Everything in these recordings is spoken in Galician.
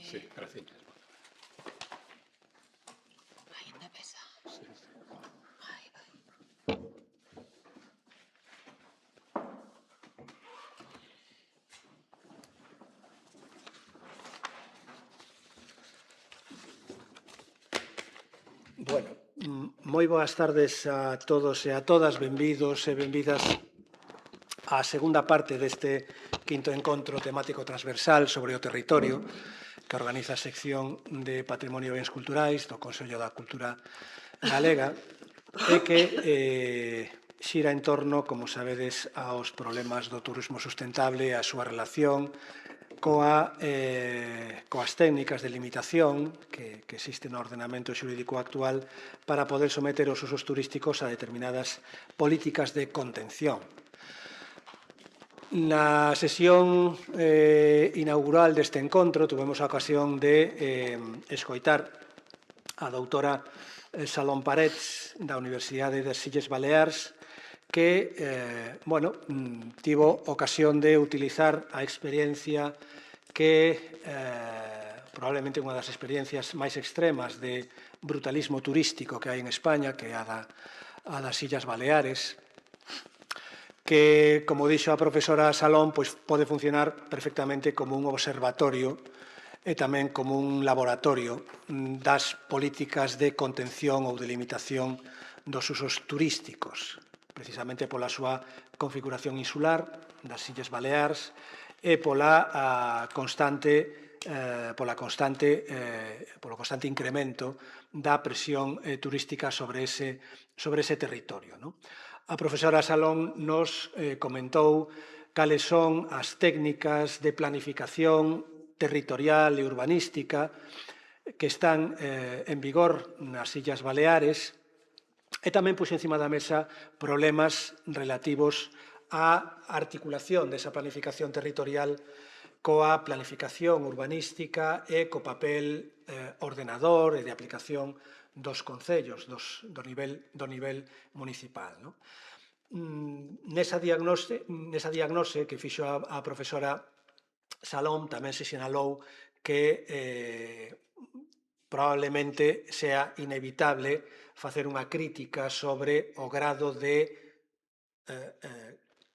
Sí, gracias. Ay, ¿dónde pesa? Sí. Ay, ay. Bueno, moi boas tardes a todos e a todas, benvidos e benvidas á segunda parte deste quinto encontro temático transversal sobre o territorio que organiza a sección de Patrimonio e Bens Culturais do Consello da Cultura Galega e que xira en torno, como sabedes, aos problemas do turismo sustentable e a súa relación coas técnicas de limitación que existen no ordenamento xurídico actual para poder someter os usos turísticos a determinadas políticas de contención. Na sesión inaugural deste encontro tuvemos a ocasión de escoitar a doutora Salón Parets da Universidade das Illes Baleares que tivo ocasión de utilizar a experiencia que probablemente unha das experiencias máis extremas de brutalismo turístico que hai en España, que é a das Illas Baleares, que, como dixo a profesora Salón, pois pode funcionar perfectamente como un observatorio e tamén como un laboratorio das políticas de contención ou de limitación dos usos turísticos, precisamente pola súa configuración insular das Illes Baleares e polo constante incremento da presión turística sobre ese territorio. A profesora Salón nos comentou cales son as técnicas de planificación territorial e urbanística que están en vigor nas Illas Baleares e tamén puxo encima da mesa problemas relativos á articulación desa planificación territorial coa planificación urbanística e co papel ordenador e de aplicación dos concellos do nivel municipal. Nesa diagnose que fixo a profesora Salón tamén se sinalou que probablemente sea inevitable facer unha crítica sobre o grado de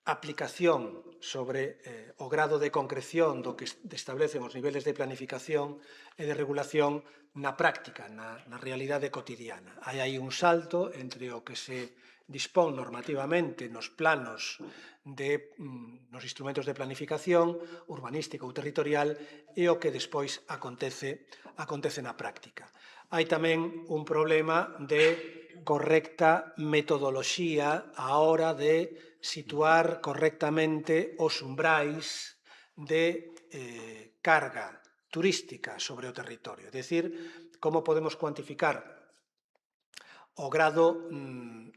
aplicación, sobre o grado de concreción do que establecen os niveles de planificación e de regulación na práctica, na realidade cotidiana. Hai aí un salto entre o que se dispón normativamente nos planos nos instrumentos de planificación urbanística ou territorial e o que despois acontece na práctica. Hai tamén un problema de correcta metodoloxía á hora de situar correctamente os umbrais de carga turística sobre o territorio. É dicir, como podemos cuantificar o grado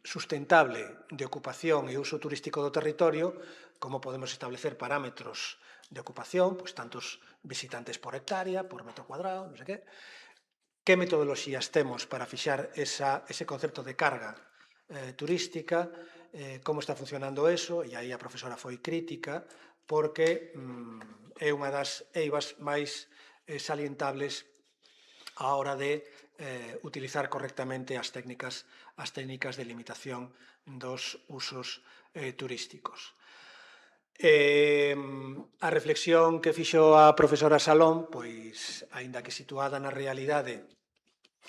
sustentable de ocupación e uso turístico do territorio, como podemos establecer parámetros de ocupación, pois tantos visitantes por hectárea, por metro cuadrado, non sei que metodoloxías temos para fixar ese concepto de carga turística, como está funcionando eso, e aí a profesora foi crítica, porque é unha das eivas máis salientables á hora de utilizar correctamente as técnicas de limitación dos usos turísticos. A reflexión que fixo a profesora Salón, pois, aínda que situada na realidade,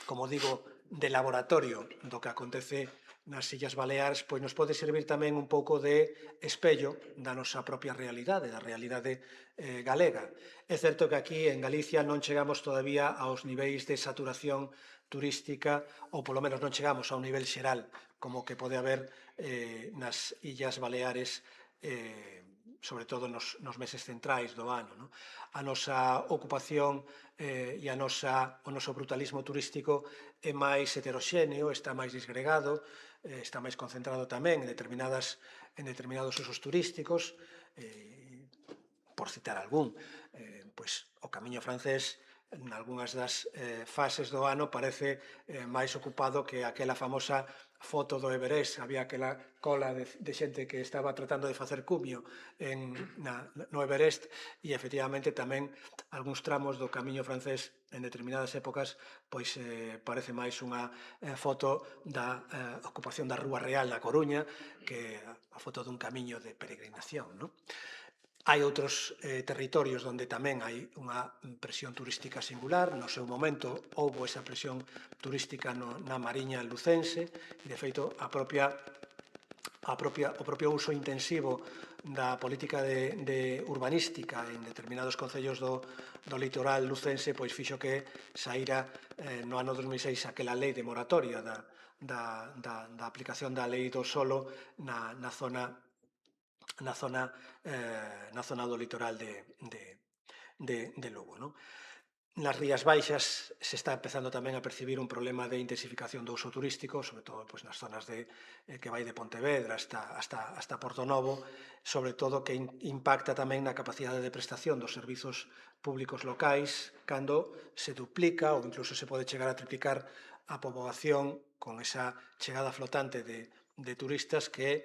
como digo, de laboratorio do que acontece nas Illas Baleares, pois nos pode servir tamén un pouco de espello da nosa propia realidade, da realidade galega. É certo que aquí en Galicia non chegamos todavía aos niveis de saturación turística, ou polo menos non chegamos a un nivel xeral como que pode haber nas Illas Baleares, sobre todo nos meses centrais do ano. A nosa ocupación e o noso brutalismo turístico é máis heteroxéneo, está máis disgregado, está máis concentrado tamén en determinados usos turísticos, por citar algún, pois o Camiño Francés nalgúnas das fases do ano parece máis ocupado que aquela famosa foto do Everest, había aquela cola de xente que estaba tratando de facer cumio no Everest, e efectivamente tamén algúns tramos do camiño francés en determinadas épocas pois parece máis unha foto da ocupación da Rúa Real na Coruña que a foto dun camiño de peregrinación, non? Hai outros territorios onde tamén hai unha presión turística singular. No seu momento houbo esa presión turística na Mariña lucense e, de feito, o propio uso intensivo da política de urbanística en determinados concellos do litoral lucense pois fixo que saíra no ano 2006 aquela lei de moratoria da aplicación da lei do solo na zona do litoral de Lugo, non? Nas Rías Baixas se está empezando tamén a percibir un problema de intensificación do uso turístico, sobre todo pois, nas zonas que vai de Pontevedra hasta Portonovo, sobre todo que impacta tamén na capacidade de prestación dos servizos públicos locais cando se duplica ou incluso se pode chegar a triplicar a poboación con esa chegada flotante de turistas que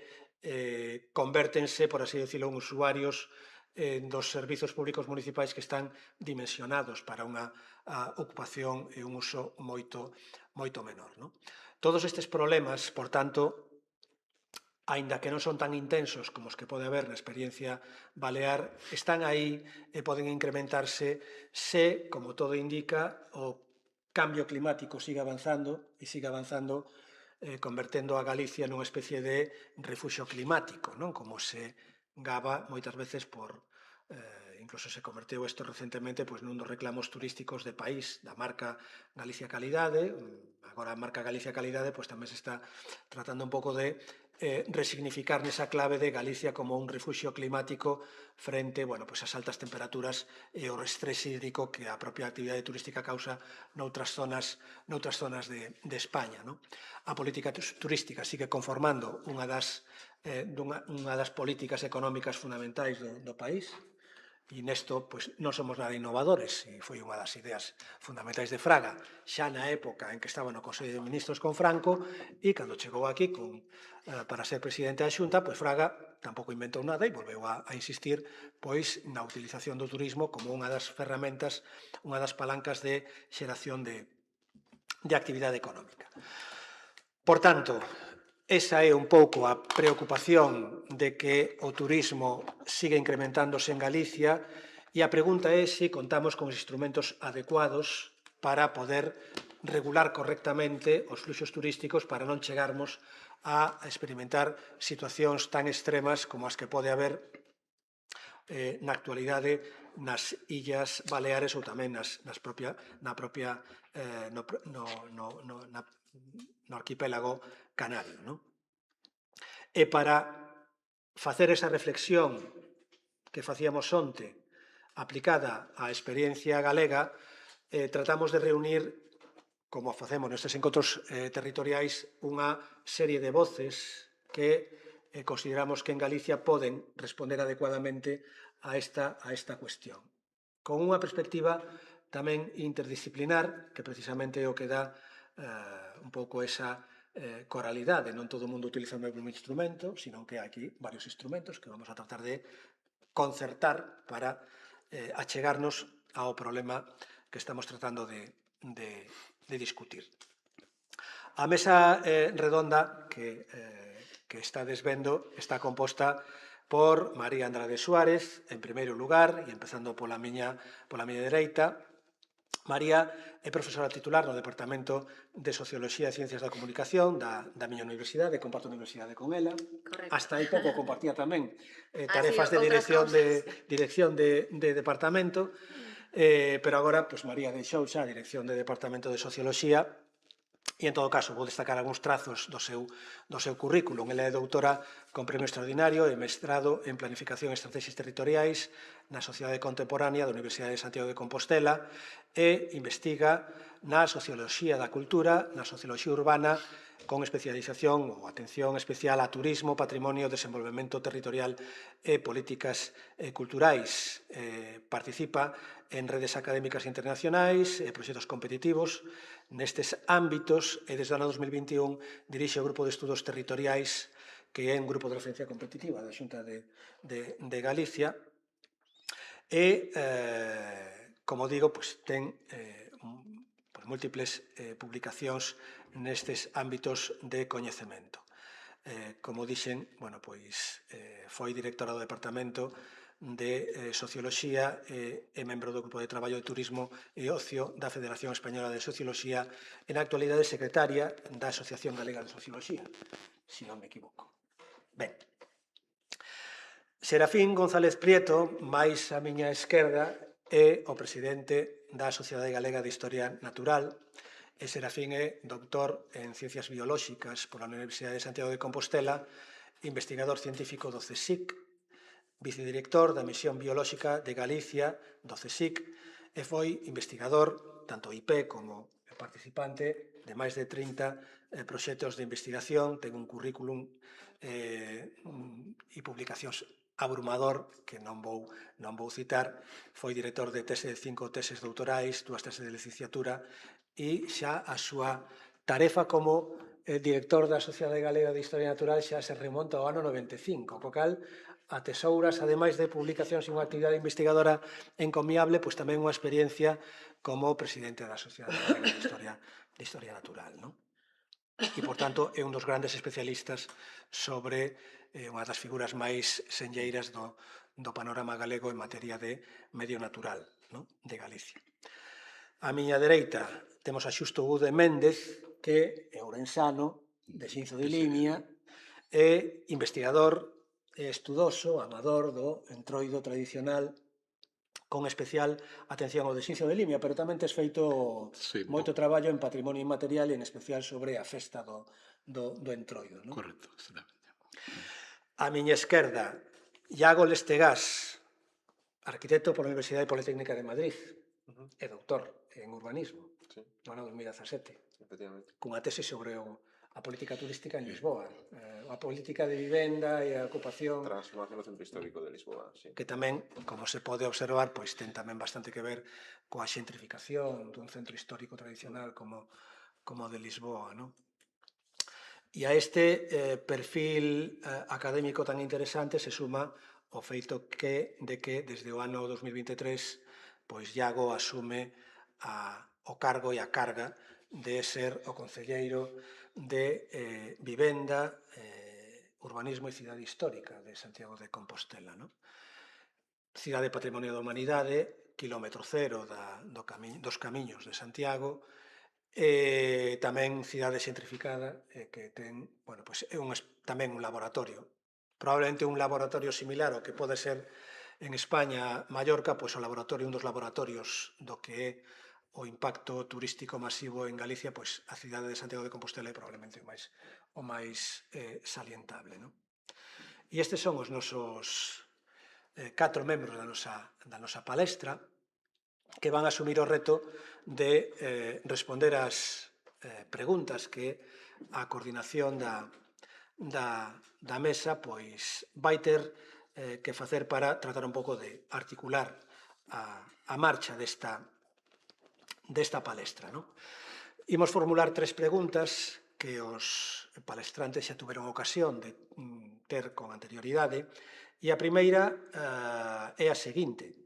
convértense, por así decirlo, en usuarios dos servizos públicos municipais que están dimensionados para unha ocupación e un uso moito menor, non? Todos estes problemas, por tanto, aínda que non son tan intensos como os que pode haber na experiencia balear, están aí e poden incrementarse se, como todo indica, o cambio climático siga avanzando convertendo a Galicia nunha especie de refuxio climático, non? Como se gaba moitas veces incluso se converteu isto recentemente pois, nun dos reclamos turísticos de país da marca Galicia Calidade. Agora a marca Galicia Calidade pois, tamén se está tratando un pouco de resignificar nesa clave de Galicia como un refuxio climático frente pois, ás altas temperaturas e ao estrés hídrico que a propia actividade turística causa noutras zonas de España, non? A política turística sigue conformando unha das políticas económicas fundamentais do país, e nesto pois, non somos nada innovadores, e foi unha das ideas fundamentais de Fraga xa na época en que estaba no Consello de Ministros con Franco, e cando chegou aquí para ser presidente da Xunta, pois Fraga tampouco inventou nada e volveu a insistir pois, na utilización do turismo como unha das ferramentas, unha das palancas de xeración de actividade económica. Por tanto, esa é un pouco a preocupación de que o turismo siga incrementándose en Galicia, e a pregunta é se contamos con os instrumentos adecuados para poder regular correctamente os fluxos turísticos para non chegarmos a experimentar situacións tan extremas como as que pode haber na actualidade nas Illas Baleares ou tamén no arquipélago canario, non? E para facer esa reflexión que facíamos onte aplicada á experiencia galega, tratamos de reunir, como facemos nestes encontros territoriais, unha serie de voces que consideramos que en Galicia poden responder adecuadamente a esta cuestión. Con unha perspectiva tamén interdisciplinar, que precisamente é o que dá un pouco esa coralidade. Non todo o mundo utiliza o mesmo instrumento, sino que hai aquí varios instrumentos que vamos a tratar de concertar para achegarnos ao problema que estamos tratando de discutir. A mesa redonda que estades vendo está composta por María Andrade Suárez, en primeiro lugar, e empezando pola miña dereita. María é profesora titular no Departamento de Socioloxía e Ciencias da Comunicación da miña universidade, comparto a universidade con ela. Correcto. Hasta aí pouco compartía tamén tarefas de dirección de departamento, pero agora, pois, María deixou xa a dirección de Departamento de Socioloxía. E, en todo caso, vou destacar algúns trazos do seu currículum. Ela é doutora con premio extraordinario e mestrado en Planificación e Estrategias Territoriais na Sociedade Contemporánea da Universidade de Santiago de Compostela e investiga na socioloxía da cultura, na socioloxía urbana con especialización ou atención especial a turismo, patrimonio, desenvolvemento territorial e políticas culturais. Participa en redes académicas internacionais e proxectos competitivos nestes ámbitos e desde o ano 2021 dirixe o Grupo de Estudos Territoriais, que é un grupo de referencia competitiva da Xunta de Galicia e, como digo, ten múltiples publicacións nestes ámbitos de coñecemento. Como dixen, foi directora do Departamento de Socioloxía e membro do Grupo de Traballo de Turismo e Ocio da Federación Española de Socioloxía e na actualidade secretaria da Asociación Galega de Socioloxía, se non me equivoco. Ben, Serafín González Prieto, máis á miña esquerda, é o presidente da Sociedade Galega de Historia Natural, e Serafín é doctor en Ciencias Biolóxicas pola Universidade de Santiago de Compostela, investigador científico do CSIC, vicedirector da Misión Biolóxica de Galicia do CSIC, e foi investigador, tanto IP como participante, de máis de 30 proxectos de investigación, ten un currículum e publicacións abrumador, que non vou citar. Foi director de 5 teses doutorais, 2 teses de licenciatura, e xa a súa tarefa como director da Sociedade Galega de Historia Natural xa se remonta ao ano 95, co cal atesouras, ademais de publicacións e unha actividade investigadora encomiable, pois tamén unha experiencia como presidente da Sociedade Galega de Historia Natural, non? E, por tanto, é un dos grandes especialistas sobre unha das figuras máis senlleiras do panorama galego en materia de medio natural, non? De Galicia. A miña dereita temos a Xusto Gude Méndez, que é ourensano, de Xinzo de Limia, é investigador e estudoso, amador do entroido tradicional, con especial atención ao de Xinzo de Limia, pero tamén tes feito moito traballo en patrimonio inmaterial e en especial sobre a festa do entroido, non? Correcto, exactamente. A miña esquerda, Iago Lestegás, arquitecto pola Universidade Politécnica de Madrid, e doutor en urbanismo, no ano 2017, cunha tese sobre a política turística en Lisboa, a política de vivenda e a ocupación. Transformación do centro histórico de Lisboa, sí. Que tamén, como se pode observar, pois ten tamén bastante que ver coa xentrificación dun centro histórico tradicional como de Lisboa, non? E a este perfil académico tan interesante se suma o feito de que desde o ano 2023 pois Iago asume o cargo e a carga de ser o concelleiro de Vivenda, Urbanismo e Cidade Histórica de Santiago de Compostela, non? Cidade Patrimonio da Humanidade, kilómetro cero dos camiños de Santiago, e tamén cidade xentrificada, que ten, é tamén un laboratorio, probablemente un laboratorio similar ao que pode ser en España, Mallorca, pois un dos laboratorios do que é o impacto turístico masivo en Galicia, pois a cidade de Santiago de Compostela é probablemente o máis salientable, non? E estes son os nosos 4 membros da nosa palestra, que van a asumir o reto de responder ás preguntas que a coordinación da mesa pois vai ter que facer para tratar un pouco de articular a marcha desta palestra, non? Imos formular 3 preguntas que os palestrantes xa tuveron ocasión de ter con anterioridade, e a primeira é a seguinte.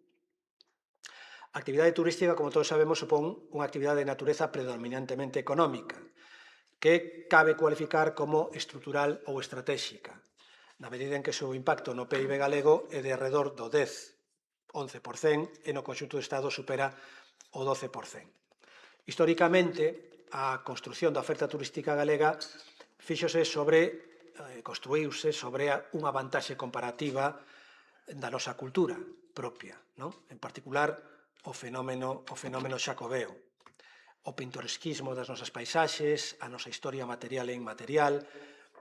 A actividade turística, como todos sabemos, supón unha actividade de natureza predominantemente económica, que cabe cualificar como estrutural ou estratégica, na medida en que o seu impacto no PIB galego é de alrededor do 10-11% e no conxunto do Estado supera o 12%. Históricamente, a construción da oferta turística galega construíuse sobre unha vantaxe comparativa da nosa cultura propia, non? En particular, o fenómeno xacobeo, o pintoresquismo das nosas paisaxes, a nosa historia material e inmaterial,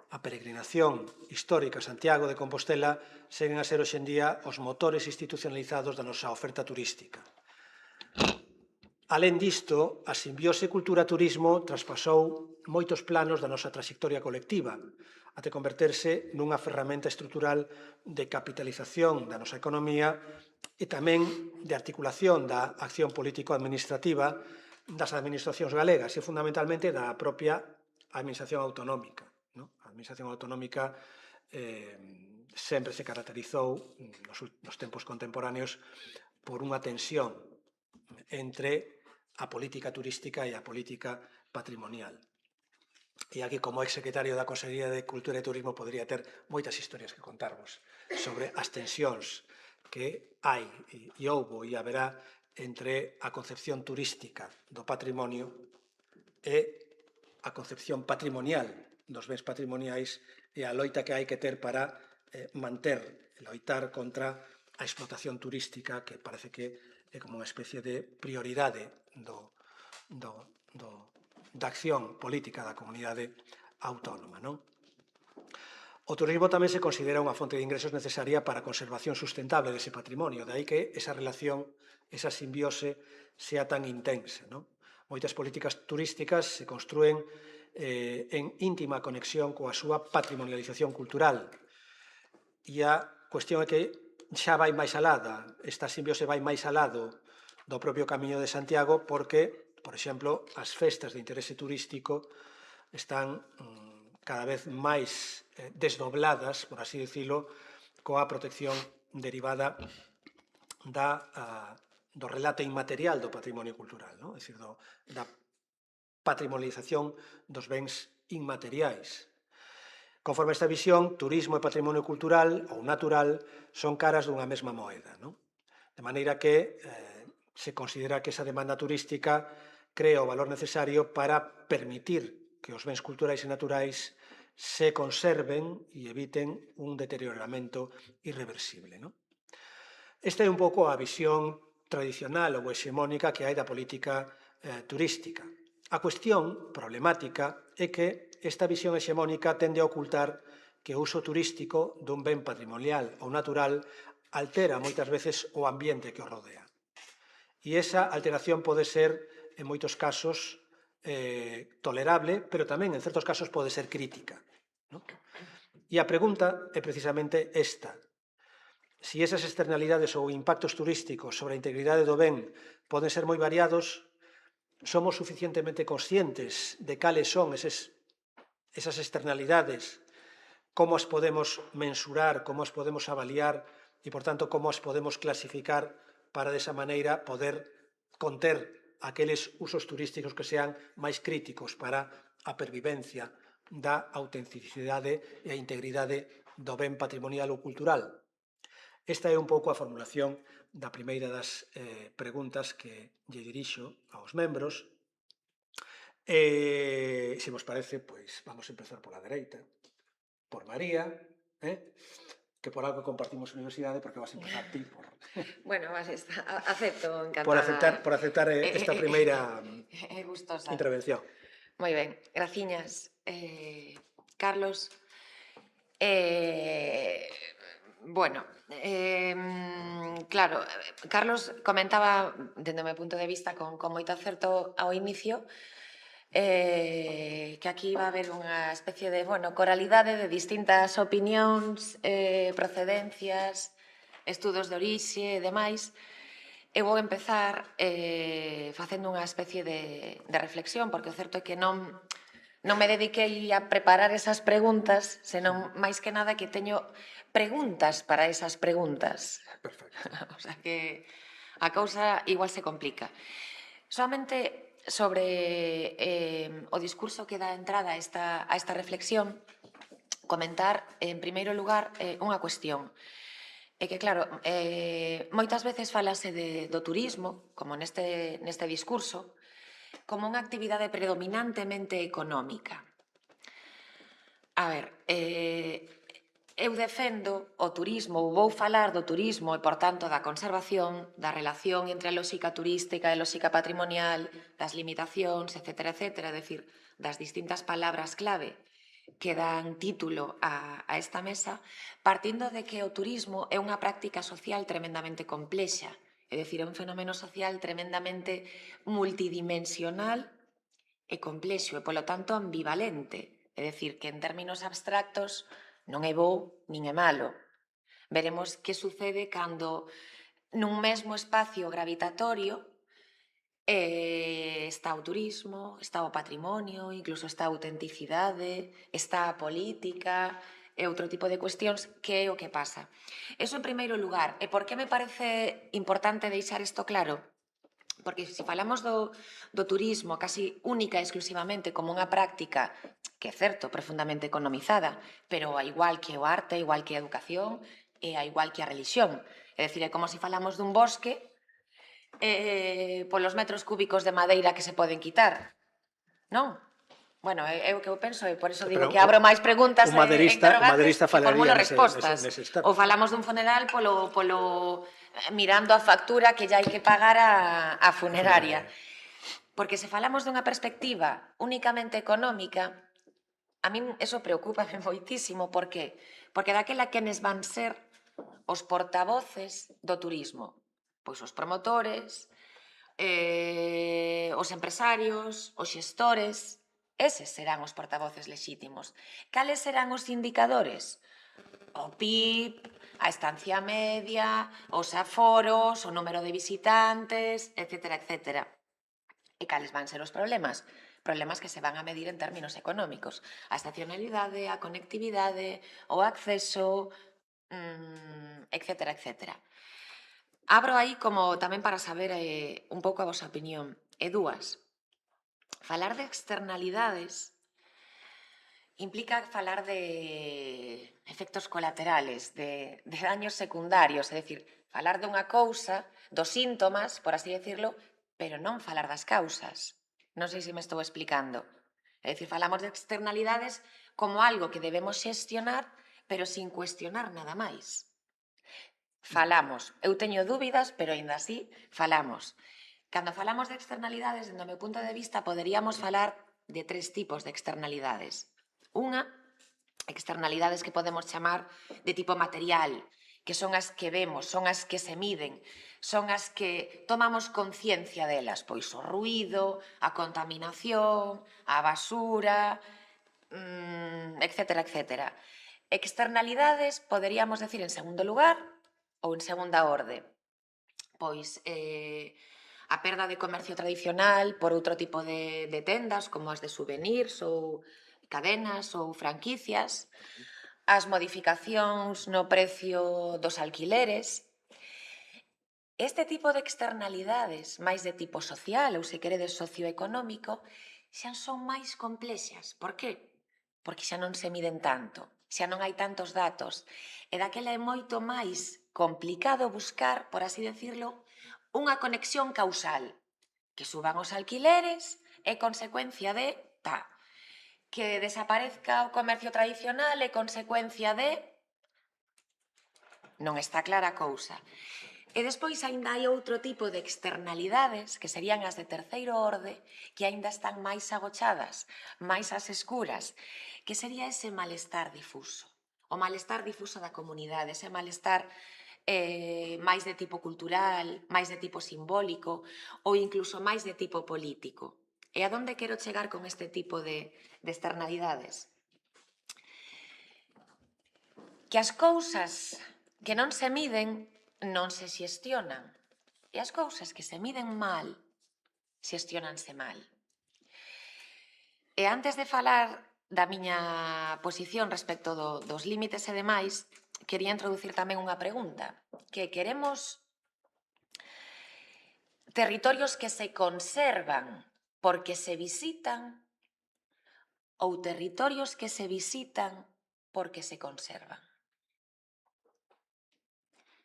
a peregrinación histórica a Santiago de Compostela seguen a ser hoxendía os motores institucionalizados da nosa oferta turística. Alén disto, a simbiose cultura-turismo traspasou moitos planos da nosa trayectoria colectiva, até converterse nunha ferramenta estrutural de capitalización da nosa economía e tamén de articulación da acción político-administrativa das administracións galegas e fundamentalmente da propia administración autonómica. A administración autonómica sempre se caracterizou nos tempos contemporáneos por unha tensión entre a política turística e a política patrimonial. E aquí, como exsecretario da Consellería de Cultura e Turismo, podría ter moitas historias que contarvos sobre as tensións que hai e houbo e haberá entre a concepción turística do patrimonio e a concepción patrimonial dos bens patrimoniais e a loita que hai que ter para manter, loitar contra a explotación turística, que parece que é como unha especie de prioridade da acción política da comunidade autónoma. Non? O turismo tamén se considera unha fonte de ingresos necesaria para a conservación sustentable dese patrimonio, de aí que esa relación, esa simbiose, sea tan intensa. Non? Moitas políticas turísticas se construen en íntima conexión coa súa patrimonialización cultural. E a cuestión é que xa vai máis alá, esta simbiose vai máis alá do propio Camiño de Santiago, porque, por exemplo, as festas de interese turístico están cada vez máis desdobladas, por así dicilo, coa protección derivada do relato inmaterial do patrimonio cultural, non? É dicir, da patrimonialización dos bens inmateriais. Conforme esta visión, turismo e patrimonio cultural ou natural son caras dunha mesma moeda. Non? De maneira que se considera que esa demanda turística crea o valor necesario para permitir que os bens culturais e naturais se conserven e eviten un deterioramento irreversible. Non? Esta é un pouco a visión tradicional ou hexemónica que hai da política turística. A cuestión problemática é que esta visión hexemónica tende a ocultar que o uso turístico dun ben patrimonial ou natural altera moitas veces o ambiente que o rodea. E esa alteración pode ser, en moitos casos, tolerable, pero tamén, en certos casos, pode ser crítica. Non? E a pregunta é precisamente esta. Si esas externalidades ou impactos turísticos sobre a integridade do ben poden ser moi variados, somos suficientemente conscientes de cales son esas externalidades, como as podemos mensurar, como as podemos avaliar e, por tanto, como as podemos clasificar para, desa maneira, poder conter aqueles usos turísticos que sean máis críticos para a pervivencia da autenticidade e a integridade do ben patrimonial ou cultural. Esta é un pouco a formulación da primeira das preguntas que lle dirixo aos membros. Se vos parece, pois vamos a empezar pola dereita, por María, que por algo compartimos universidade, porque vas a empezar ti por... Bueno, acepto, encantada. Por aceptar esta primeira gustosa. intervención. Moi ben, graciñas, Carlos. Bueno, claro, Carlos comentaba, dende o meu punto de vista, con moito acerto ao inicio, que aquí va a haber unha especie de, coralidade de distintas opinións, procedencias, estudos de orixe e demais. Eu vou empezar facendo unha especie de reflexión, porque o certo é que non me dediquei a preparar esas preguntas, senón máis que nada que teño preguntas para esas preguntas. Perfecto. O sea que a cousa igual se complica. Solamente sobre o discurso que dá entrada a esta reflexión, comentar, en primeiro lugar, unha cuestión. É que, claro, moitas veces falase do turismo, como neste discurso, como unha actividade predominantemente económica. A ver, eu defendo o turismo, ou vou falar do turismo e, por tanto, da conservación, da relación entre a lógica turística e a lógica patrimonial, das limitacións, etcétera, etcétera, é dicir, das distintas palabras clave que dan título a esta mesa, partindo de que o turismo é unha práctica social tremendamente complexa. É É dicir, é un fenómeno social tremendamente multidimensional e complexo e, polo tanto, ambivalente. É dicir, que en términos abstractos non é bo nin é malo. Veremos que sucede cando nun mesmo espacio gravitatorio está o turismo, está o patrimonio, incluso está a autenticidade, está a política e outro tipo de cuestións, que é o que pasa. Eso en primeiro lugar. E por que me parece importante deixar isto claro? Porque se falamos do turismo casi única e exclusivamente como unha práctica que é certo, profundamente economizada, pero a igual que o arte, igual que a educación e a igual que a religión. É dicir, é como se falamos dun bosque polos metros cúbicos de madeira que se poden quitar, non? Bueno, é o que eu penso e por iso digo Pero que abro máis preguntas o e maderista interrogantes que falaría formulo respostas. nese estado. Ou falamos dun funeral mirando a factura que ya hai que pagar a funeraria. Porque se falamos dunha perspectiva únicamente económica, a min eso preocúpame moitísimo. Por que? Porque daquela quenes van ser os portavoces do turismo. Pois os promotores, os empresarios, os xestores, eses serán os portavoces lexítimos. Cales serán os indicadores? O PIB, a estancia media, os aforos, o número de visitantes, etcétera, etcétera. E cales van ser os problemas? Problemas que se van a medir en términos económicos. A estacionalidade, a conectividade, o acceso, etcétera, etcétera. Abro aí como tamén para saber un pouco a vosa opinión. E dúas. Falar de externalidades implica falar de efectos colaterales, de daños secundarios, é dicir, falar dunha cousa, dos síntomas, por así decirlo, pero non falar das causas. Non sei se me estou explicando. É dicir, falamos de externalidades como algo que debemos xestionar, pero sin cuestionar nada máis. Falamos. Eu teño dúbidas, pero aínda así falamos. Cando falamos de externalidades, dende o meu punto de vista, poderíamos falar de tres tipos de externalidades. Unha, externalidades que podemos chamar de tipo material, que son as que vemos, son as que se miden, son as que tomamos conciencia delas, pois o ruído, a contaminación, a basura, etcétera, etcétera. Externalidades, poderíamos decir en segundo lugar, ou en segunda orde, pois a perda de comercio tradicional por outro tipo de tendas, como as de souvenirs ou cadenas ou franquicias, as modificacións no precio dos alquileres. Este tipo de externalidades, máis de tipo social ou se queredes socioeconómico, xa son máis complexas. Por qué? Porque xa non se miden tanto, xa non hai tantos datos, e daquela é moito máis complicado buscar, por así decirlo, unha conexión causal, que suban os alquileres é consecuencia de que desaparezca o comercio tradicional é consecuencia de... Non está clara a cousa. E despois aínda hai outro tipo de externalidades, que serían as de terceiro orde, que aínda están máis agochadas, máis ás escuras, que sería ese malestar difuso. O malestar difuso da comunidade, ese malestar máis de tipo cultural, máis de tipo simbólico ou incluso máis de tipo político. E a donde quero chegar con este tipo de externalidades? Que as cousas que non se miden non se xestionan. E as cousas que se miden mal, xestionanse mal. E antes de falar da miña posición respecto dos límites e demais, quería introducir tamén unha pregunta, que queremos territorios que se conservan porque se visitan ou territorios que se visitan porque se conservan.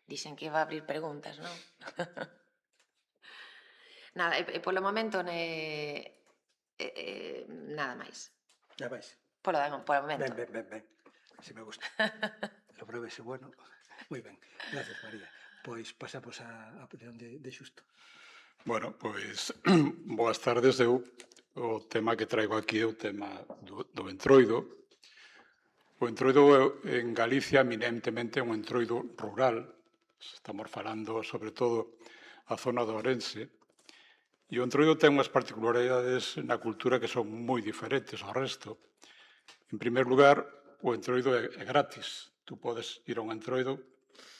Dixen que iba a abrir preguntas, non? Nada, e polo momento nada máis. Ya vais. Polo momento. Ben. Si me gusta. Lo pruébese bueno. Moi ben. Gracias, María. Pois pasamos a opinión de Xusto. Bueno, pois, boas tardes. O tema que traigo aquí é o tema do entroido. O entroido en Galicia eminentemente é un entroido rural. Estamos falando, sobre todo, a zona do Ourense, e o Entroido ten unhas particularidades na cultura que son moi diferentes ao resto. En primer lugar, o Entroido é gratis. Tú podes ir a un Entroido,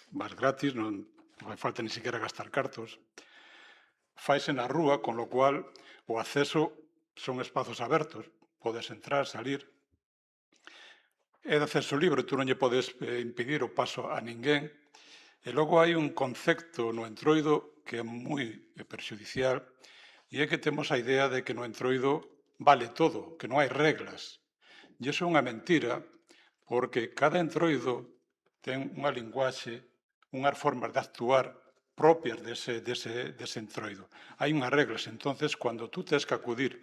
vas gratis, non fai falta ni siquiera gastar cartos. Faise na rúa, con lo cual o acceso son espazos abertos. Podes entrar, salir. É de acceso libre, tú non lle podes impedir o paso a ninguén. E logo hai un concepto no Entroido que é moi perxudicial, e é que temos a idea de que no Entroido vale todo, que non hai reglas. E iso é unha mentira, porque cada Entroido ten unha linguaxe, unhas formas de actuar propias dese Entroido. Hai unhas reglas, entonces, cando tú tens que acudir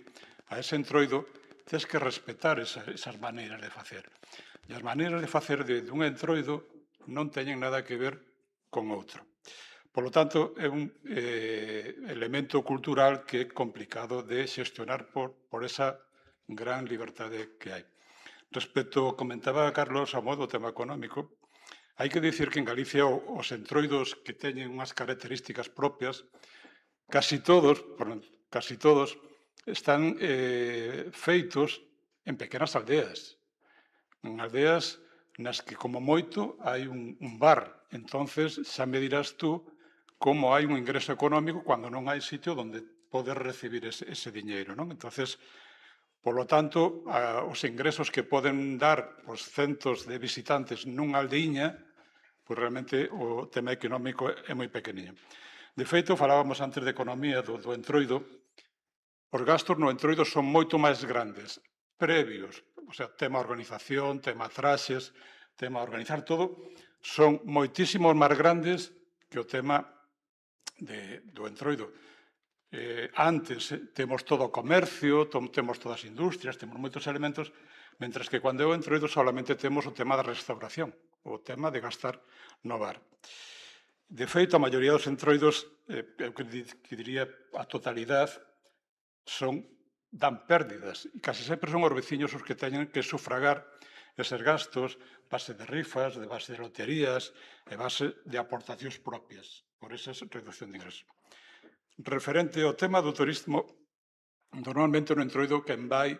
a ese Entroido, tens que respetar esas maneiras de facer. E as maneiras de facer dun Entroido non teñen nada que ver con outro. Por lo tanto, é un elemento cultural que é complicado de xestionar por esa gran liberdade que hai. Respecto, comentaba Carlos, a modo do tema económico, hai que dicir que en Galicia os Entroidos que teñen unhas características propias, casi todos están feitos en pequenas aldeas. En aldeas nas que, como moito, hai un bar. Entonces, xa me dirás tú como hai un ingreso económico cando non hai sitio onde poder recibir ese diñeiro, non? Entonces, por lo tanto, os ingresos que poden dar os centos de visitantes nunha aldeiña, pois realmente o tema económico é moi pequeniño. De feito, falábamos antes de economía do Entroido, os gastos no Entroido son moito máis grandes, previos, o sea, tema organización, tema traxes, tema organizar todo, son moitísimos máis grandes que o tema do Entroido. Antes temos todo o comercio, temos todas as industrias, temos moitos elementos, mentres que cando é o Entroido solamente temos o tema da restauración, o tema de gastar no bar. De feito, a maioría dos Entroidos, eu que diría a totalidade, dan pérdidas, e casi sempre son os veciños os que teñen que sufragar eses gastos, base de rifas, de base de loterías, e base de aportacións propias, por esa reducción de ingresos. Referente ao tema do turismo, normalmente no Entroido quen vai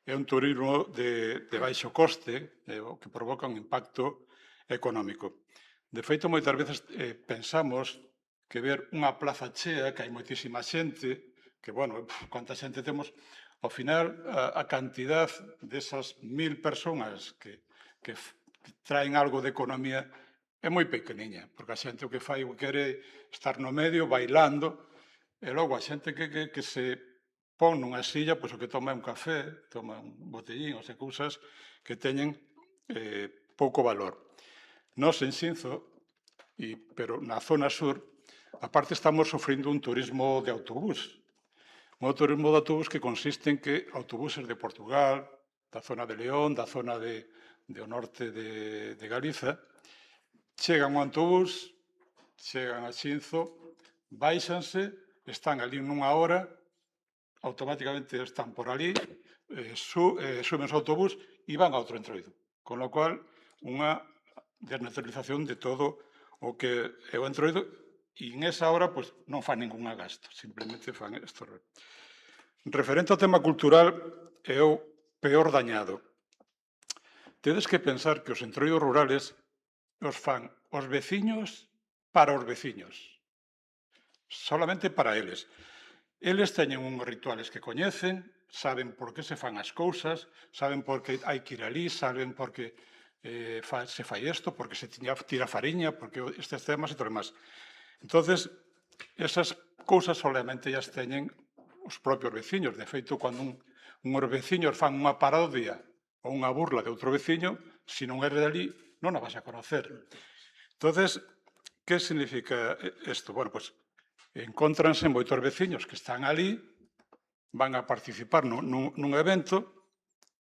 é un turismo de baixo coste, o que provoca un impacto económico. De feito, moitas veces pensamos que ver unha plaza chea, que hai moitísima xente, que, bueno, cuánta xente temos, ao final, a cantidad desas 1000 persoas que traen algo de economía é moi pequeniña, porque a xente o que fai o quere estar no medio, bailando, e logo a xente que se pon nunha silla, pois o que toma é un café, toma un botellín, ou sea, cousas que teñen pouco valor. Nos en Xinzo, pero na zona sur, aparte estamos sofrindo un turismo de autobús, un turismo de autobús que consiste en que autobuses de Portugal, da zona de León, da zona do norte de Galiza, chegan ao autobús, chegan a Xinzo, baixanse, están ali nunha hora, automáticamente están por ali, suben ao autobús e van a outro Entroido. Con lo cual, unha desnaturalización de todo o que é o Entroido, e en esa hora pois, non fan ningún gasto, simplemente fan isto. Referente ao tema cultural, é o peor dañado. Tedes que pensar que os Entroidos rurales os fan os veciños para os veciños. Solamente para eles. Eles teñen uns rituales que coñecen, saben por que se fan as cousas, saben por que hai que ir ali, saben por que se fai isto, porque se tira fariña, porque estes temas e todo demás. Entonces, esas cousas solamente as teñen os propios veciños. De feito, cando uns veciños fan unha parodia ou unha burla de outro veciño, se non eres de ali, non a vas a conocer. Entonces, que significa isto? Bueno, pois, encóntranse moitos veciños que están ali, van a participar nun evento,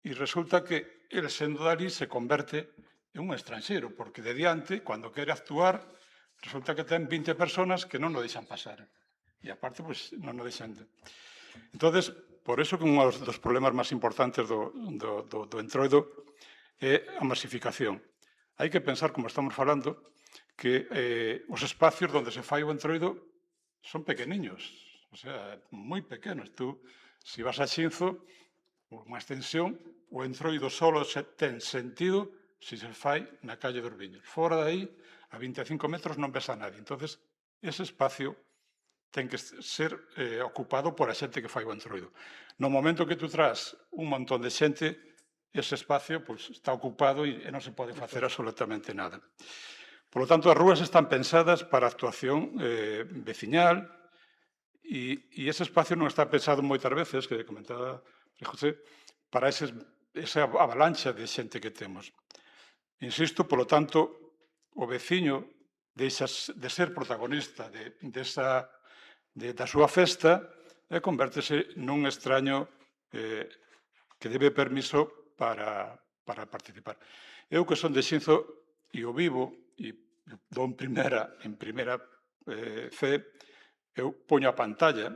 e resulta que el sendo dali se converte en un estranxeiro, porque de diante, cando quere actuar, resulta que ten 20 personas que non o deixan pasar. E aparte, pois, non o deixan. Entonces, por eso que un dos problemas máis importantes do Entroido é a masificación. Hai que pensar, como estamos falando, que os espacios onde se fai o Entroido son pequeniños, o sea, moi pequenos. Tú, se vas a Xinzo, unha extensión, o entroido solo ten sentido se se fai na calle dos Viños. Fora de aí, a 25 metros non ves a nadie. Entonces, ese espacio ten que ser ocupado por a xente que fai o entroido. No momento que tú tras un montón de xente, ese espacio pois, está ocupado e non se pode facer absolutamente nada. Por lo tanto, as rúas están pensadas para a actuación veciñal e ese espacio non está pensado moitas veces, que comentaba José, para esa avalancha de xente que temos. Insisto, polo tanto, o veciño deixa de ser protagonista da súa festa e convértese nun extraño que debe permiso para participar. Eu que son de Xinzo e o vivo e dou en primeira fe, eu poño a pantalla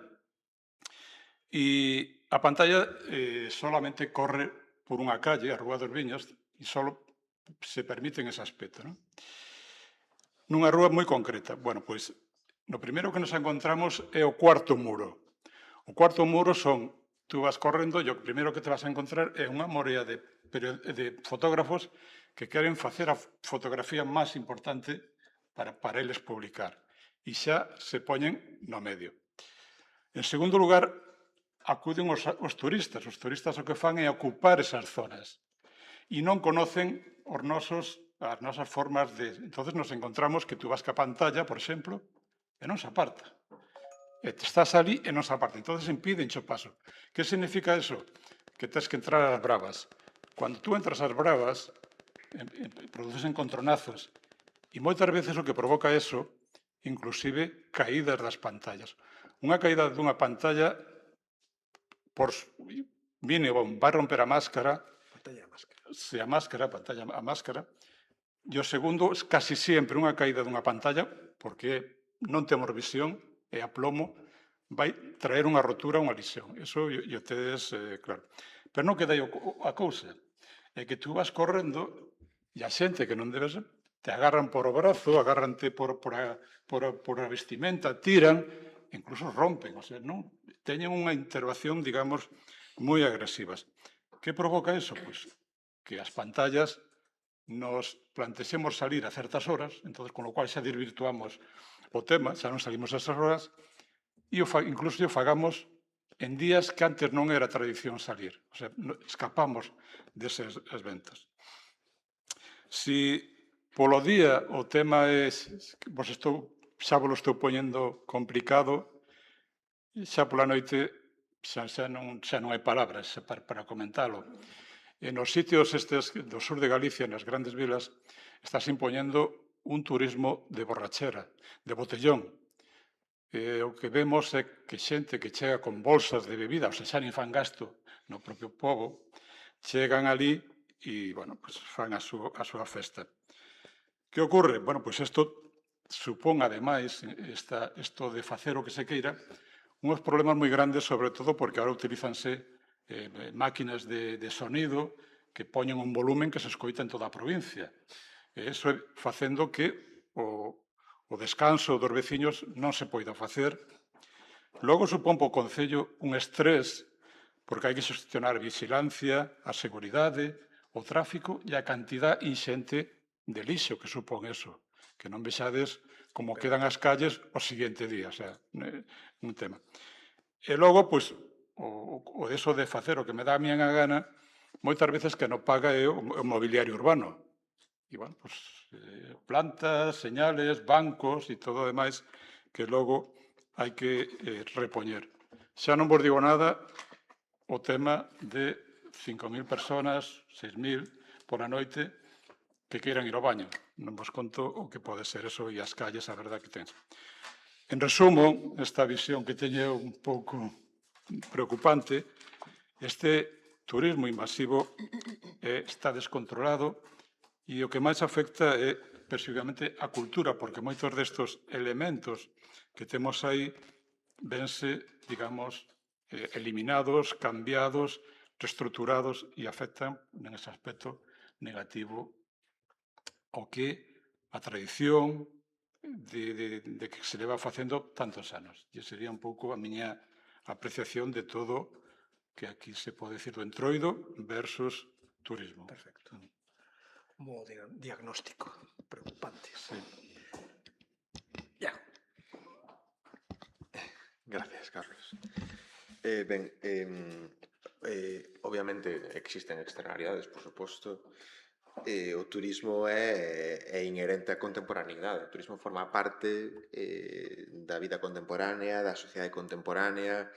e a pantalla solamente corre por unha calle, a Rúa dos Viños, e só se permite en ese aspecto. Non? Nunha rúa moi concreta. Bueno, pois, no primeiro que nos encontramos é o cuarto muro. O cuarto muro son, tú vas correndo e o primeiro que te vas a encontrar é unha morea de fotógrafos que queren facer a fotografía máis importante para eles publicar. E xa se poñen no medio. En segundo lugar, acuden os turistas. Os turistas o que fan é ocupar esas zonas e non conocen as nosas formas de... Entonces nos encontramos que tú vas ca pantalla, por exemplo, e non se aparta. E te estás ali e non se aparta. Entonces impiden o paso. Que significa eso? Que tens que entrar ás bravas. Cando tú entras ás bravas, produces encontronazos. E moitas veces o que provoca eso, inclusive caídas das pantallas. Unha caída dunha pantalla por mínimo vai romper a máscara, se a máscara, a máscara, e o segundo, casi sempre unha caída dunha pantalla, porque non temos visión e a plomo vai traer unha rotura, unha lesión. Eso o tedes claro. Pero non queda aí a cousa. É que tú vas correndo e a xente que non debes te agarran por o brazo, agárrante por a vestimenta, tiran, incluso rompen, o sea, non teñen unha interacción, digamos, moi agresivas. Que provoca eso? Pois que as pantallas nos plantexemos salir a certas horas, entonces con lo cual xa desvirtuamos o tema, xa non salimos a esas horas, e incluso o fagamos en días que antes non era tradición salir. O sea, escapamos desas ventas. Si polo día o tema é, xa vos estou poñendo complicado, xa pola noite xa non hai palabras para comentalo. E nos sitios estes do sur de Galicia, nas grandes vilas, estás impoñendo un turismo de borrachera, de botellón. O que vemos é que xente que chega con bolsas de bebida, ou sea, xa nin fan gasto no propio pobo, chegan ali e, bueno, pues fan a súa festa. Que ocorre? Bueno, pois isto supón, ademais, isto de facer o que se queira, unhos problemas moi grandes, sobre todo porque ahora utilizanse máquinas de sonido que poñen un volumen que se escoita en toda a provincia. E iso é facendo que o descanso dos veciños non se poida facer. Logo supón para o Concello un estrés, porque hai que xestionar a vigilancia, a seguridade, o tráfico e a cantidad inxente de lixo que supón eso. Que non vexades como quedan as calles o seguinte día, o sea, un tema. E logo, pois, o eso de facer o que me dá a miña gana, moitas veces que non paga é o mobiliario urbano. E, bueno, pois, plantas, señales, bancos e todo o demais que logo hai que repoñer. Xa non vos digo nada o tema de 5.000 personas, 6.000 por a noite que queiran ir ao baño. Non vos conto o que pode ser eso e as calles, a verdade que tens. En resumo, esta visión que teño un pouco preocupante, este turismo invasivo está descontrolado e o que máis afecta é precisamente a cultura, porque moitos destes elementos que temos aí vense, digamos, eliminados, cambiados, reestructurados e afectan nese aspecto negativo o que a tradición, de que se leva facendo tantos anos. E sería un pouco a miña apreciación de todo que aquí se pode decir do entroido versus turismo. Perfecto. Un bo diagnóstico preocupante. Sí. Ya. Gracias, Carlos. Obviamente existen externalidades, por suposto. O turismo é inherente á contemporaneidade. O turismo forma parte da vida contemporánea, da sociedade contemporánea,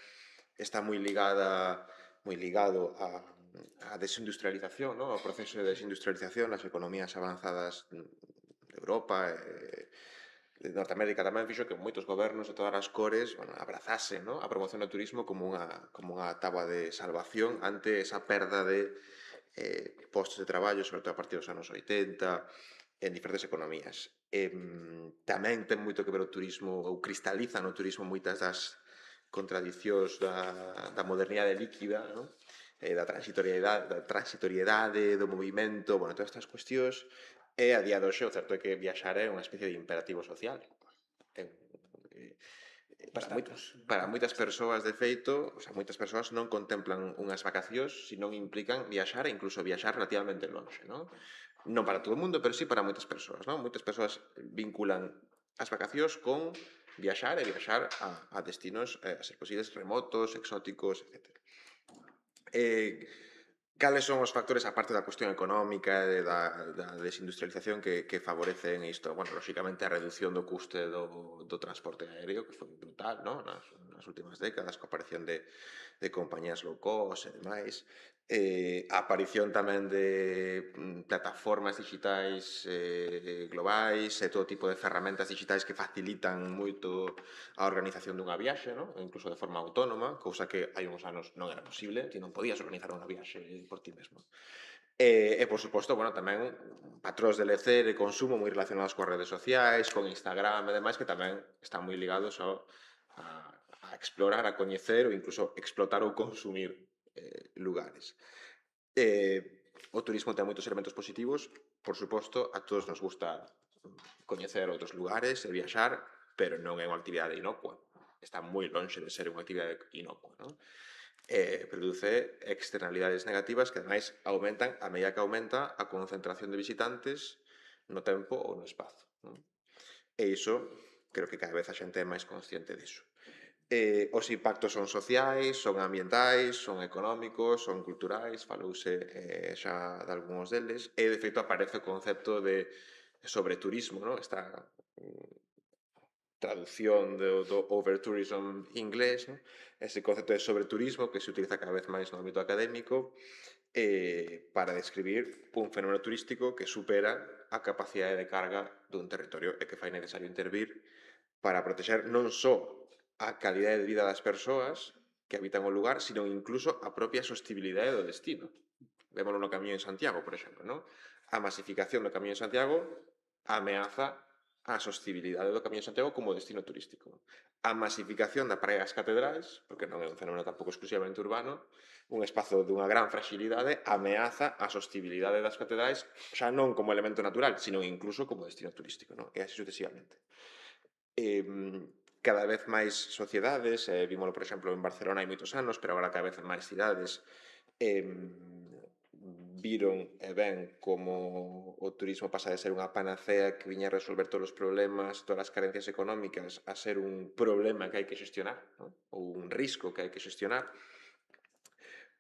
está moi ligado á desindustrialización, ¿no? Ao proceso de desindustrialización nas economías avanzadas de Europa de Norteamérica tamén fixo que moitos gobernos de todas as cores abrazasen, ¿no? a promoción do turismo como unha táboa de salvación ante esa perda de postos de traballo, sobre todo a partir dos anos 80, en diferentes economías. Tamén ten moito que ver o turismo, ou cristaliza no turismo moitas das contradicións da modernidade líquida, ¿no? Da transitoriedade, do movimento, todas estas cuestións. E a día de hoxe o certo é que viaxar é unha especie de imperativo social. Para moitas persoas, de feito, moitas persoas non contemplan unhas vacacións se non implican viaxar e incluso viaxar relativamente longe, non? Non para todo o mundo, pero sí para moitas persoas, non? Moitas persoas vinculan as vacacións con viaxar e viaxar a destinos, a ser posibles, remotos, exóticos, etc. Cales son os factores, aparte da cuestión económica e da desindustrialización que favorecen isto? Bueno, lóxicamente a reducción do custe do transporte aéreo, que foi brutal, non? Nas últimas décadas, coa aparición de compañías low cost e demais. A aparición tamén de plataformas digitais globais e todo tipo de ferramentas digitais que facilitan moito a organización dunha viaxe, non? Incluso de forma autónoma, cousa que hai uns anos non era posible, ti non podías organizar unha viaxe por ti mesmo. E por suposto, tamén patróns de lecer e consumo moi relacionados coas redes sociais, con Instagram e demais, que tamén están moi ligados a explorar, a coñecer ou incluso explotar ou consumir lugares. O turismo ten moitos elementos positivos, por suposto, a todos nos gusta coñecer outros lugares e viaxar, pero non é unha actividade inocua. Está moi lonxe de ser unha actividade inocua, non? Produce externalidades negativas que, ademais, aumentan a medida que aumenta a concentración de visitantes no tempo ou no espazo, non? E iso, creo que cada vez a xente é máis consciente diso. Os impactos son sociais, son ambientais, son económicos, son culturais, falouse xa de algúns deles, e de feito aparece o concepto de sobreturismo, non? Esta traducción do overtourism inglés, non? Ese concepto de sobreturismo que se utiliza cada vez máis no ámbito académico para describir un fenómeno turístico que supera a capacidade de carga dun territorio e que fai necesario intervir para protexer non só a calidade de vida das persoas que habitan o lugar, sino incluso a propia sostibilidade do destino. Vémolo no Camiño de Santiago, por exemplo, non? A masificación do Camiño de Santiago ameaza a sostibilidade do Camiño de Santiago como destino turístico. A masificación da Praia das Catedrais, porque non é un fenómeno tampouco exclusivamente urbano, un espazo dunha gran fragilidade, ameaza a sostibilidade das catedrais xa non como elemento natural, sino incluso como destino turístico, non? E así sucesivamente. Cada vez máis sociedades, vímolo, por exemplo, en Barcelona hai moitos anos, pero agora cada vez máis cidades, viron e ven como o turismo pasa de ser unha panacea que viña a resolver todos os problemas, todas as carencias económicas, a ser un problema que hai que xestionar, non? Ou un risco que hai que xestionar.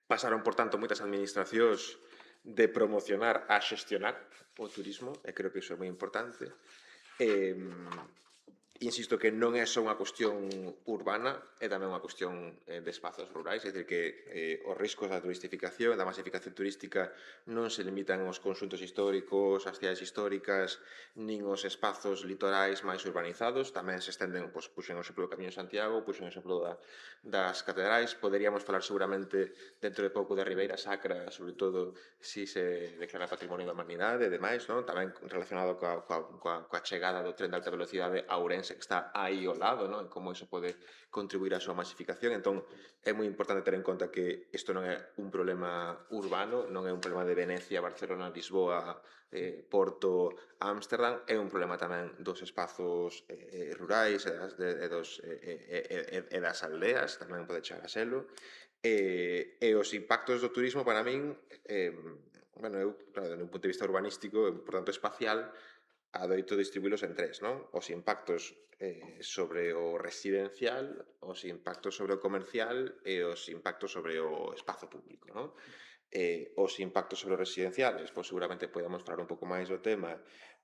Pasaron, por tanto, moitas administracións de promocionar a xestionar o turismo, e creo que iso é moi importante. Insisto que non é só unha cuestión urbana, é tamén unha cuestión de espazos rurais, é dicir que os riscos da turistificación, da masificación turística non se limitan aos conxuntos históricos, ás cidades históricas, nin aos espazos litorais máis urbanizados, tamén se estenden, puxen o exemplo do Camiño de Santiago, puxen o exemplo das catedrais, poderíamos falar seguramente dentro de pouco da Ribeira Sacra, sobre todo se se declara Patrimonio da Humanidade e demais, non? Tamén relacionado coa chegada do tren de alta velocidade a Ourense pensa que está aí ao lado, non? E como iso pode contribuir á súa masificación. Entón, é moi importante ter en conta que isto non é un problema urbano, non é un problema de Venecia, Barcelona, Lisboa, Porto, Ámsterdam, é un problema tamén dos espazos rurais e das aldeas, tamén pode chegar a selo. E os impactos do turismo, para min, bueno, eu, claro, dun punto de vista urbanístico, e, por tanto, espacial, adoito distribuílos en tres, non? Os impactos sobre o residencial, os impactos sobre o comercial e os impactos sobre o espazo público, non? Os impactos sobre os residenciales, pois seguramente podemos falar un pouco máis do tema,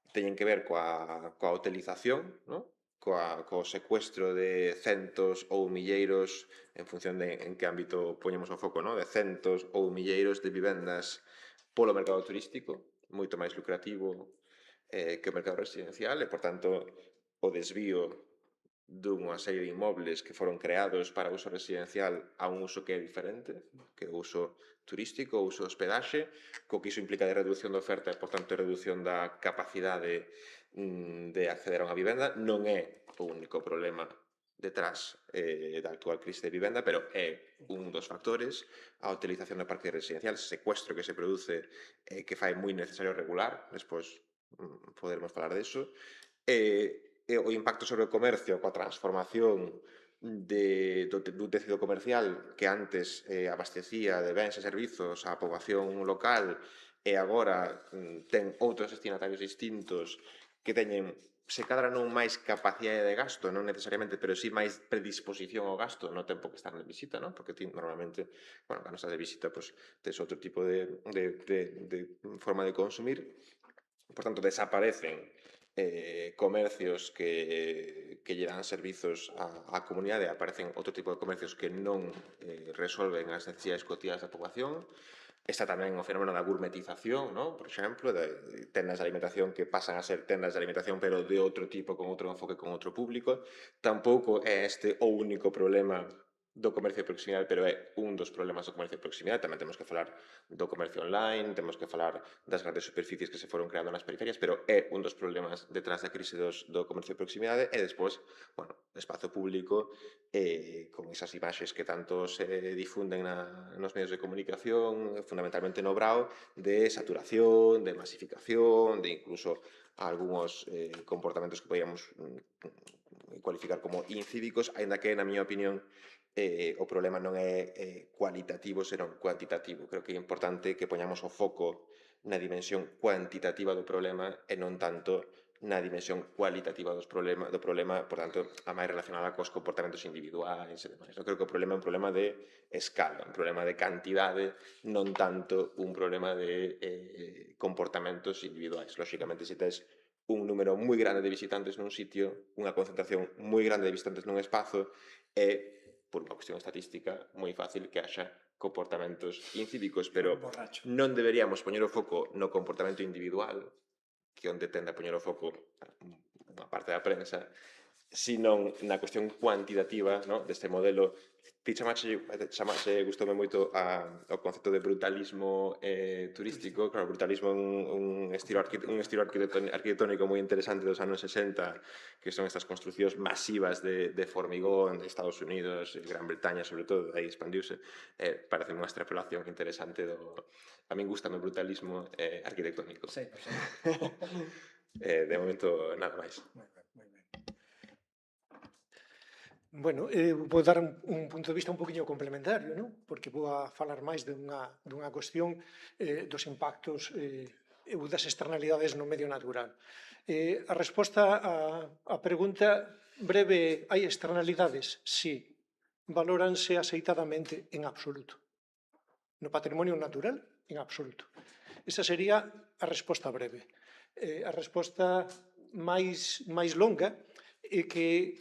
teñen que ver coa hotelización, non? Co secuestro de centos ou milleiros, en función de en que ámbito poñemos o foco, non? De centos ou milleiros de vivendas polo mercado turístico, moito máis lucrativo que o mercado residencial, e, por tanto, o desvío dunha serie de inmobles que foron creados para uso residencial a un uso que é diferente, que é o uso turístico, o uso de hospedaxe, co que iso implica de reducción da oferta e, por tanto, de reducción da capacidade de acceder a unha vivenda. Non é o único problema detrás da actual crise de vivenda, pero é un dos factores. A utilización do parque residencial, secuestro que se produce, que fai moi necesario regular, despois podermos falar deso. O impacto sobre o comercio coa transformación dun tecido comercial que antes abastecía de bens e servizos á poboación local e agora ten outros destinatarios distintos que teñen, se cadra non máis capacidade de gasto, non necesariamente, pero sí máis predisposición ao gasto no tempo que están de visita, non? Porque ti normalmente, bueno, cando estás de visita, pois tes outro tipo de forma de consumir. Por tanto, desaparecen comercios que lle dan servizos á comunidade, aparecen outro tipo de comercios que non resolven as necesidades cotidianas da poboación. Está tamén o fenómeno da gourmetización, non? Por exemplo, de tendas de alimentación que pasan a ser tendas de alimentación, pero de outro tipo, con outro enfoque, con outro público. Tampouco é este o único problema do comercio de proximidade, pero é un dos problemas do comercio de proximidade. Tamén temos que falar do comercio online, temos que falar das grandes superficies que se foron creando nas periferias, pero é un dos problemas detrás da crise do comercio de proximidade. E despois, bueno, espazo público, con esas imaxes que tanto se difunden nos medios de comunicación, fundamentalmente no Brao, de saturación, de masificación, de incluso algúns comportamentos que podíamos cualificar como incívicos, aínda que, na miña opinión, o problema non é cualitativo, senón cuantitativo. Creo que é importante que poñamos o foco na dimensión cuantitativa do problema e non tanto na dimensión cualitativa do problema, por tanto, a máis relacionada cos comportamentos individuais e demais. Eu creo que o problema é un problema de escala, un problema de cantidade, non tanto un problema de comportamentos individuais. Lóxicamente, se tes un número moi grande de visitantes nun sitio, unha concentración moi grande de visitantes nun espazo, e por unha cuestión estatística, moi fácil que haxa comportamentos incívicos, pero non deberíamos poñer o foco no comportamento individual, que onde tende a poñer o foco unha parte da prensa, sino na cuestión cuantitativa, no? Deste modelo. Ti chamaxe, gustoume moito o concepto de brutalismo turístico. Claro, o brutalismo é un estilo arquitectónico moi interesante dos anos 60, que son estas construccións masivas de formigón de Estados Unidos, Gran Bretaña, sobre todo, aí expandiuse. Parece unha extrapolación interesante do... A min gustame o brutalismo arquitectónico. Sí, pues sí. De momento, nada máis. Moi ben, moi ben. Bueno, vou dar un punto de vista un poquinho complementario, non? Porque vou a falar máis dunha cuestión dos impactos e das externalidades no medio natural. A resposta á pregunta breve, hai externalidades? Sí. Valóranse aceitadamente? En absoluto. No patrimonio natural? En absoluto. Esa sería a resposta breve. A resposta máis longa e que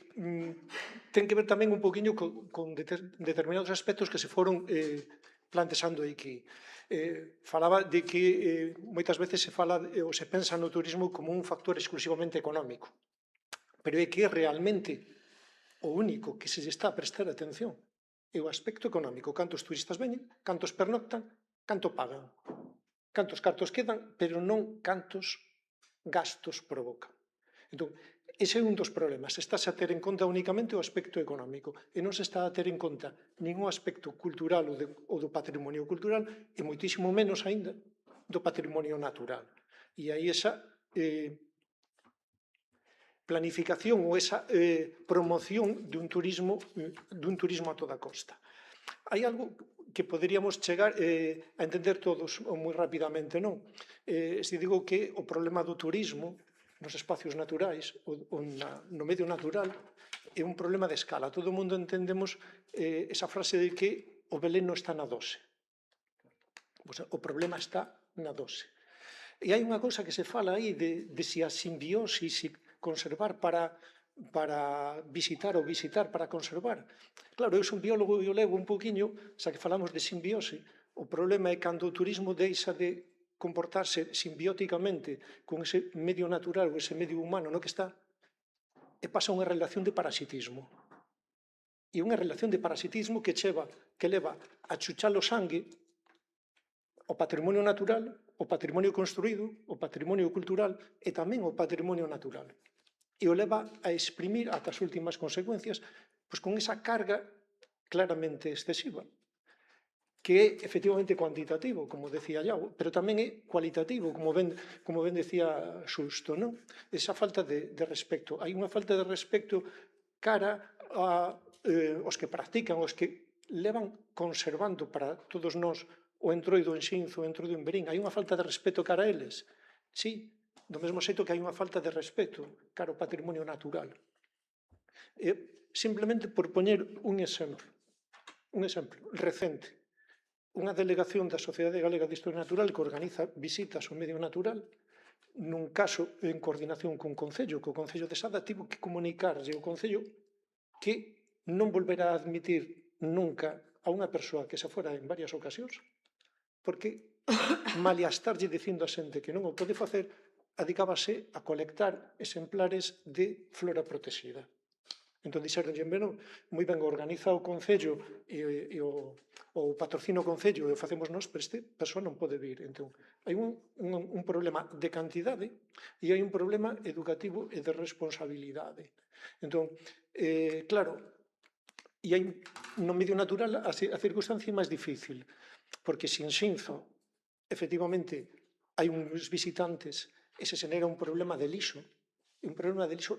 ten que ver tamén un poquinho con determinados aspectos que se foron plantexando aquí. Falaba de que moitas veces se fala ou se pensa no turismo como un factor exclusivamente económico, pero é que realmente o único que se está a prestar atención é o aspecto económico. Cantos turistas veñen, cantos pernoctan, canto pagan, cantos cartos quedan, pero non cantos gastos provocan. Entón, ese é un dos problemas. Estáse a ter en conta únicamente o aspecto económico e non se está a ter en conta ningún aspecto cultural ou do patrimonio cultural e moitísimo menos aínda do patrimonio natural. E aí esa planificación ou esa promoción dun turismo a toda costa. Hai algo que poderíamos chegar a entender todos moi rapidamente, non? Se digo que o problema do turismo nos espacios naturais ou no medio natural é un problema de escala. Todo o mundo entendemos esa frase de que o veleno está na dose. O problema está na dose. E hai unha cousa que se fala aí de se a simbiose, se conservar para visitar ou visitar para conservar. Claro, eu son biólogo e o levo un poquinho, xa que falamos de simbiose, o problema é cando o turismo deixa de comportarse simbióticamente con ese medio natural ou ese medio humano no que está e pasa unha relación de parasitismo. E unha relación de parasitismo que leva a chuchar o sangue o patrimonio natural, o patrimonio construído, o patrimonio cultural e tamén o patrimonio natural. E o leva a exprimir ata as últimas consecuencias pois con esa carga claramente excesiva, que é efectivamente cuantitativo, como decía Iago, pero tamén é cualitativo, como ben decía Xusto, non? Esa falta de respecto. Hai unha falta de respecto cara aos que practican, aos que levan conservando para todos nós o entroido en Xinzo, o entroido en Verín. Hai unha falta de respecto cara a eles. Sí, do mesmo xeito que hai unha falta de respecto cara ao patrimonio natural. Simplemente por poñer un exemplo recente, unha delegación da Sociedade Galega de Historia Natural que organiza visitas ao medio natural, nun caso en coordinación cun concello, que o Concello de Sada tivo que comunicarlle ao Concello que non volverá a admitir nunca a unha persoa que se fora en varias ocasións, porque malia estarlle dicindo a xente que non o pode facer, adicábase a colectar exemplares de flora protexida. Entón dixeronlle, bueno, moi ben, organiza o Concello e o patrocina o Concello e o facemos nós, pero este persoa non pode vir. Entón, hai un problema de cantidade e hai un problema educativo e de responsabilidade. Entón, claro, e hai no medio natural a circunstancia máis difícil, porque se en Xinzo, efectivamente, hai uns visitantes e se xenera un problema de lixo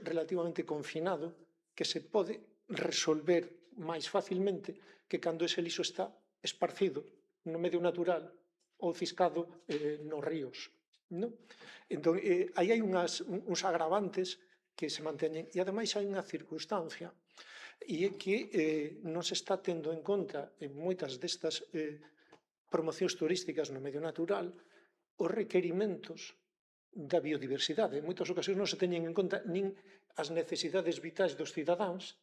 relativamente confinado que se pode resolver máis facilmente que cando ese lixo está esparcido no medio natural ou ciscado nos ríos. Entón, aí hai uns agravantes que se manteñen e ademais hai unha circunstancia e é que non se está tendo en conta en moitas destas promocións turísticas no medio natural os requerimentos da biodiversidade. En moitas ocasións non se teñen en conta nin as necesidades vitais dos cidadáns,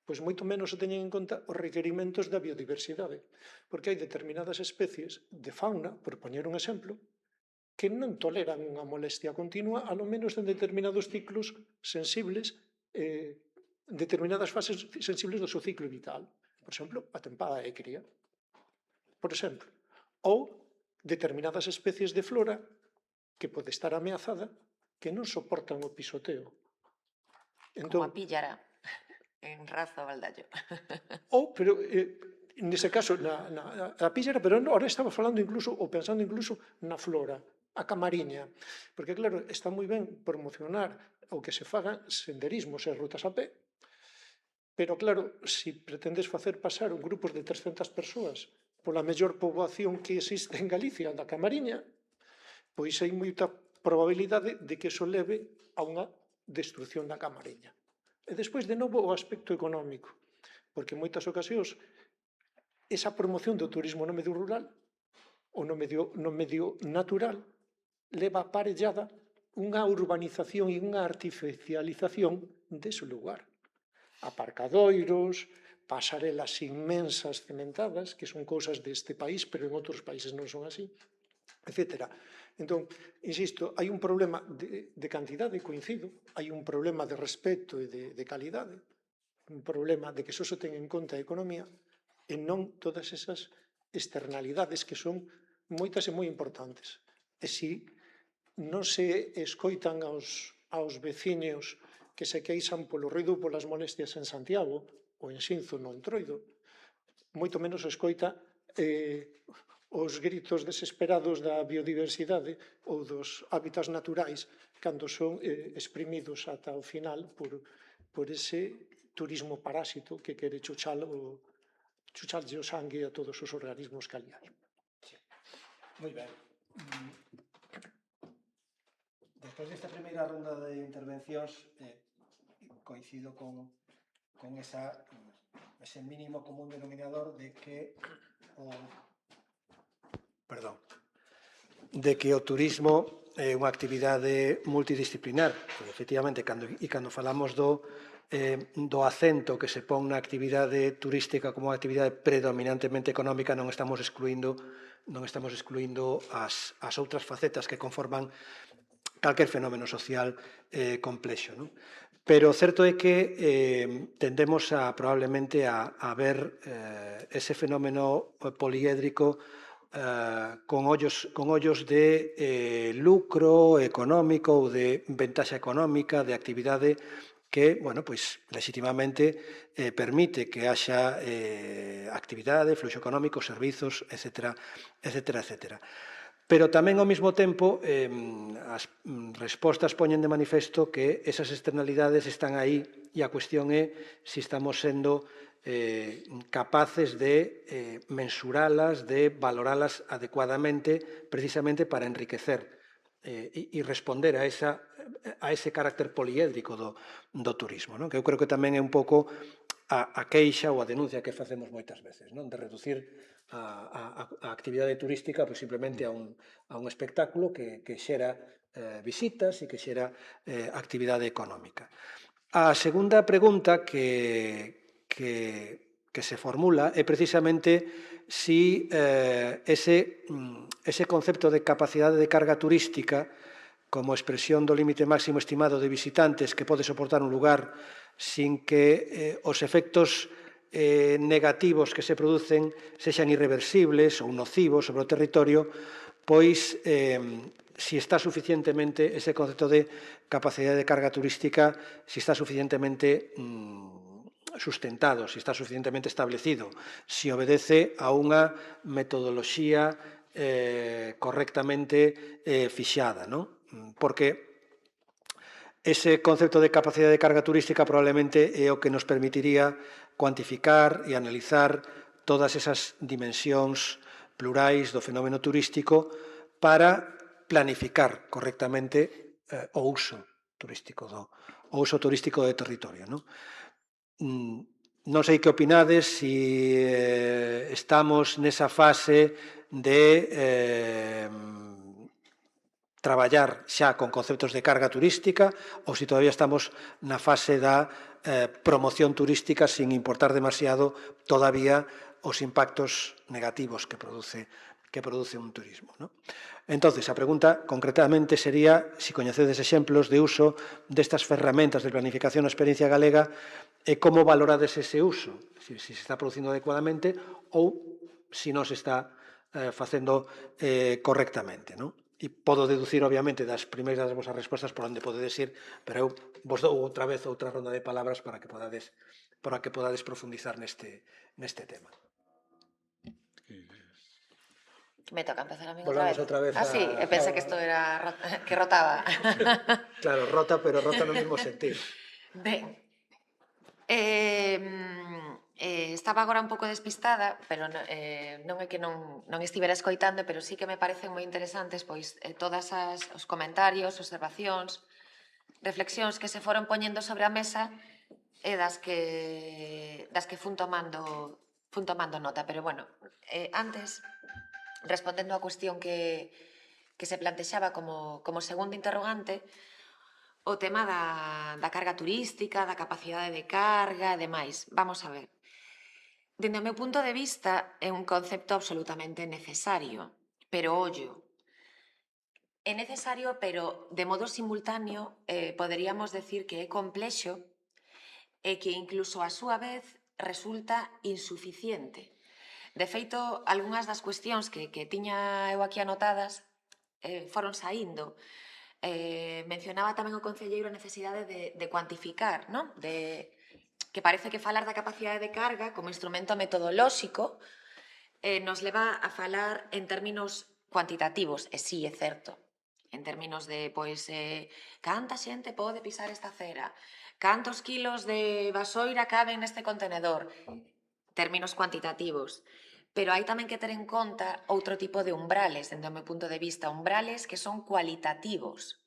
pois moito menos se teñen en conta os requerimentos da biodiversidade, porque hai determinadas especies de fauna, por poñer un exemplo, que non toleran unha molestia continua, alo menos en determinados ciclos sensibles, determinadas fases sensibles do seu ciclo vital. Por exemplo, a tempada de cría, por exemplo, ou determinadas especies de flora que pode estar ameazada que non soportan o pisoteo. Como a píllara en Razo Baldallo. Pero nese caso, a píllara, pero ahora estaba falando incluso, ou pensando incluso na flora, a camariña, porque claro, está moi ben promocionar o que se faga senderismos e rutas a pé, pero claro, se pretendes facer pasar grupos de 300 persoas pola mellor poboación que existe en Galicia, da Camariña, pois hai moita probabilidade de que iso leve a unha destrucción da Camariña. E despois, de novo, o aspecto económico, porque en moitas ocasións esa promoción do turismo no medio rural ou no medio natural leva aparellada unha urbanización e unha artificialización dese lugar. Aparcadoiros, pasarelas inmensas cementadas, que son cousas deste país, pero en outros países non son así, etcétera. Entón, insisto, hai un problema de cantidade, coincido, hai un problema de respecto e de calidade, un problema de que só se ten en conta a economía e non todas esas externalidades que son moitas e moi importantes. E se non se escoitan aos veciños que se queixan polo ruido ou polas molestias en Santiago, ou en Xinzo, no Entroido, moito menos escoita os gritos desesperados da biodiversidade ou dos hábitats naturais cando son exprimidos ata o final por ese turismo parásito que quere chucharlle o sangue a todos os organismos que ali hai. Moi ben. Despois desta primeira ronda de intervencións, coincido con ese mínimo común denominador de que o turismo é unha actividade multidisciplinar. Efectivamente, cando falamos do acento que se pon na actividade turística como unha actividade predominantemente económica, non estamos excluindo as outras facetas que conforman calquer fenómeno social complexo, non? Pero o certo é que tendemos probablemente a ver ese fenómeno poliédrico con ollos de lucro económico ou de ventaxa económica, de actividade que, bueno, pois, legitimamente permite que haxa actividade, fluxo económico, servizos, etcétera, etcétera, etcétera. Pero tamén, ao mesmo tempo, as respostas poñen de manifesto que esas externalidades están aí e a cuestión é se estamos sendo capaces de mensuralas, de valoralas adecuadamente, precisamente para enriquecer e responder a ese carácter poliédrico do turismo, non? Que eu creo que tamén é un pouco a queixa ou a denuncia que facemos moitas veces, non? De reducir a actividade turística pois, simplemente a un espectáculo que xera visitas e que xera actividade económica. A segunda pregunta que se formula é precisamente si ese concepto de capacidade de carga turística como expresión do límite máximo estimado de visitantes que pode soportar un lugar sin que os efectos negativos que se producen sexan irreversibles ou nocivos sobre o territorio, pois si está suficientemente ese concepto de capacidade de carga turística, si está suficientemente sustentado, si está suficientemente establecido, si obedece a unha metodoloxía correctamente fixada, non? Porque ese concepto de capacidade de carga turística probablemente é o que nos permitiría cuantificar e analizar todas esas dimensións plurais do fenómeno turístico para planificar correctamente o uso turístico do territorio, non? Non sei que opinades, si estamos nesa fase de traballar xa con conceptos de carga turística ou se todavía estamos na fase da promoción turística sin importar demasiado todavía os impactos negativos que produce un turismo, non? Entón, a pregunta concretamente sería se coñecedes exemplos de uso destas ferramentas de planificación na experiencia galega e como valorades ese uso, se se está producindo adecuadamente ou se non se está facendo correctamente, non? E podo deducir, obviamente, das primeiras das vosas respostas por onde podedes ir, pero eu vos dou outra vez outra ronda de palabras para que podades profundizar neste tema. Me toca empezar a mí Volvamos outra vez Ah, sí, pensé que isto era que rotaba. Claro, rota, pero rota no mesmo sentido. Ben, estaba agora un pouco despistada, pero non é que non estivera escoitando, pero sí que me parecen moi interesantes pois todas os comentarios, observacións, reflexións que se foron poñendo sobre a mesa e das que fun tomando nota, pero bueno, antes, respondendo á cuestión que se plantexaba como segundo interrogante, o tema da carga turística, da capacidade de carga e demais. Vamos a ver. Dende o meu punto de vista, é un concepto absolutamente necesario, pero ollo. É necesario, pero de modo simultáneo poderíamos decir que é complexo e que incluso a súa vez resulta insuficiente. De feito, algunhas das cuestións que tiña eu aquí anotadas foron saindo. Mencionaba tamén o concelleiro a necesidade de cuantificar, non? Que parece que falar da capacidade de carga como instrumento metodolóxico nos leva a falar en términos cuantitativos, e sí, é certo, en términos de, pois, canta xente pode pisar esta acera, cantos kilos de vasoira caben neste contenedor, términos cuantitativos. Pero hai tamén que ter en conta outro tipo de umbrales, dentro do meu punto de vista, umbrales que son cualitativos.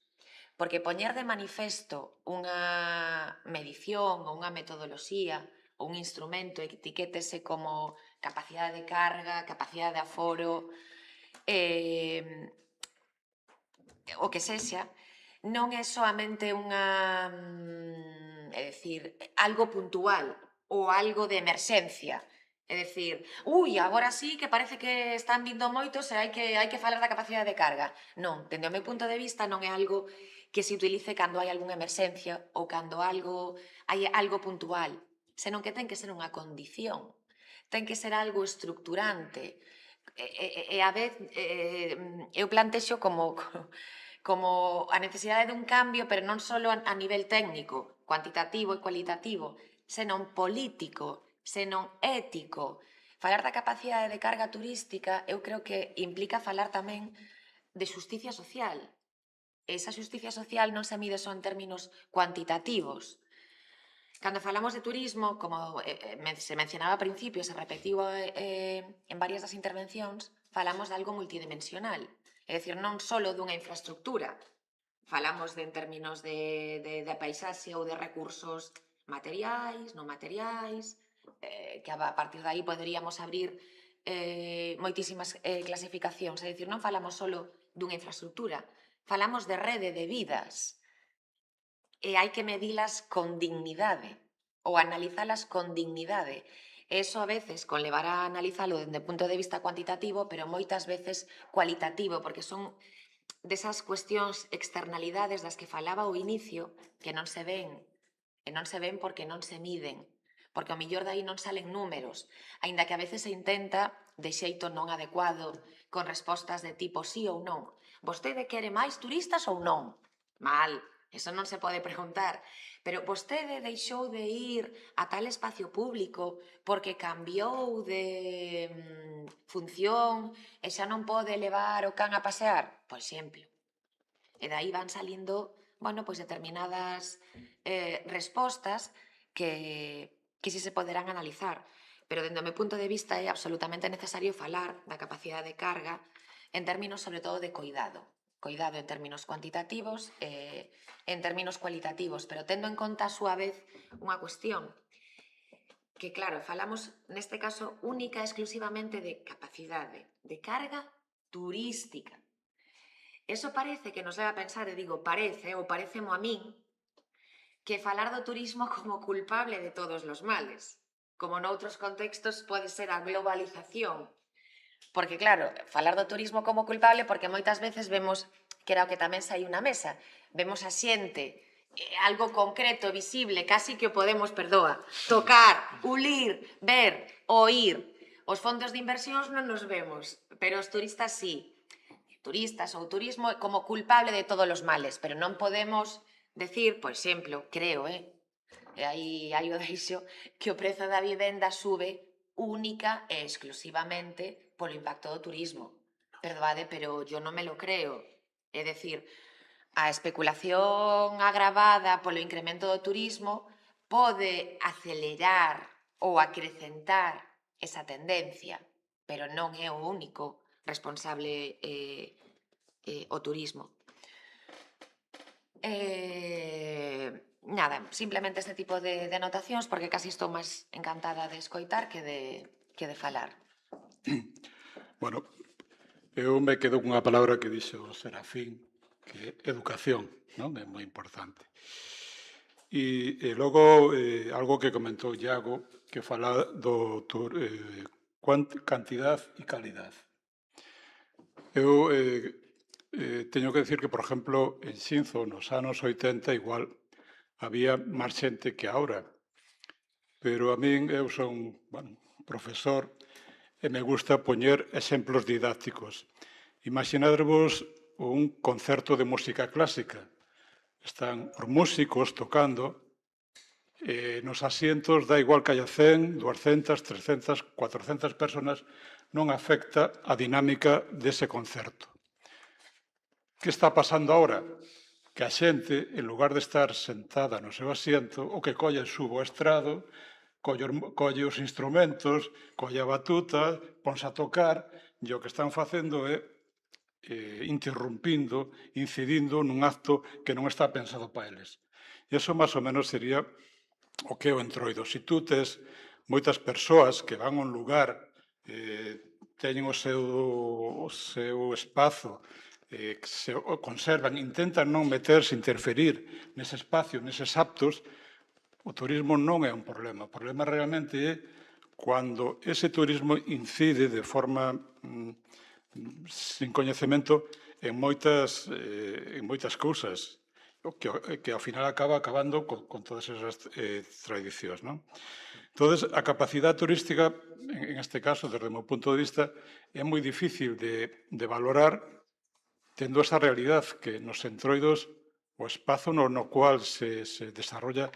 Porque poñer de manifesto unha medición ou unha metodoloxía ou un instrumento, etiquétese como capacidade de carga, capacidade de aforo, o que sexa, non é soamente unha, é dicir, algo puntual ou algo de emerxencia. É dicir, agora sí que parece que están vindo moitos e hai que falar da capacidade de carga. Non, dende o meu punto de vista non é algo que se utilice cando hai algunha emerxencia ou cando hai algo puntual, senón que ten que ser unha condición, ten que ser algo estructurante. E a vez eu plantexo como a necesidade dun cambio, pero non só a nivel técnico, cuantitativo e cualitativo, senón político, senón ético. Falar da capacidade de carga turística eu creo que implica falar tamén de xusticia social. Esa xusticia social non se mide só en términos cuantitativos. Cando falamos de turismo, como se mencionaba a principio, se repetiu en varias das intervencións, falamos de algo multidimensional. É dicir, non só dunha infraestructura. Falamos en términos de paisaxe ou de recursos materiais, non materiais, que a partir de aí poderíamos abrir moitísimas clasificacións. É dicir, non falamos só dunha infraestructura, falamos de rede de vidas. E hai que medilas con dignidade ou analizalas con dignidade. Eso a veces conlevar a analizalo dende o punto de vista cuantitativo, pero moitas veces cualitativo, porque son desas cuestións externalidades das que falaba ao inicio que non se ven, e non se ven porque non se miden, porque ao millor dai non salen números, aínda que a veces se intenta de xeito non adecuado, con respostas de tipo sí ou non. Vostede quere máis turistas ou non? Mal. Eso non se pode preguntar. Pero vostede deixou de ir a tal espacio público porque cambiou de función e xa non pode levar o can a pasear? Por exemplo. E dai van salindo, pois determinadas respostas que si se poderán analizar. Pero, dende o meu punto de vista, é absolutamente necesario falar da capacidade de carga en términos, sobre todo, de coidado. Coidado en términos cuantitativos e en términos cualitativos, pero tendo en conta a súa vez unha cuestión que, claro, falamos neste caso única e exclusivamente de capacidade de carga turística. Eso parece que nos leva a pensar, e digo parece, ou parecemo a min, que falar do turismo como culpable de todos os males, como noutros contextos pode ser a globalización. Porque, claro, falar do turismo como culpable porque moitas veces vemos, que era o que tamén saí na mesa, vemos a xente, algo concreto, visible, casi que o podemos, tocar, ulir, ver, oír. Os fondos de inversións non nos vemos, pero os turistas sí. Turistas ou turismo como culpable de todos os males, pero non podemos decir, por exemplo, creo, e aí o deixo, que o prezo da vivenda sube única e exclusivamente polo impacto do turismo. Perdoade, pero yo non me lo creo. É dicir, a especulación agravada polo incremento do turismo pode acelerar ou acrecentar esa tendencia, pero non é o único responsable o turismo. Nada, simplemente este tipo de anotacións, porque casi estou máis encantada de escoitar que de falar. Bueno, eu me quedo cunha palabra que dixo Serafín, que é educación, non? É moi importante. E logo, algo que comentou Iago, que fala do cantidad e calidad. Eu teño que decir que, por exemplo, en Xinzo, nos anos 80, igual, había máis xente que agora. Pero a min, eu son, profesor, e me gusta poñer exemplos didácticos. Imaginadvos un concerto de música clásica. Están os músicos tocando, nos asientos da igual que haya 100, 200, 300, 400 personas, non afecta a dinámica dese concerto. Que está pasando agora? Que a xente, en lugar de estar sentada no seu asiento, o que colle subo ao estrado, colle os instrumentos, colle a batuta, ponse a tocar, e o que están facendo é interrumpindo, incidindo nun acto que non está pensado para eles. E iso, máis ou menos, sería o que é o entroido. Se tú tes moitas persoas que van a un lugar, teñen o seu espazo, que se conservan, intentan non meterse, interferir nese espacio, neses actos, o turismo non é un problema. O problema realmente é cando ese turismo incide de forma sin coñecemento en moitas cousas, que ao final acaba acabando con todas esas tradicións, non? Entón, a capacidade turística, en este caso, desde o meu punto de vista, é moi difícil de valorar tendo esa realidade que nos entroidos o espazo no cual se desarrolla,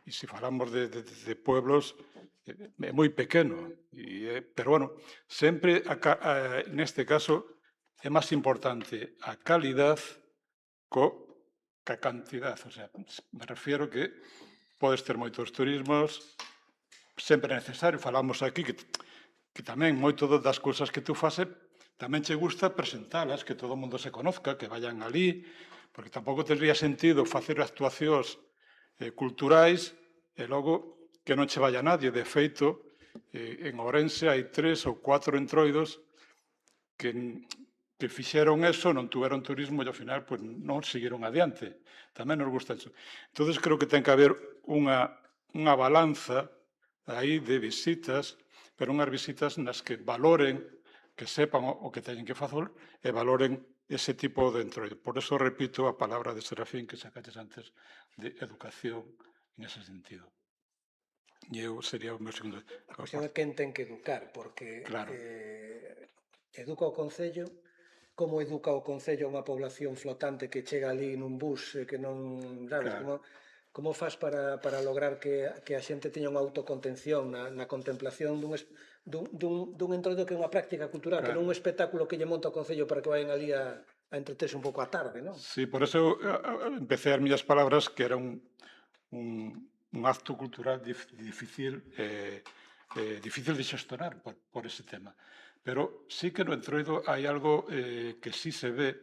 e se falamos de pueblos, é moi pequeno. Pero, bueno, sempre, neste caso, é máis importante a calidad ca cantidad. O sea, me refiero que podes ter moitos turismos, sempre é necesario. Falamos aquí que tamén moito das cousas que tú faces tamén che gusta presentalas, que todo o mundo se conozca, que vayan ali, porque tampouco tendría sentido facer actuacións culturais e logo que non che vaya nadie. De feito, en Ourense hai 3 ou 4 entroidos que fixeron eso, non tuveron turismo e ao final non seguiron adiante. Tamén nos gusta eso. Entón, creo que ten que haber unha balanza aí de visitas, pero unhas visitas nas que valoren, que sepan o que teñen que facer e valoren ese tipo de entroido. Por eso repito a palabra de Serafín que sacaches antes de educación en ese sentido. E eu sería o meu segundo. A cuestión é quen ten que educar, porque Claro. educa o Concello, como educa o Concello a unha población flotante que chega ali nun bus que non, sabes, Claro. como faz para lograr que a xente teña unha autocontención na contemplación dun entroido que é unha práctica cultural, que non é un espectáculo que lle monta o Concello para que vayan ali a entreterse un pouco á tarde, non? Sí, por eso empecé as miñas palabras que era un acto cultural difícil de xestionar por ese tema. Pero sí que no entroido hai algo que sí se ve,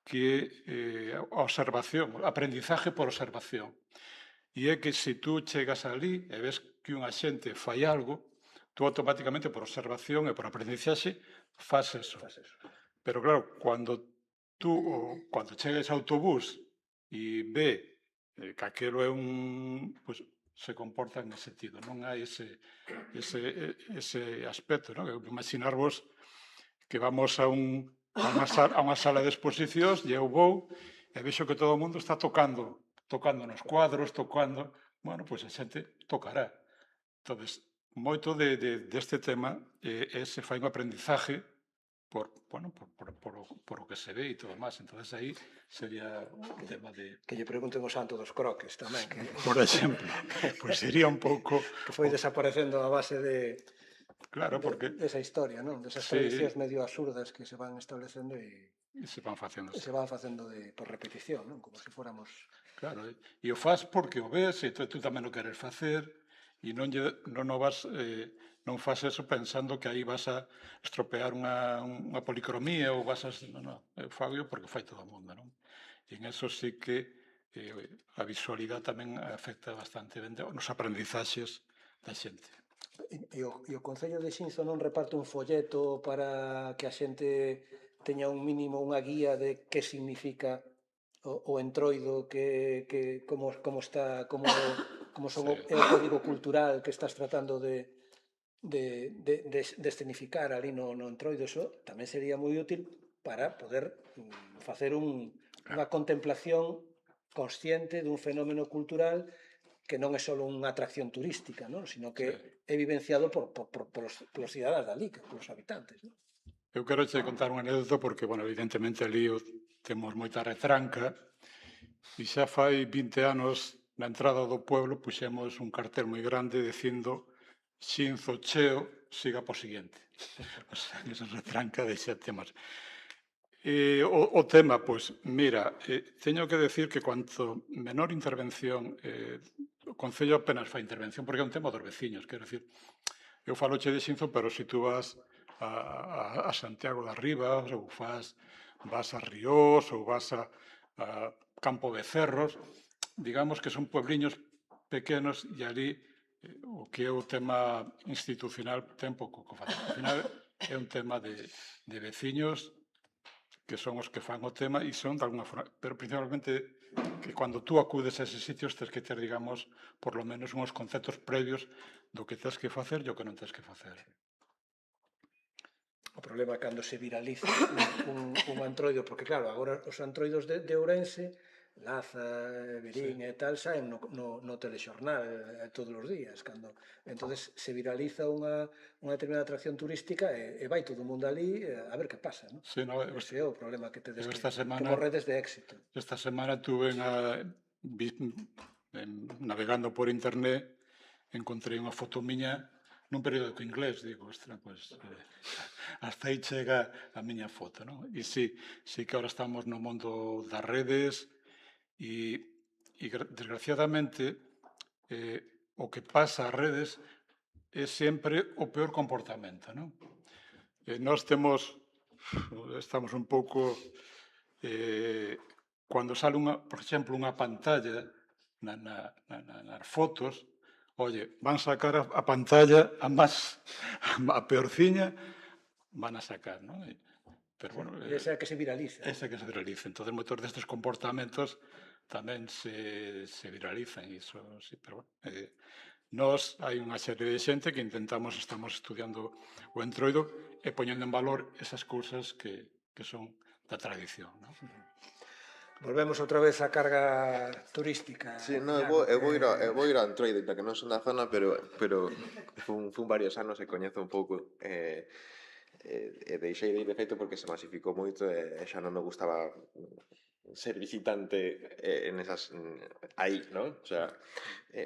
que é a observación, aprendizaje por observación. E é que se tú chegas ali e ves que unha xente fai algo, tú automáticamente por observación e por aprendizaxe faz eso. Pero claro, cando chegas ao autobús e ve que aquelo é se comporta en ese sentido, non hai ese aspecto, non? Imaginarvos que vamos a unha sala de exposicións e eu vou e vexo que todo o mundo está tocando nos cuadros, bueno, pois a xente tocará. Entón, moito deste tema se fai un aprendizaje por o que se ve e todo máis. Entón, aí sería o tema de... Que lle pregunten o santo dos croques tamén, que Por exemplo, pois sería un pouco... que foi desaparecendo a base Claro, porque... desa historia, non? Desas tradicións medio absurdas que se van establecendo e se van facendo. se van facendo por repetición, non? Como se fóramos... Claro, e o faz porque o ves e tú tamén o queres facer e non faz eso pensando que aí vas a estropear unha policromía ou vas a... Non, eu fago porque fai todo o mundo, non? E en eso sí que a visualidade tamén afecta bastante nos aprendizaxes da xente. E o Concello de Xinzo non reparte un folleto para que a xente teña un mínimo, unha guía de que significa o entroido, como está, como son o código cultural que estás tratando de escenificar ali no entroido. Eso tamén sería moi útil para poder facer unha contemplación consciente dun fenómeno cultural que non é só unha atracción turística, non? Sino que é vivenciado polos cidadáns dali, polos habitantes, non? Eu quero che contar unha anécdota porque, bueno, evidentemente ali temos moita retranca e xa fai 20 anos na entrada do pueblo puxemos un cartel moi grande dicindo Xinzo cheo, siga po seguinte. O sea, esa retranca de xa temas. O tema, pois, mira, teño que decir que cuanto menor intervención, o Concello apenas fai intervención porque é un tema dos veciños, quero decir, eu faloche de Xinzo, pero se tú vas a Santiago de Arribas ou vas a Ríos ou vas a Campo de Cerros, digamos que son puebliños pequenos e ali o que é o tema institucional ten pouco que facer. Ao final é un tema de veciños que son os que fan o tema e son de alguna forma, pero principalmente que cando tú acudes a eses sitios tens que ter, digamos, por lo menos uns conceptos previos do que tens que facer e o que non tens que facer. O problema é cando se viraliza un antroido, porque claro, agora os antroidos de Ourense, Laza, Verín e tal, saen no telexornal todos os días. Entonces se viraliza unha determinada atracción turística e vai todo o mundo ali a ver que pasa, non? Sí, no, Ese é o problema que tedes que semana, como redes de éxito. Esta semana tuve navegando por internet, encontrei unha foto miña nun periódico inglés, digo, ostra, pues, hasta aí chega a miña foto, non? E sí que ahora estamos no mundo das redes e desgraciadamente o que pasa ás redes é sempre o peor comportamento, non? Nós estamos un pouco cando sale por exemplo, unha pantalla nas fotos, oye, van sacar a pantalla a peorciña van a sacar, non? Pero, bueno, Esa é que se viraliza. Esa que se viraliza. Entón, moitos destes comportamentos tamén se viralizan, iso, sí, pero, bueno, nós hai unha serie de xente que estamos estudiando o entroido e poñendo en valor esas cousas que son da tradición, non? Volvemos outra vez á carga turística. Sí, no, eu vou ir ao Antroide, para que non son da zona, pero fun varios anos e coñezo un pouco e deixei de ir de feito porque se masificou moito e xa non me gustaba ser visitante aí, non? O sea,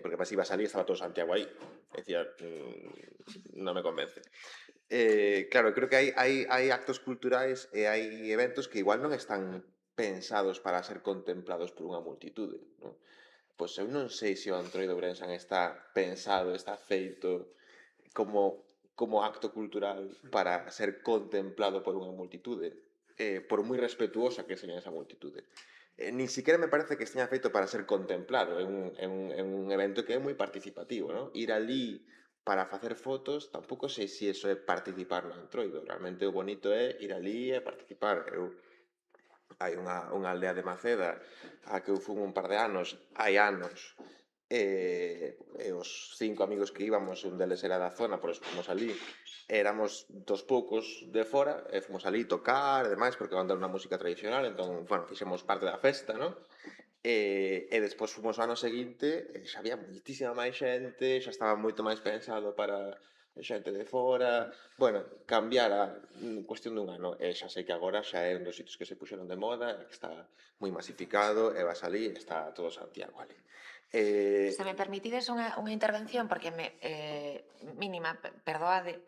porque además iba a salir, estaba todo Santiago aí. Decía, non me convence. Claro, creo que hai actos culturais e hai eventos que igual non están pensados para ser contemplados por unha multitude, non? Pois eu non sei se o Antroido Ourensán está pensado, está feito como acto cultural para ser contemplado por unha multitude, por moi respetuosa que seña esa multitude. Ni siquiera me parece que esteña feito para ser contemplado, é un evento que é moi participativo, non? Ir ali para facer fotos, tampouco sei se iso é participar no Antroido, realmente o bonito é ir ali e participar. Hai unha aldea de Maceda a que eu fun un par de anos, hai anos, e os 5 amigos que íbamos, un deles era da zona, por eso fomos ali, éramos dos poucos de fora, e fomos ali tocar e demais, porque van dar unha música tradicional, entón, bueno, fixemos parte da festa, non? E despois fomos ao ano seguinte, e xa había moitísima máis xente, xa estaba moito máis pensado para xente de fora, bueno, cambiara en cuestión dun ano, e xa sei que agora xa é un dos sitios que se puxeron de moda, que está moi masificado, e vas ali, e está todo Santiago ali. Se me permitides unha intervención, porque mínima, perdoade,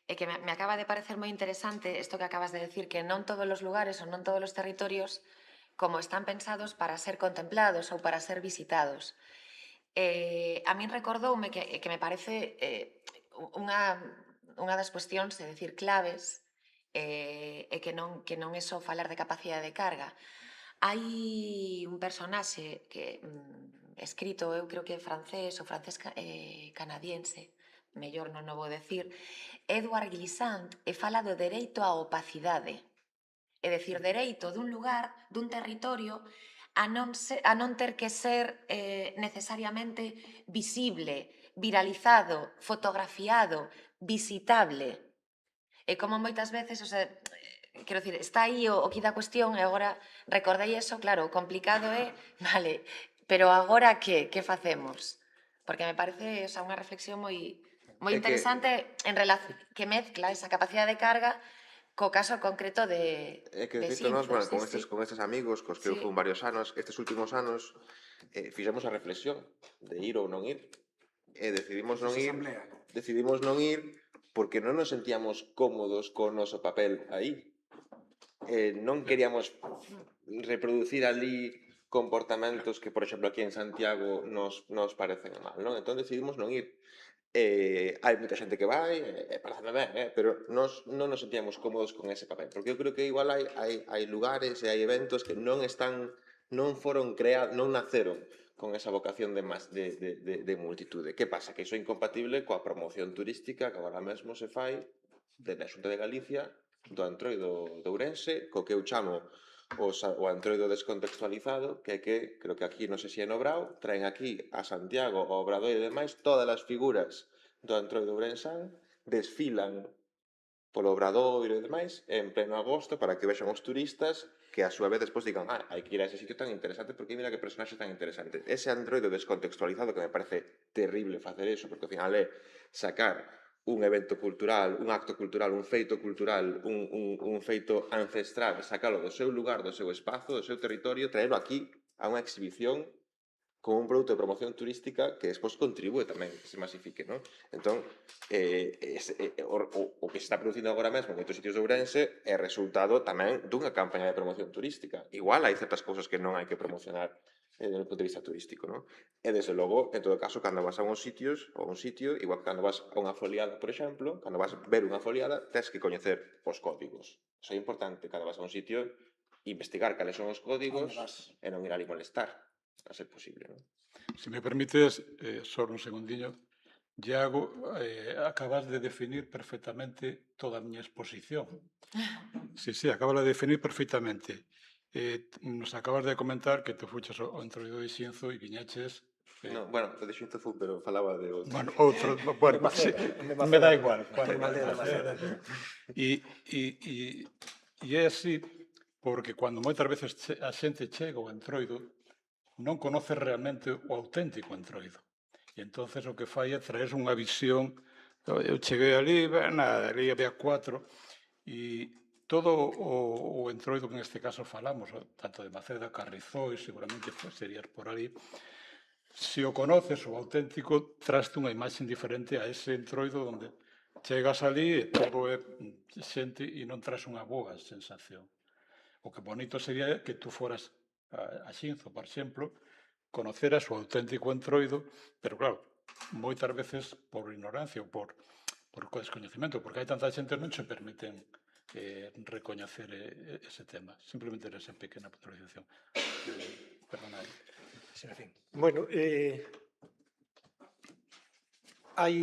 é que me acaba de parecer moi interesante isto que acabas de decir, que non todos os lugares ou non todos os territorios como están pensados para ser contemplados ou para ser visitados. A min recordoume que me parece unha das cuestións, é dicir, claves, e que non é só falar de capacidade de carga. Hai un personaxe que escrito, eu creo que é francés ou francés canadiense, mellor non o vou decir, Edouard Glissant, e fala do dereito á opacidade. É dicir, dereito dun lugar, dun territorio, a non ter que ser necesariamente visible, viralizado, fotografiado, visitable. E como moitas veces, o sea, quero dicir, está aí o que da cuestión e agora recordei eso, claro, o complicado é, vale, pero agora que facemos? Porque me parece, o sea, unha reflexión moi interesante en relación que mezcla esa capacidade de carga co caso concreto de que, de feito, Sinzo, nós, bueno, sí, sí. con estes amigos, cos que eu Sí. fun varios anos, estes últimos anos, fixemos a reflexión de ir ou non ir, e decidimos non ir, porque non nos sentíamos cómodos co noso papel aí. Non queríamos reproducir ali comportamentos que, por exemplo, aquí en Santiago nos parecen mal, non? Entón decidimos non ir. Hai moita xente que vai, pareceme ben, pero nós non nos sentíamos cómodos con ese papel, porque eu creo que igual hai lugares e hai eventos que non foron creados, non naceron con esa vocación de multitude. Que pasa? Que iso é incompatible coa promoción turística que agora mesmo se fai desde a Xunta de Galicia do Antroido de Ourense, co que eu chamo o Antroido descontextualizado, que é que, creo que aquí, non sei se é no Brao, traen aquí a Santiago, ao Obradoiro e demais, todas as figuras do Antroido ourensán, desfilan polo Obradoiro e demais, en pleno agosto, para que vexan os turistas, que a súa vez despois digan, hai que ir a ese sitio tan interesante, porque mira que personaxe tan interesante. Ese Antroido descontextualizado, que me parece terrible facer eso, porque ao final é sacar un evento cultural, un acto cultural, un feito cultural, un feito ancestral, sacalo do seu lugar, do seu espazo, do seu territorio, traelo aquí a unha exhibición con un produto de promoción turística que despois contribúe tamén que se masifique, non? Entón, o que se está producindo agora mesmo en moitos sitios de Ourense é resultado tamén dunha campaña de promoción turística. Igual hai certas cousas que non hai que promocionar desde o punto de vista turístico, non? E desde logo, en todo caso, cando vas a uns sitios, ou a un sitio, igual que cando vas a unha foliada, por exemplo, cando vas a ver unha foliada, tens que coñecer os códigos. Iso é importante, cando vas a un sitio, investigar cales son os códigos e non ir ali molestar, a ser posible, non? Se me permites, só un segundiño, Iago, acabas de definir perfectamente toda a miña exposición. Sí, acabas de definir perfectamente. Nos acabas de comentar que te fuches ao Entroido de Xinzo e viñeches... Non, bueno, de Xinzo fun, pero falaba de outro. Bueno, outro, bueno, sí, me da igual. E é así porque cando moitas veces a xente chega ao Entroido non conoce realmente o auténtico Entroido. E entonces o que fai é traer unha visión. Eu cheguei ali, nada, ali había 4 e todo o Entroido que neste caso falamos, tanto de Maceda, Carrizoi, seguramente serías por ali, se o conoces, o auténtico, traste unha imaxe diferente a ese Entroido onde chegas ali e todo é xente e non traes unha boa sensación. O que bonito sería que tú foras a Xinzo, por exemplo, conoceras o auténtico Entroido, pero claro, moitas veces por ignorancia ou por descoñecemento, porque hai tanta xente non se permiten recoñecer ese tema. Simplemente era esa pequena puntualización. Perdona. Bueno, hai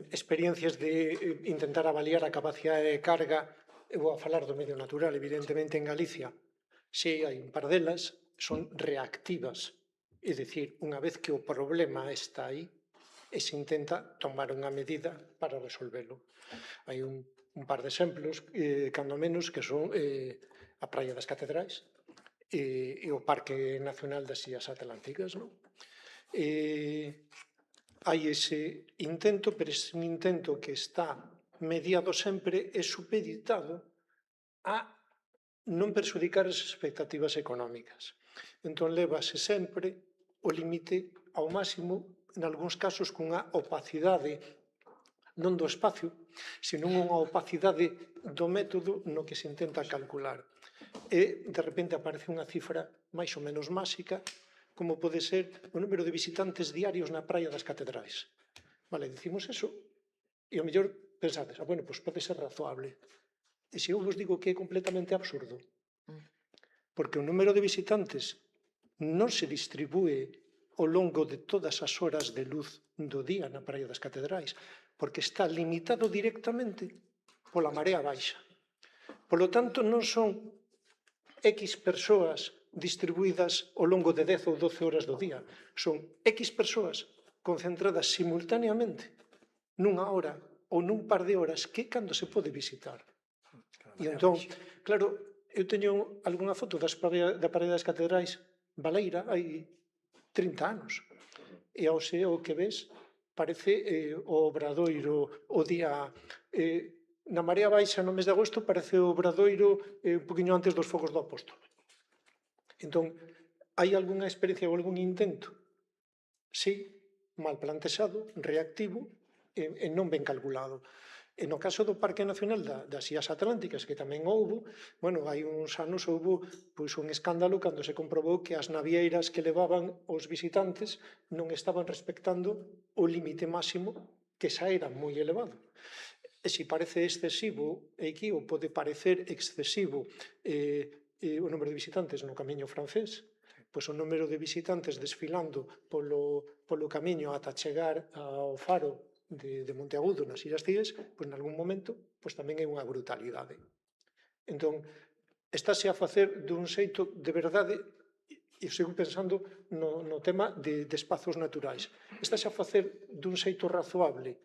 experiencias de intentar avaliar a capacidade de carga. Eu vou a falar do medio natural, evidentemente en Galicia. Si hai un par delas, son reactivas. É dicir, unha vez que o problema está aí, e se intenta tomar unha medida para resolvelo. Hai un par de exemplos, cando menos, que son a Praia das Catedrais e o Parque Nacional das Illas Atlánticas, non? Hai ese intento, pero ese intento que está mediado sempre e supeditado a non perxudicar as expectativas económicas. Entón, levase sempre o límite ao máximo, en algúns casos, cunha opacidade non do espacio, senón unha opacidade do método no que se intenta calcular. E, de repente, aparece unha cifra máis ou menos máxica, como pode ser o número de visitantes diarios na Praia das Catedrais. Vale, dicimos eso, e ao mellor pensades, bueno, pois pode ser razoable. E se eu vos digo que é completamente absurdo, porque o número de visitantes non se distribúe ao longo de todas as horas de luz do día na Praia das Catedrais, porque está limitado directamente pola marea baixa. Polo tanto, non son X persoas distribuídas ao longo de 10 ou 12 horas do día. Son X persoas concentradas simultaneamente nunha hora ou nun par de horas que é cando se pode visitar. E entón, claro, eu teño algunha foto da Praia das Catedrais baleira hai 30 anos. E ao ser o que ves, parece o Obradoiro o día na Marea Baixa no mes de agosto parece o Obradoiro un poquinho antes dos fogos do Apóstolo. Entón, hai algunha experiencia ou algún intento? Sí, mal plantexado, reactivo e non ben calculado. E no caso do Parque Nacional das Illas Atlánticas, que tamén houbo, bueno, hai uns anos houbo pois, un escándalo cando se comprobou que as navieiras que levaban os visitantes non estaban respectando o límite máximo, que xa era moi elevado. E se parece excesivo, aquí ou pode parecer excesivo o número de visitantes no camiño francés, pois o número de visitantes desfilando polo camiño ata chegar ao faro de Monteagudo nas Illas Cíes, pois nalgún momento pois tamén é unha brutalidade. Entón, estáse a facer dun xeito de verdade, e sigo pensando no tema de espazos naturais, estáse a facer dun xeito razoable,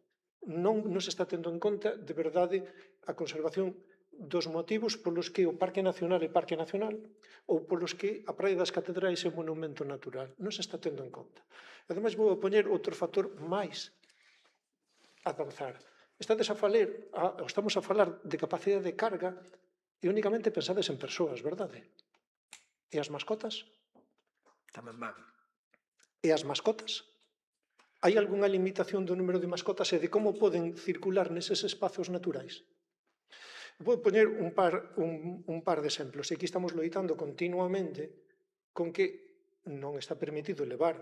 non se está tendo en conta de verdade a conservación dos motivos polos que o Parque Nacional é Parque Nacional ou polos que a Praia das Catedrais é un monumento natural. Non se está tendo en conta. Ademais, vou poñer outro factor máis a avanzar. Estamos a falar de capacidade de carga e únicamente pensades en persoas, verdade? E as mascotas? Tamén van. E as mascotas? Hai algunha limitación do número de mascotas e de como poden circular neses espazos naturais? Vou poñer un par de exemplos. Aquí estamos loitando continuamente con que non está permitido levar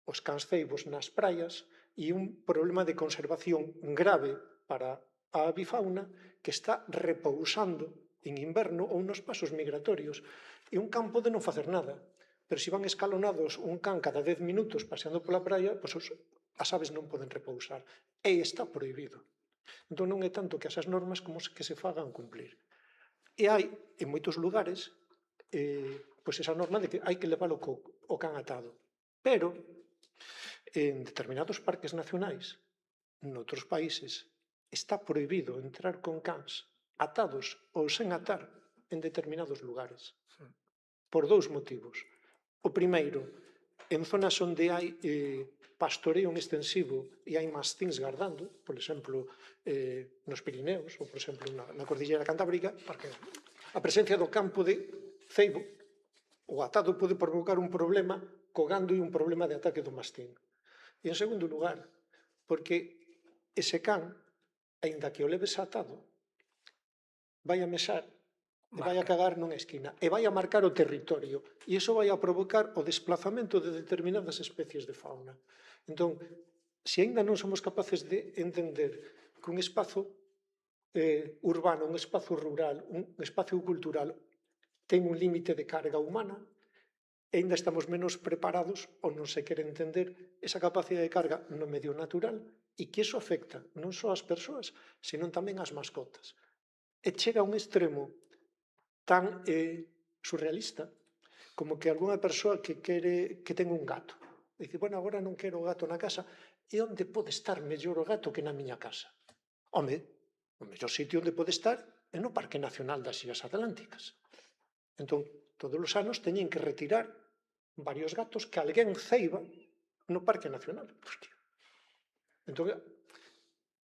os cans ceibos nas praias e un problema de conservación grave para a avifauna que está repousando en inverno ou nos pasos migratorios. E un can pode non facer nada, pero se van escalonados un can cada 10 minutos paseando pola praia, pois as aves non poden repousar. E está prohibido. Entón non é tanto que esas normas como que se fagan cumplir. E hai, en moitos lugares, pois esa norma de que hai que levar o can atado. Pero, en determinados parques nacionais, noutros países, está prohibido entrar con cans atados ou sen atar en determinados lugares. Por dous motivos. O primeiro, en zonas onde hai pastoreo extensivo e hai mastíns gardando, por exemplo, nos Pirineos ou, por exemplo, na Cordillera Cantábrica, porque a presencia do campo de ceibo, o atado pode provocar un problema co gando e un problema de ataque do mastín. E, en segundo lugar, porque ese can, aínda que o leves atado, vai a mesar e vai a cagar nunha esquina e vai a marcar o territorio e iso vai a provocar o desplazamento de determinadas especies de fauna. Entón, se aínda non somos capaces de entender que un espazo urbano, un espazo rural, un espacio cultural ten un límite de carga humana, aínda estamos menos preparados ou non se quere entender esa capacidade de carga no medio natural e que iso afecta non só ás persoas, senón tamén ás mascotas. E chega a un extremo tan surrealista como que algunha persoa que ten un gato dice, bueno, agora non quero o gato na casa, e onde pode estar mellor o gato que na miña casa? Home, o mellor sitio onde pode estar é no Parque Nacional das Illas Atlánticas. Entón, todos os anos teñen que retirar varios gatos que alguén ceiba no Parque Nacional. Entón,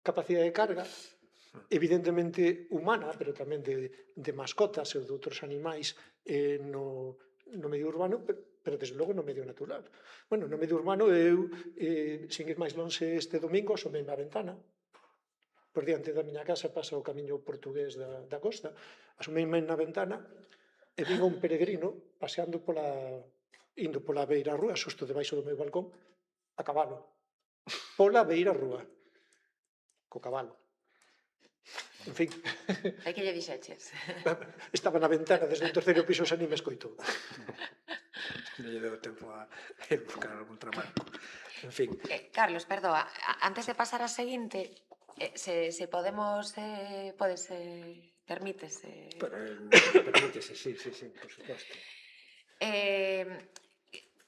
capacidade de carga evidentemente humana, pero tamén de mascotas ou de outros animais no medio urbano, pero desde logo no medio natural. Bueno, no medio urbano eu, sin ir máis longe este domingo, asomei na ventana, por diante da miña casa pasa o camiño portugués da costa, asomei na ventana e vin un peregrino paseando indo pola beira rúa, xusto debaixo do meu balcón, a cabalo. Pola beira rúa, co cabalo. En fin. Hai que lle dixeches. Estaba na ventana desde o terceiro piso xa ni me escoitou. Non lle deu tempo a buscar algún tramarco. En fin. Carlos, perdoa, antes de pasar á seguinte, se podemos, permítese. Permítese, sí, por suposto.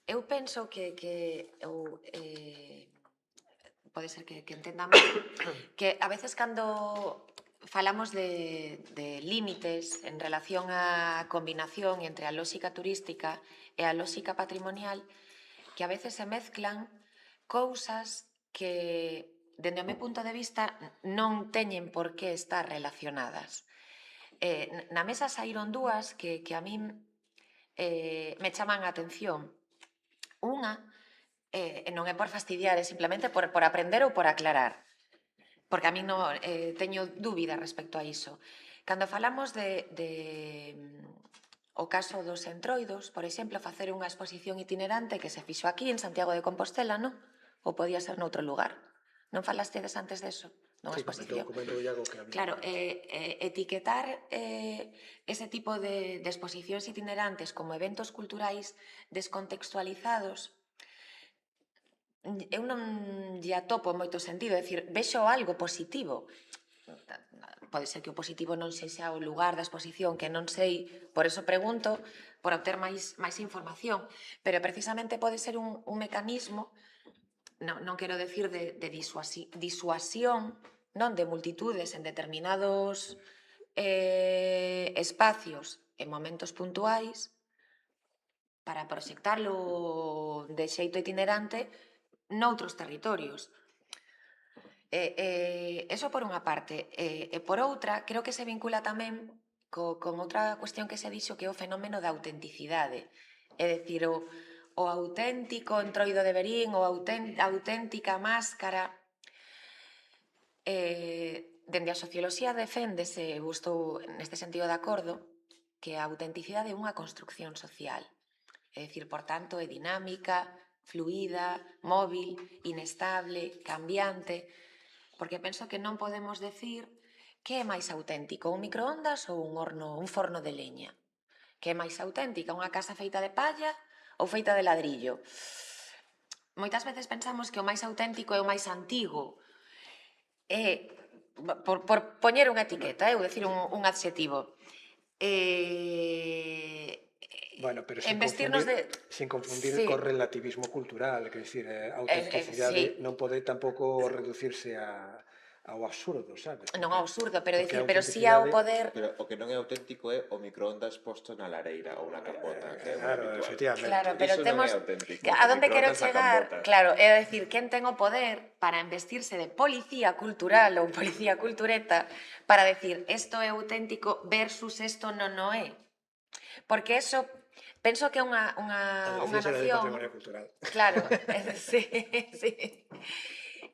Eu penso que pode ser que entenda mal, que a veces cando falamos de límites en relación á combinación entre a lóxica turística e a lóxica patrimonial, que a veces se mezclan cousas que dende o meu punto de vista, non teñen por que estar relacionadas. Na mesa saíron dúas que a min me chaman a atención. Unha, non é por fastidiar, é simplemente por aprender ou por aclarar, porque a min non, teño dúbida respecto a iso. Cando falamos o caso dos entroidos, por exemplo, facer unha exposición itinerante que se fixo aquí en Santiago de Compostela, non? Ou podía ser noutro lugar. Non falastedes antes deso? Nunha Sí, exposición. comentou Iago que había. Claro, etiquetar ese tipo de exposicións itinerantes como eventos culturais descontextualizados, eu non lle atopo moito sentido, é dicir, vexo algo positivo. Pode ser que o positivo non sexa o lugar da exposición, que non sei, por eso pregunto, por obter máis información, pero precisamente pode ser un mecanismo, non quero decir de disuasión, non de multitudes en determinados espacios en momentos puntuais para proxectarlo de xeito itinerante noutros territorios. Eso por unha parte. E por outra, creo que se vincula tamén con outra cuestión que se dixo, que é o fenómeno da autenticidade. É dicir, o auténtico entroido de Verín, ou auténtica máscara. Dende a socioloxía deféndese, eu estou neste sentido de acordo, que a autenticidade é unha construcción social. É dicir, por tanto, é dinámica, fluida, móvil, inestable, cambiante, porque penso que non podemos decir que é máis auténtico, un microondas ou un forno de leña. Que é máis auténtica, unha casa feita de palla ou feita de ladrillo. Moitas veces pensamos que o máis auténtico é o máis antigo. Por poñer unha etiqueta, ou decir un adxetivo. Bueno, pero sin confundir Sí. co relativismo cultural, que decir, a autenticidade Sí. non pode tampouco reducirse ao absurdo, sabes? Non ao absurdo, pero porque a decir, pero si ao autenticidade- poder... Pero o que non é auténtico é o microondas posto na lareira ou na capota, que é moi Claro, habitual. efectivamente. Claro, pero Iso non temos... é auténtico. A donde O quero microondas na chegar, capota. claro, é decir, quen ten o poder para investirse de policía cultural ou policía cultureta para decir isto é auténtico versus isto non o é. Porque eso, penso que é unha A defensa del nación... patrimonio cultural. Claro, sí, sí.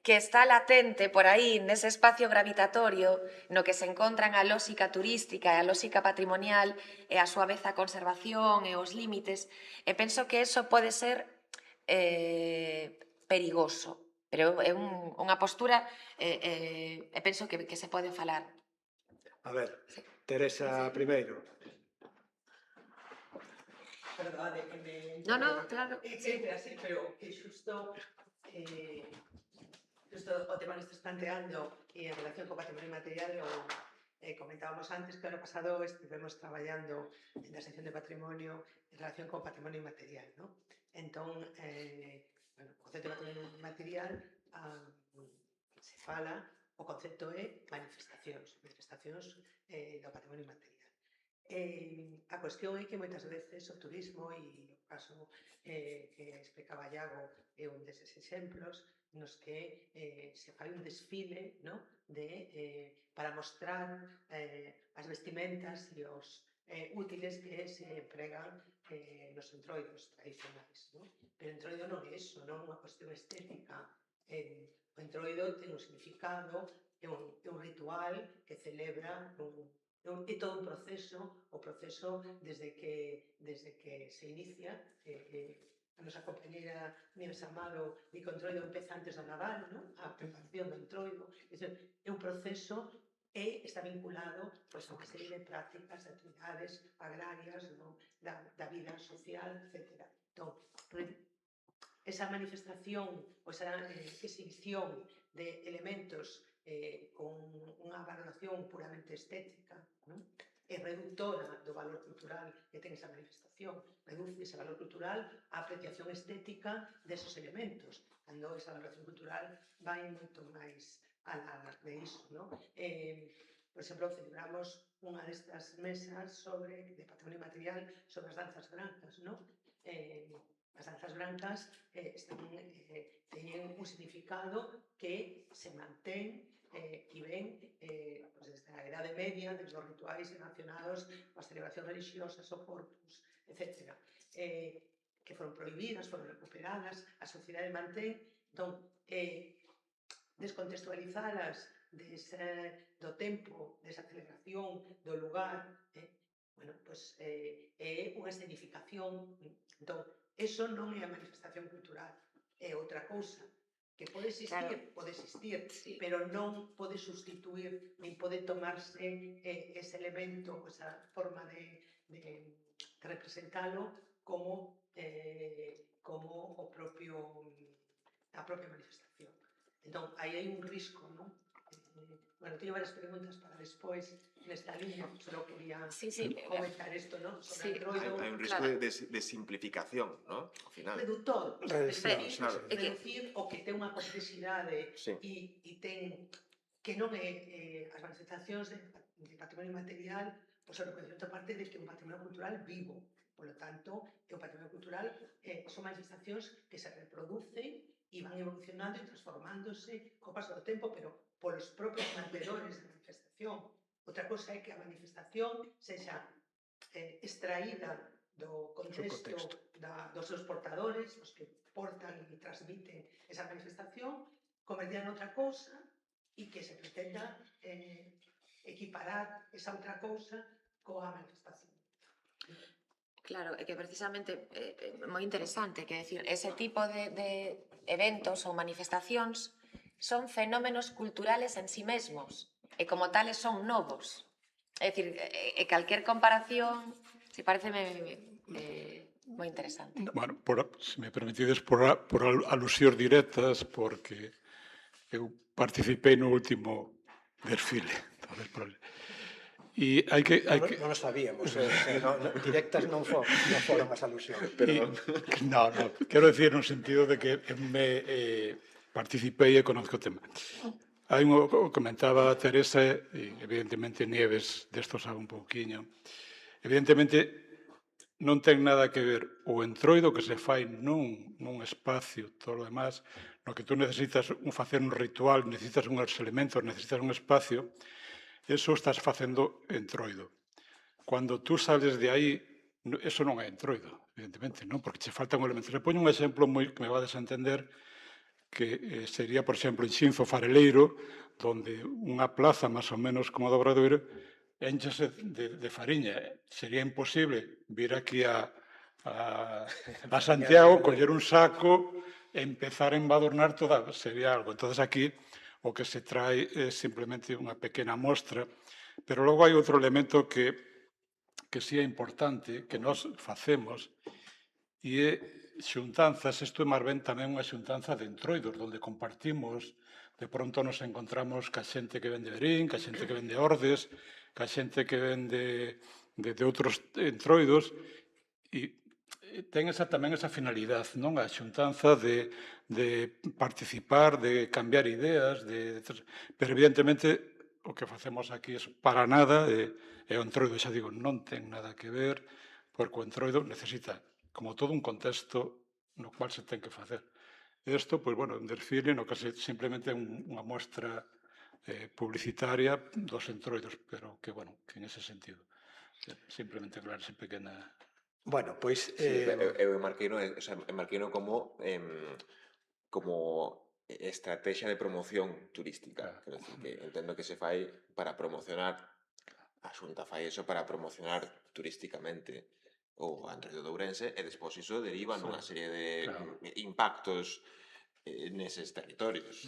Que está latente por aí nese espacio gravitatorio no que se encontran a lógica turística e a lógica patrimonial e a súa vez a conservación e os límites, e penso que eso pode ser perigoso, pero é unha postura e penso que se pode falar. A ver, Teresa primeiro. Perdone, que me... No, claro. Sempre así, pero que xusto o tema que estás planteando e en relación co patrimonio material comentábamos antes que o ano pasado estivemos traballando na sección de patrimonio en relación con patrimonio material, ¿no? Entón, bueno, o concepto de patrimonio material se fala, o concepto é manifestacións do patrimonio material. A cuestión é que moitas veces o turismo e o caso que explicaba Iago é un deses exemplos nos que se fai un desfile, no? Para mostrar as vestimentas e os útiles que se empregan nos entroidos tradicionais, no? Pero o entroido non é iso, non é unha cuestión estética. O entroido ten un significado, é un ritual que celebra é todo un proceso, o proceso desde que se inicia, a nosa compañera Nieves Amado di que o entroido empeza antes do Nadal, non? A preparación do entroido, é un proceso e está vinculado a unha serie de prácticas, de actividades agrarias, no? da vida social, etc. Entón, esa manifestación, ou esa exhibición de elementos con unha valoración puramente estética, non? É reductora do valor cultural que ten esa manifestación, reduce ese valor cultural á apreciación estética desos elementos, cando esa valoración cultural vai moito máis alá de iso, non? Por exemplo, celebramos unha destas mesas de patrimonio material sobre as danzas brancas, non? As danzas brancas teñen un significado que se mantén e ven desde a Edade Media, desde os rituais relacionados coas celebracións religiosas, o Corpus, etc. Que foron prohibidas, foron recuperadas, a sociedade mantén, entón, descontextualizadas do tempo, desa celebración, do lugar, bueno, pois é unha escenificación. Entón, eso non é a manifestación cultural, é outra cousa, que pode existir, Sí. pero non pode sustituir, nin pode tomarse ese elemento, esa forma de representalo como a propia manifestación. Entón, aí hai un risco, non? Bueno, teño varias preguntas para despois nesta línea, só quería comentar isto, non? Sobre Android. Hai un risco de simplificación, non? Ao final. Reductor, reducir o que ten unha complexidade Sí. e ten que non é as manifestacións de patrimonio material, pois o reconhecimento parte de que é un patrimonio cultural vivo. Por lo tanto, o patrimonio cultural son manifestacións que se reproducen e van evolucionando e transformándose co paso do tempo, pero polos propios mantedores da manifestación. Outra cosa é que a manifestación sexa extraída do contexto dos seus portadores, os que portan e transmiten esa manifestación, convertida en outra cousa e que se pretenda equiparar esa outra cousa coa manifestación. Claro, é que precisamente é moi interesante, que decir, ese tipo de eventos ou manifestacións son fenómenos culturales en sí mesmos e como tales son novos. É dicir, calquer comparación, se parece moi interesante. Bueno, se me permitides, por alusións directas, porque eu participei no último desfile. E hai que... Non o sabíamos, directas non foron as alusións. Non, quero decir no sentido de que me participei e conozco o tema. Hai un, comentaba Teresa, e evidentemente Nieves desto sabe un pouquiño, evidentemente non ten nada que ver o entroido que se fai nun espacio, todo o demás, no que tú necesitas facer un ritual, necesitas uns elementos, necesitas un espacio, eso estás facendo entroido. Cando tú sales de aí, eso non é entroido, evidentemente, non? Porque che falta un elemento. Se poño un exemplo moi que me vades a entender, que sería, por exemplo, en Xinzo Fareleiro, donde unha plaza máis ou menos como a do Obradoiro enchese de fariña. Sería imposible vir aquí a Santiago, coller un saco e empezar a embadurnar toda, sería algo. Entonces aquí o que se trae é simplemente unha pequena mostra, pero logo hai outro elemento que sí é importante, que nós facemos, e é xuntanzas, isto é máis ben tamén unha xuntanza de entroidos, onde compartimos, de pronto nos encontramos ca xente que vende Verín, ca xente que vende Ordes, ca xente que vende de outros entroidos, e ten tamén esa finalidade, non? A xuntanza de participar, de cambiar ideas, pero evidentemente o que facemos aquí é para nada, e o entroido, xa digo, non ten nada que ver, porque o entroido necesita como todo un contexto no cual se ten que facer. Isto, pois, bueno, un desfile no que simplemente é unha mostra publicitaria dos entroidos, pero que, bueno, que en ese sentido, simplemente aclararse pequena... Bueno, pois... Eu marquino como estrategia de promoción turística. Quero dicir que entendo que se fai para promocionar, a Xunta fai eso para promocionar turísticamente o Entroido de Ourense, e despois iso deriva nunha serie de impactos neses territorios.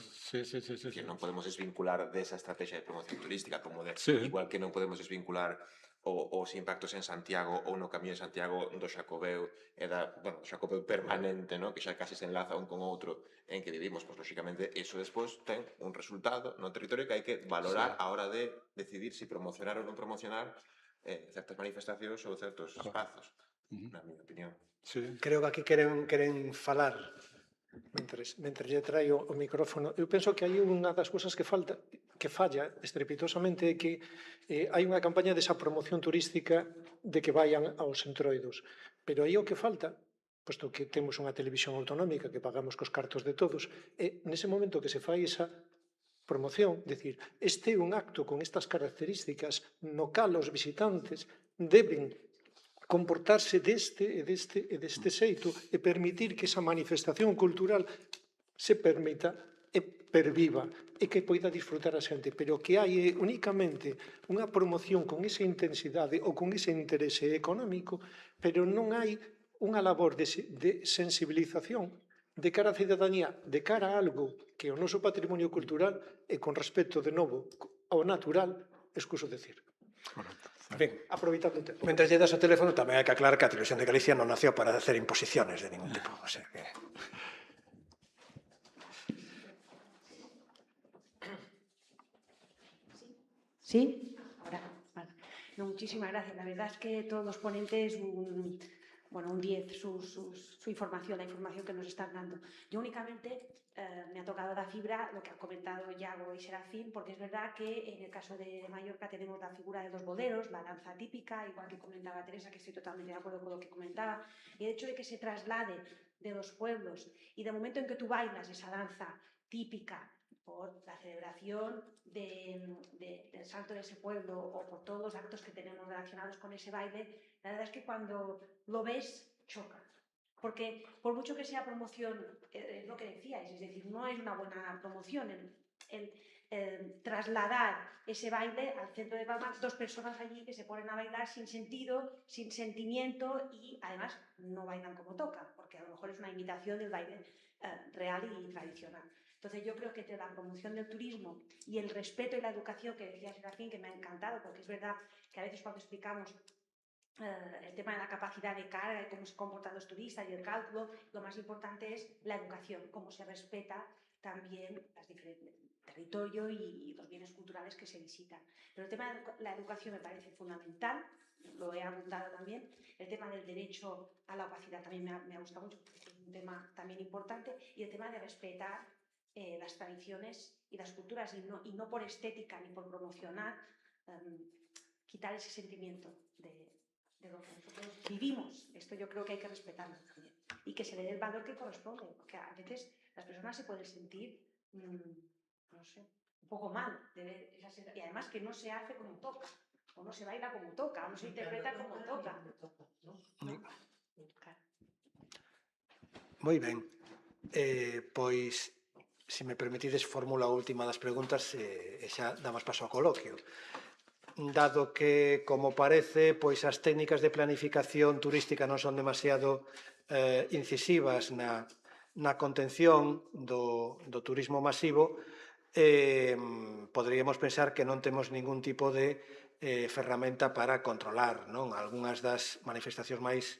Que non podemos desvincular desa estrategia de promoción turística, como igual que non podemos desvincular os impactos en Santiago ou no Camiño de Santiago do Xacobeo e do Xacobeo permanente, que xa casi se enlaza un con outro en que vivimos, pois, lóxicamente, iso despois ten un resultado no territorio que hai que valorar a hora de decidir se promocionar ou non promocionar certas manifestacións ou certos espazos, na miña opinión. Creo que aquí queren falar mentre lle traio o micrófono. Eu penso que hai unha das cousas que falla estrepitosamente é que hai unha campaña desa promoción turística de que vayan aos entroidos. Pero aí o que falta, posto que temos unha televisión autonómica que pagamos cos cartos de todos, e nese momento que se fai esa promoción, decir, este é un acto con estas características no cal os visitantes deben comportarse deste xeito e permitir que esa manifestación cultural se permita e perviva e que poida disfrutar a xente, pero que hai únicamente unha promoción con esa intensidade ou con ese interese económico, pero non hai unha labor de sensibilización de cara á cidadanía, de cara a algo que é o noso patrimonio cultural e con respecto de novo ao natural, excuso decir. Correcto. Ben, Aproveitando o tempo. mentre lle das o teléfono, tamén hai que aclarar que a Televisión de Galicia non nació para hacer imposiciones de ningún tipo. O sea que... ¿Sí? Ahora, vale. No, muchísimas gracias. La verdad es que todos los ponentes, un 10, su información, la información que nos están dando. Yo únicamente me ha tocado la fibra, lo que han comentado Yago y Serafín, porque es verdad que en el caso de Mallorca tenemos la figura de los boleros, la danza típica, igual que comentaba Teresa, que estoy totalmente de acuerdo con lo que comentaba, y el hecho de que se traslade de los pueblos y del momento en que tú bailas esa danza típica por la celebración del santo de ese pueblo o por todos los actos que tenemos relacionados con ese baile, la verdad es que cuando lo ves, choca. Porque por mucho que sea promoción, es lo que decíais, es decir, no es una buena promoción el trasladar ese baile al centro de Palma, dos personas allí que se ponen a bailar sin sentido, sin sentimiento y además no bailan como toca, porque a lo mejor es una imitación del baile real y tradicional. Entonces yo creo que entre la promoción del turismo y el respeto y la educación que decía Serafín, que me ha encantado, porque es verdad que a veces cuando explicamos el tema de la capacidad de carga y cómo se comportan los turistas y el cálculo, lo más importante es la educación, cómo se respeta también las diferentes territorio y los bienes culturales que se visitan. Pero el tema de la educación me parece fundamental, lo he apuntado también. El tema del derecho a la opacidad también me ha gustado mucho, porque es un tema también importante. Y el tema de respetar las tradiciones y las culturas y no por estética ni por promocionar, quitar ese sentimiento de lo que nosotros vivimos. Esto yo creo que hay que respetarlo también y que se le dé el valor que corresponde, porque a veces las personas se pueden sentir no sé, un poco mal de ver y además que no se hace como toca, o no se baila como toca, o no se interpreta como toca. ¿No? Claro. Moi ben. Pois, se me permitides, formulo a última das preguntas e xa damos paso ao coloquio. Dado que, como parece, pois as técnicas de planificación turística non son demasiado incisivas na contención do turismo masivo, poderíamos pensar que non temos ningún tipo de ferramenta para controlar, non? Algúnas das manifestacións máis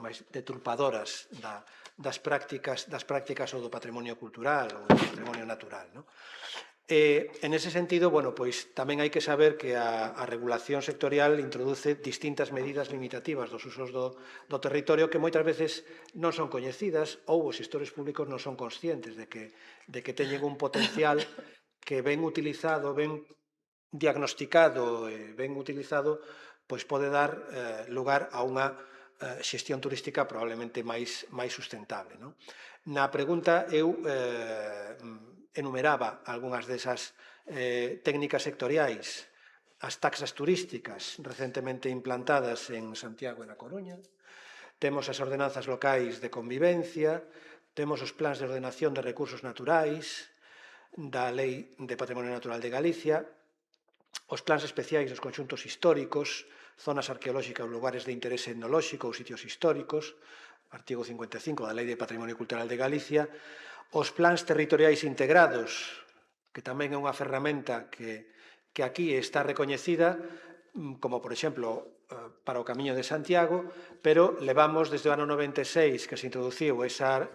máis deturpadoras das prácticas ou do patrimonio cultural ou do patrimonio natural, non? En ese sentido, pois tamén hai que saber que a regulación sectorial introduce distintas medidas limitativas dos usos do territorio que moitas veces non son coñecidas ou os xestores públicos non son conscientes de que teñen un potencial que ben utilizado, ben diagnosticado e ben utilizado, pois pode dar lugar a unha xestión turística probablemente máis sustentable, non? Na pregunta eu enumeraba algunhas desas técnicas sectoriais, as taxas turísticas recentemente implantadas en Santiago e na Coruña, temos as ordenanzas locais de convivencia, temos os plans de ordenación de recursos naturais, da Lei de Patrimonio Natural de Galicia, os plans especiais dos conxuntos históricos, zonas arqueolóxicas ou lugares de interese etnolóxico ou sitios históricos, artigo 55 da Lei de Patrimonio Cultural de Galicia, os plans territoriais integrados, que tamén é unha ferramenta que aquí está recoñecida, como, por exemplo, para o Camiño de Santiago, pero levamos desde o ano 96 que se introduciu esa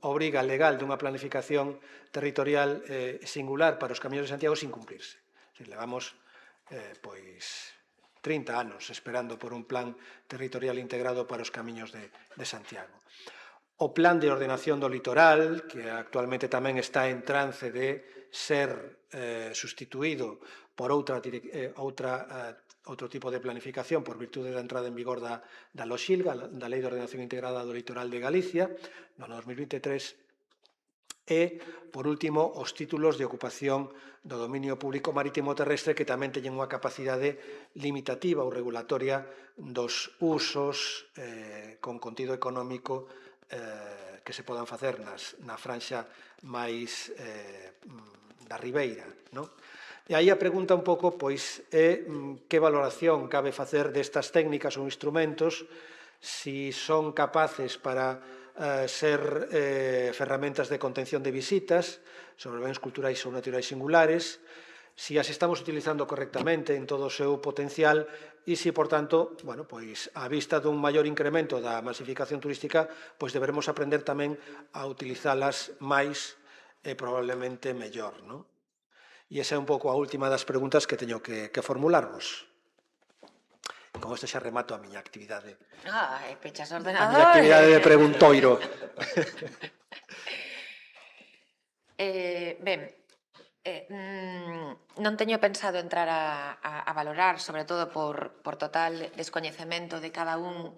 obriga legal dunha planificación territorial singular para os Camiños de Santiago sin cumplirse. Levamos, 30 anos esperando por un plan territorial integrado para os Camiños de Santiago. O plan de ordenación do litoral, que actualmente tamén está en trance de ser sustituído por outro tipo de planificación por virtude da entrada en vigor da LOXILGA, da Lei de Ordenación Integrada do Litoral de Galicia, no ano 2023, e, por último, os títulos de ocupación do dominio público marítimo terrestre que tamén teñen unha capacidade limitativa ou regulatoria dos usos con contido económico que se podan facer na franxa máis da ribeira, non? E aí a pregunta un pouco pois é que valoración cabe facer destas técnicas ou instrumentos, si son capaces para ser ferramentas de contención de visitas sobre bens culturais ou naturais singulares, si as estamos utilizando correctamente en todo o seu potencial e si, por tanto, bueno, pois, a vista dun maior incremento da masificación turística, pois deberemos aprender tamén a utilizalas máis e probablemente mellor, non? E esa é un pouco a última das preguntas que teño que formularvos. Con isto xa remato a miña actividade. Pechas o A ordenador. miña actividade de preguntoiro. Non teño pensado entrar a valorar, sobre todo por total descoñecemento de cada un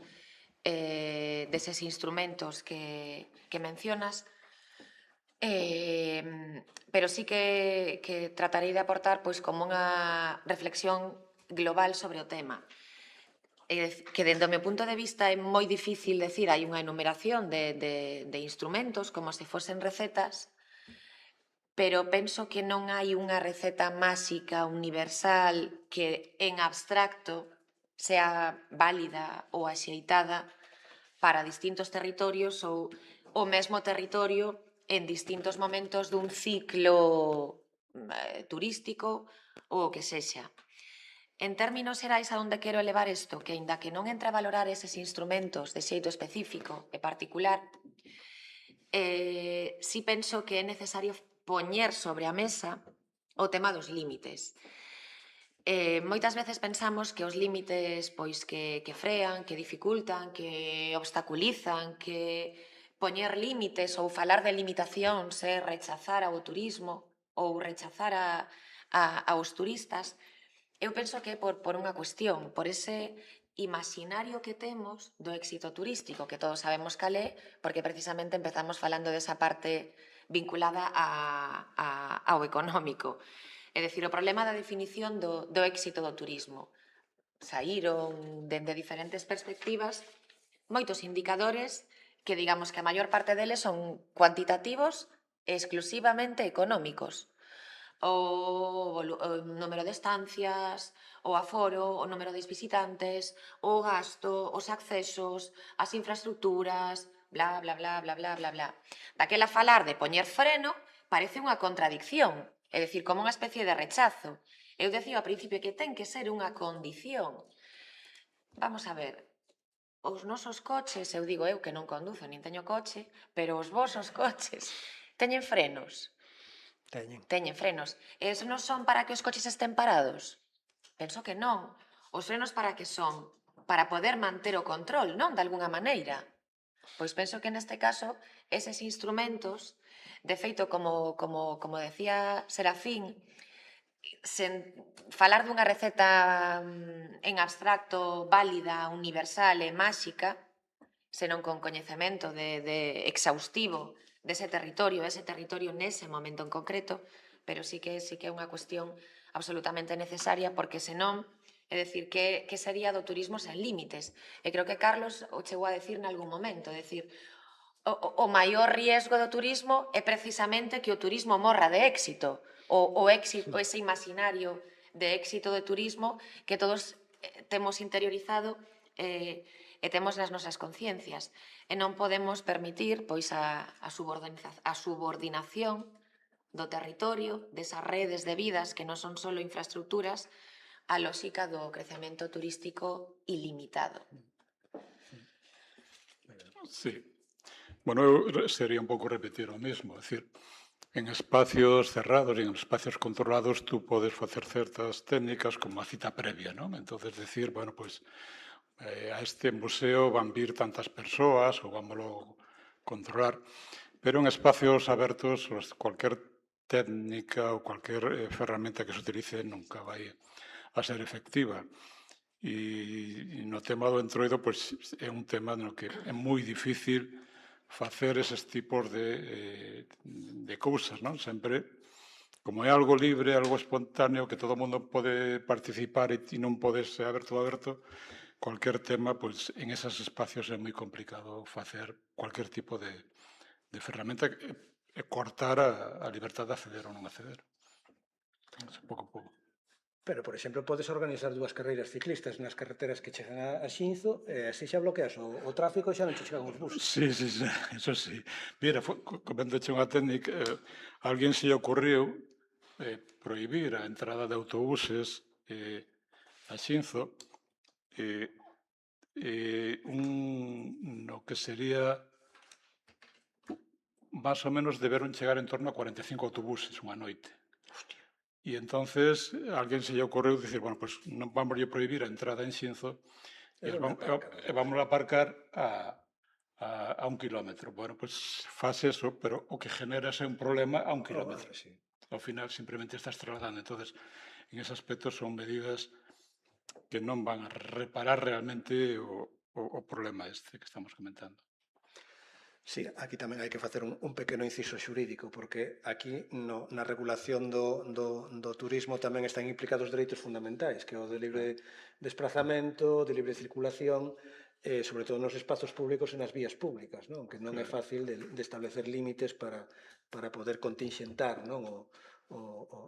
deses instrumentos que mencionas, pero sí que tratarei de aportar pois como unha reflexión global sobre o tema. Que dentro do meu punto de vista é moi difícil decir, hai unha enumeración de instrumentos como se fosen recetas, pero penso que non hai unha receta máxica, universal, que en abstracto sea válida ou axeitada para distintos territorios ou o mesmo territorio en distintos momentos dun ciclo turístico ou o que sexa. En términos xerais, a onde quero elevar isto? Que, aínda que non entre a valorar eses instrumentos de xeito específico e particular, si penso que é necesario poñer sobre a mesa o tema dos límites. Moitas veces pensamos que os límites pois que frean, que dificultan, que obstaculizan, que poñer límites ou falar de limitacións é rechazar ao turismo ou rechazar aos turistas. Eu penso que é por unha cuestión, por ese imaginario que temos do éxito turístico, que todos sabemos cal é, porque precisamente empezamos falando desa parte vinculada ao económico. É dicir, o problema da definición do éxito do turismo. Saíron dende diferentes perspectivas moitos indicadores que digamos que a maior parte deles son cuantitativos e exclusivamente económicos. O número de estancias, o aforo, o número de visitantes, o gasto, os accesos, as infraestructuras, bla, bla, bla, bla, bla, bla, bla. Daquela falar de poñer freno parece unha contradicción, é dicir, como unha especie de rechazo. Eu decía ao principio que ten que ser unha condición. Vamos a ver, os nosos coches, eu digo eu que non conduzo, nin teño coche, pero os vosos coches teñen frenos. Teñen frenos. E esos non son para que os coches estén parados? Penso que non. Os frenos para que son? Para poder manter o control, non? De alguna maneira. Pois penso que neste caso, eses instrumentos, de feito, como decía Serafín, sen falar dunha receta en abstracto válida, universal e máxica, senón con coñecemento exhaustivo dese territorio nese momento en concreto, pero sí que é unha cuestión absolutamente necesaria, porque senón, é dicir, que sería do turismo sen límites. E creo que Carlos o chegou a decir nalgún momento, é dicir, o maior riesgo do turismo é precisamente que o turismo morra de éxito, o éxito, ese imaginario de éxito do turismo que todos temos interiorizado e temos nas nosas conciencias. E non podemos permitir pois a subordinación do territorio, desas redes de vidas que non son só infraestructuras, a lógica do crecemento turístico ilimitado. Sí. Bueno, eu sería un pouco repetir o mesmo, é dicir, en espacios cerrados e en espacios controlados tú podes facer certas técnicas como a cita previa, non? Entonces decir, bueno, pois a este museo van vir tantas persoas ou vámoslo controlar, pero en espacios abertos cualquier técnica ou cualquier ferramenta que se utilice nunca vai a ser efectiva. E no tema do entroido, pois, é un tema no que é moi difícil facer eses tipos de cousas, non? Sempre, como é algo libre, algo espontáneo, que todo o mundo pode participar e ti non podes ser aberto, cualquier tema, pois, en esos espacios é moi complicado facer cualquier tipo de ferramenta e cortar a libertad de acceder ou non acceder. Pouco a pouco. Pero, por exemplo, podes organizar dúas carreiras ciclistas nas carreteras que chegan a Xinzo e así xa bloqueas o tráfico e xa non che chegan os buses. Sí, eso sí. Mira, coméntache unha técnica, alguén se lle ocurriu prohibir a entrada de autobuses a Xinzo no que sería más ou menos deberon chegar en torno a 45 autobuses unha noite. E entonces alguén se lle ocurreu dicir, bueno, pues non vamos a prohibir a entrada en Xinzo e vamos a aparcar a 1 kilómetro. Bueno, pues faz eso, pero o que genera é un problema a 1 kilómetro. Sí. Ao final simplemente estás trasladando. Entonces, en ese aspecto son medidas que non van a reparar realmente o problema este que estamos comentando. Sí, aquí tamén hai que facer un pequeno inciso xurídico, porque aquí na regulación do turismo tamén están implicados dereitos fundamentais, que é o de libre desplazamento, de libre circulación, sobre todo nos espazos públicos e nas vías públicas, non? Que non é fácil de establecer límites para poder continxentar, non?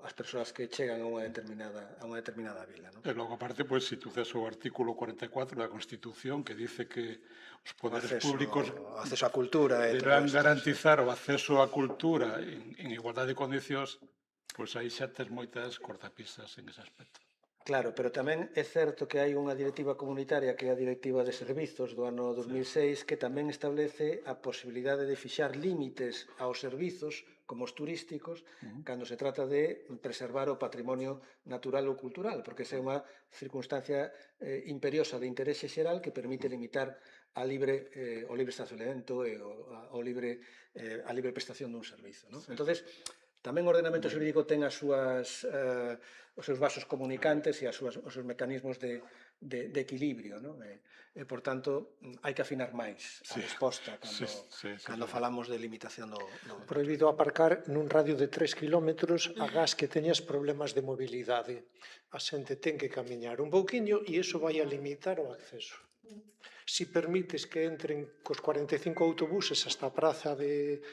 As persoas que chegan a unha determinada vila, non? E logo, aparte, pues, si tú ces o artículo 44 da Constitución que dice que os poderes públicos acceso á cultura deberán garantizar o acceso á cultura en igualdade de condicións, pois aí xa tes moitas cortapisas en ese aspecto. Claro, pero tamén é certo que hai unha directiva comunitaria que é a Directiva de Servizos do ano 2006 que tamén establece a posibilidade de fixar límites aos servizos como os turísticos cando se trata de preservar o patrimonio natural ou cultural, porque esa é unha circunstancia imperiosa de interese xeral que permite limitar o libre estacionamento e a libre prestación dun servizo, non? Entonces, tamén o ordenamento xurídico ten os seus vasos comunicantes e os seus mecanismos de equilibrio, non? E, por tanto, hai que afinar máis a resposta cando falamos de limitación do... Prohibido aparcar nun radio de 3 kilómetros agás que teñas problemas de mobilidade. A xente ten que camiñar un pouquiño e iso vai a limitar o acceso. Si permites que entren cos 45 autobuses hasta a praza de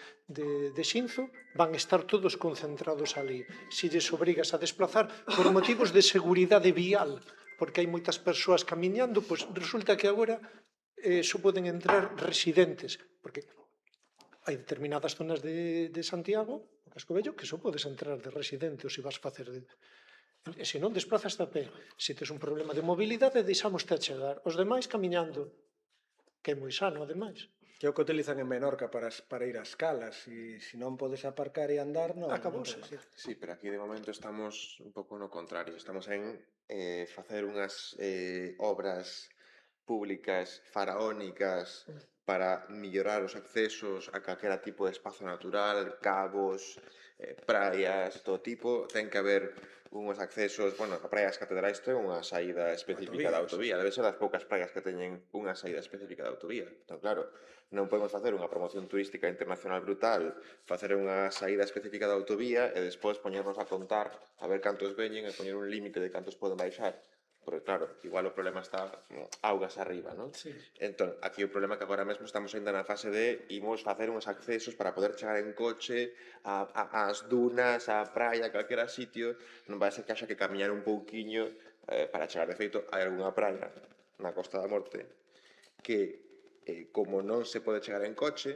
Xinzo, van estar todos concentrados ali. Si lles obrigas a desplazar por motivos de seguridade vial, porque hai moitas persoas camiñando, pois resulta que agora só poden entrar residentes, porque hai determinadas zonas de Santiago, o Casco Vello, que só podes entrar de residente ou se vas facer de... E se non, desplazas a pé. Se tes un problema de mobilidade, deixámoste a chegar. Os demais camiñando, que é moi sano, ademais. Que é o que utilizan en Menorca para ir ás calas. E se non podes aparcar e andar, non Acabouse. podes ir. Sí, pero aquí de momento estamos un pouco no contrario. Estamos en facer unhas obras públicas faraónicas para mellorar os accesos a calquera tipo de espazo natural, cabos, praias, todo tipo. Ten que haber unhos accesos, bueno, a praia das Catedrais ten unha saída específica da autovía, debe ser das poucas praias que teñen unha saída específica da autovía. Entón, claro, non podemos facer unha promoción turística internacional brutal, facer unha saída específica da autovía e despois poñernos a contar a ver cantos veñen e poñer un límite de cantos poden baixar. Porque, claro, igual o problema está augas arriba, non? Sí. Entón, aquí o problema é que agora mesmo estamos ainda na fase de imos facer uns accesos para poder chegar en coche ás dunas, á praia, a calquera sitio. Non vai ser que haxa que camiñar un pouquiño para chegar. De feito, hai algunha praia na Costa da Morte que, como non se pode chegar en coche,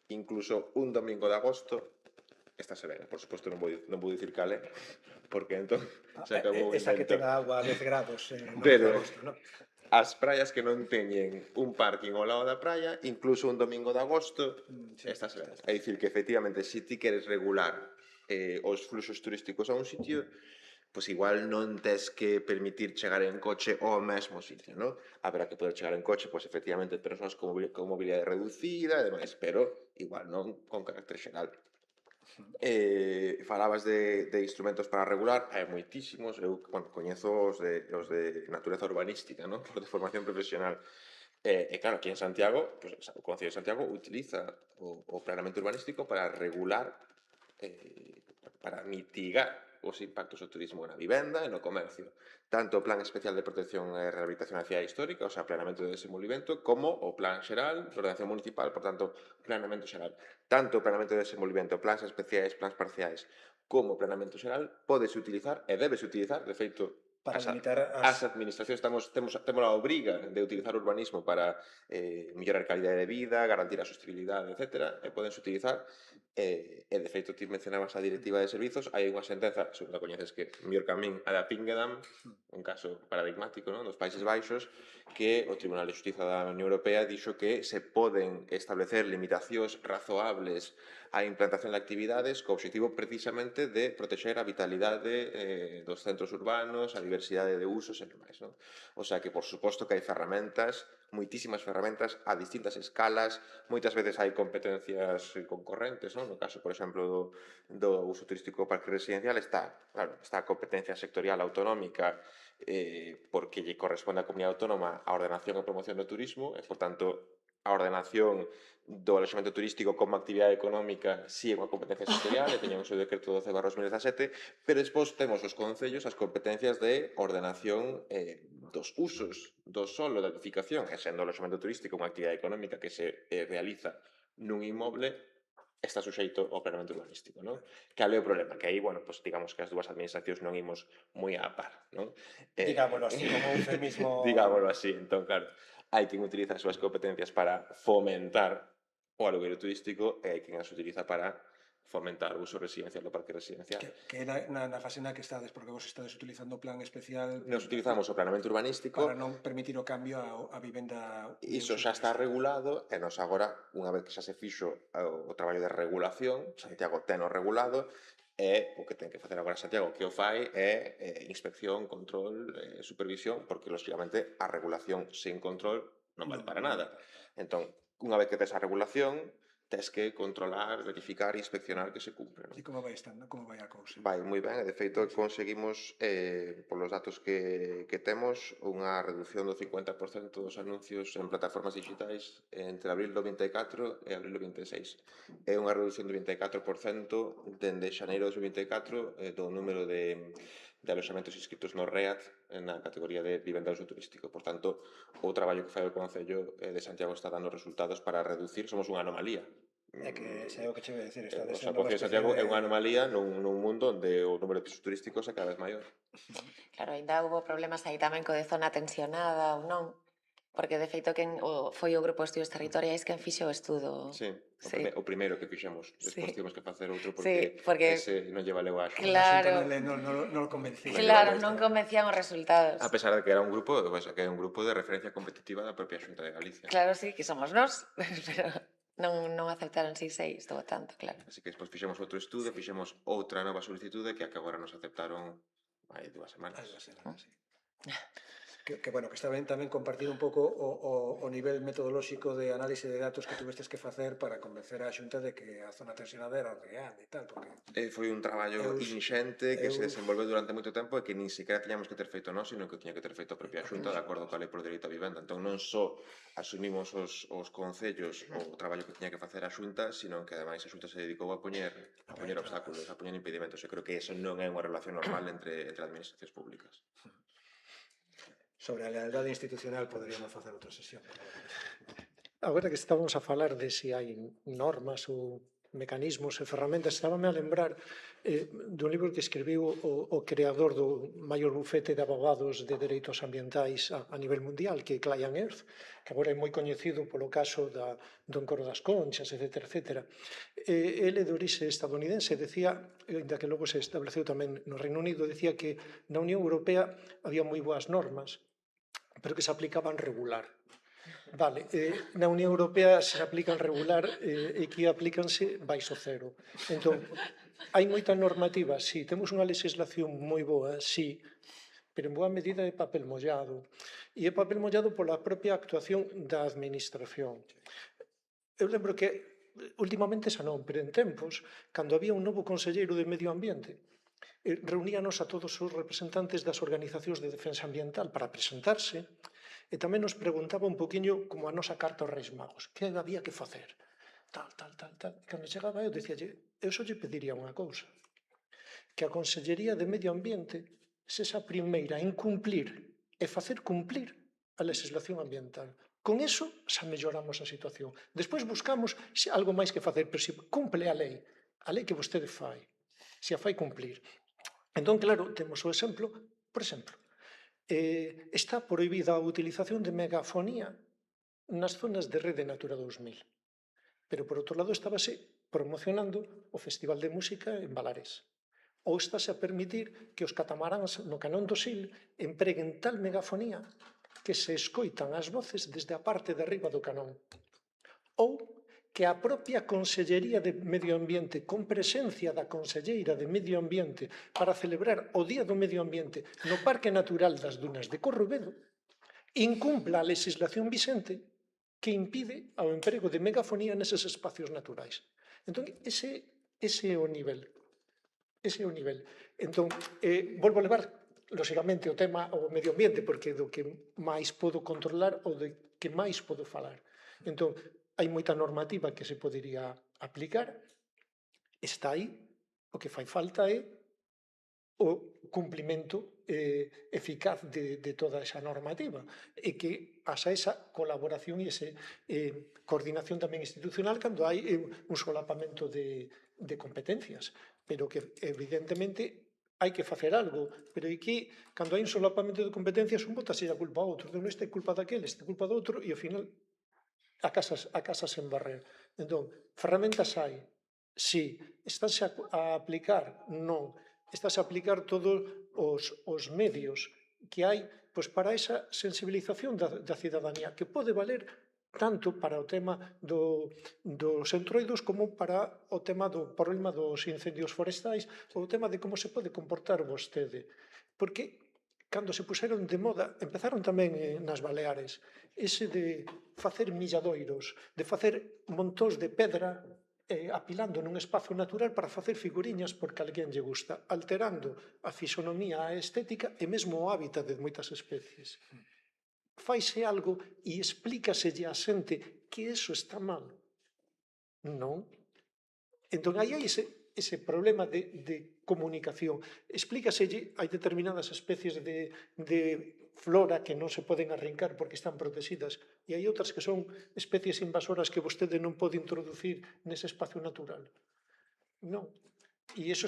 incluso un domingo de agosto, esta serena, por suposto non vou dicir cale, porque entón se acabou o invento. Esa que ten agua a 10 grados Pero no agosto, non? as praias que non teñen un parking ao lado da praia, incluso un domingo de agosto, estas serán. É dicir, que efectivamente, se ti queres regular os fluxos turísticos a un sitio, pois igual non tes que permitir chegar en coche ao mesmo sitio, non? Haberá que poder chegar en coche, pois efectivamente, persoas con mobilidade reducida e demais, pero igual non con carácter xeral. Falabas de instrumentos para regular, hai moitísimos, eu coñezo os de natureza urbanística, non? Por de formación profesional. E claro, aquí en Santiago, pues, o Concello de Santiago utiliza o planeamento urbanístico para regular, para mitigar os impactos do turismo na vivenda e no comercio. Tanto o Plan Especial de Protección e Rehabilitación da Cidade Histórica, o sea, planeamento de desenvolvimento, como o Plan Xeral de Ordenación Municipal, por tanto, planeamento xeral. Tanto o planeamento de desenvolvimento, plans especiais, plans parciais, como o planeamento xeral, pódese utilizar e débese utilizar, de feito, Para limitar as administracións temos a obriga de utilizar o urbanismo para mellorar a calidade de vida, garantir a sostenibilidade, etc. E podense utilizar, e de feito ti mencionabas a directiva de servizos, hai unha sentenza, segundo coñeces, que mellor que a min, a da Pingedam, un caso paradigmático, non, dos Países Baixos, que o Tribunal de Xustiza da Unión Europea dixo que se poden establecer limitacións razoables á implantación de actividades co obxectivo precisamente de protexer a vitalidade dos centros urbanos, a diversidade de usos e demais, non? O sea que, por suposto, que hai ferramentas, moitísimas ferramentas a distintas escalas, moitas veces hai competencias concorrentes, non? No caso, por exemplo, do uso turístico do parque residencial está, claro, está a competencia sectorial autonómica porque lle corresponde á comunidade autónoma a ordenación e promoción do turismo e, por tanto, a ordenación do alexamento turístico como actividade económica si é unha competencia sectorial e teñamos o decreto 12/2017, pero despois temos os concellos as competencias de ordenación dos usos do solo, da edificación, e sendo o alexamento turístico unha actividade económica que se realiza nun inmoble, está suxeito ao planeamento urbanístico, non? Cal é o problema? Que aí, bueno, pues digamos que as dúas administracións non imos moi a par, non? Digámoslo así, como un eufemismo. Digámoslo así, entón, claro, hai quen utiliza as súas competencias para fomentar o alugueiro turístico e hai quen as utiliza para fomentar o uso residencial do parque residencial. Que na fase na que estades, porque vos estades utilizando o plan especial Nos utilizamos o planeamento urbanístico para non permitir o cambio a vivenda. Iso xa está regulado e nos agora, unha vez que xa se fixo o traballo de regulación, Santiago ten o regulado, e o que ten que facer agora Santiago que o fai é inspección, control, supervisión, porque lógicamente a regulación sin control non vale para nada. Entón, unha vez que tes a regulación, tes que controlar, verificar e inspeccionar que se cumpre. E como vai estando, como vai a cousa? Vai moi ben, e de feito conseguimos, polos datos que temos, unha reducción do 50% dos anuncios en plataformas digitais entre abril do 24 e abril do 26. É unha reducción do 24% dende xaneiro do 2024 do número de alojamentos inscritos no REAT na categoría de vivenda de uso turístico. Por tanto, o traballo que fai o Concello de Santiago está dando resultados para reducir, somos unha anomalía. É que xa é o que che vou dicir, está O Concello de Santiago é unha anomalía nun mundo onde o número de pisos turísticos é cada vez maior. Claro, ainda houve problemas aí tamén co de zona tensionada ou non, porque de feito foi o Grupo de Estudios Territoriais quen fixo o estudo. Sí, Sí. o primeiro que fixemos. Despois Sí. tivemos que facer outro Sí, porque, porque- ese non lleva leu a xunta. Claro. Non o convencía. Claro, non convencían os resultados. A pesar de que era un grupo, pues, que é un grupo de referencia competitiva da propia Xunta de Galicia. Claro, sí, que somos nós, pero non aceptaron 6 todo tanto, claro. Así que despois fixemos outro estudo, fixemos outra nova solicitude que agora nos aceptaron hai 2 semanas. Que bueno, que está ben tamén compartir un pouco o nivel metodolóxico de análise de datos que tuvestes que facer para convencer a Xunta de que a zona tensionada era real e tal, porque Foi un traballo inxente que se desenvolveu durante moito tempo e que nin sequera tiñamos que ter feito nós, sino que tiña que ter feito a propia Xunta de acordo coa lei por dereito a vivenda. Entón non só asumimos os concellos o traballo que tiña que facer a Xunta, sino que ademais a Xunta se dedicou a poñer obstáculos, a poñer impedimentos. Eu creo que eso non é unha relación normal entre administracións públicas. sobre a lealdade institucional poderíamos facer outra sesión. Agora que estábamos a falar de se hai normas ou mecanismos e ferramentas, estábame a lembrar dun libro que escribiu o creador do maior bufete de abogados de dereitos ambientais a nivel mundial, que é Client Earth, que agora é moi coñecido polo caso do Encoro das Conchas, etc. Ele de orixe estadounidense decía, ainda que logo se estableceu tamén no Reino Unido, decía que na Unión Europea había moi boas normas, pero que se aplicaban regular. Vale, na Unión Europea se aplican regular e que aplícanse baixo cero. Entón, hai moita normativa, sí, temos unha legislación moi boa, sí, pero en boa medida é papel mollado. E é papel mollado pola propia actuación da administración. Eu lembro que últimamente xa non, pero en tempos, cando había un novo conselleiro de Medio Ambiente, reuníanos a todos os representantes das organizacións de defensa ambiental para presentarse, e tamén nos preguntaba un poquinho como a nosa carta aos Reis Magos, que había que facer, tal. E cando chegaba eu, dicíalle, eu só lle pediría unha cousa, que a Consellería de Medio Ambiente sexa a primeira en cumplir e facer cumplir a legislación ambiental. Con eso xa melloramos a situación. Despois buscamos algo máis que facer, pero se cumple a lei que vostede fai, se a fai cumplir. Entón, claro, temos o exemplo, por exemplo, está prohibida a utilización de megafonía nas zonas de rede Natura 2000. Pero, por outro lado, estábase promocionando o Festival de Música en Valares. Ou estáse a permitir que os catamaráns no Canón do Sil empreguen tal megafonía que se escoitan as voces desde a parte de arriba do canón. Ou que a propia Consellería de Medio Ambiente, con presencia da Conselleira de Medio Ambiente, para celebrar o Día do Medio Ambiente no Parque Natural das Dunas de Corrubedo, incumpla a legislación vixente que impide ao emprego de megafonía neses espacios naturais. Entón, ese é o nivel. Ese é o nivel. Entón, volvo a levar, lóxicamente, o tema ao medio ambiente, porque é do que máis podo controlar ou de que máis podo falar. Entón, hai moita normativa que se podería aplicar, está aí, o que fai falta é o cumplimento eficaz de toda esa normativa e que haxa esa colaboración e esa coordinación tamén institucional cando hai un solapamento de competencias, pero que evidentemente hai que facer algo, pero aquí, cando hai un solapamento de competencias, un botase a culpa a outro, non este é culpa daquele, este é culpa do outro, e ao final a casa sen barrer. Entón, ferramentas hai, si, estás a aplicar, non, estás a aplicar todos os medios que hai pois, para esa sensibilización da cidadanía, que pode valer tanto para o tema dos entroidos como para o tema do problema dos incendios forestais ou o tema de como se pode comportar vostede. Porque cando se puseron de moda, empezaron tamén nas Baleares, ese de facer milladoiros, de facer montóns de pedra apilando nun espazo natural para facer figuriñas porque a alguén lle gusta, alterando a fisonomía, a estética e mesmo o hábitat de moitas especies. Faise algo e explícaselle a xente que eso está mal. Non. Entón, aí hai ese problema de comunicación. Explícaselle, hai determinadas especies de flora que non se poden arrincar porque están protegidas e hai outras que son especies invasoras que vostede non pode introducir nese espacio natural. Non. E iso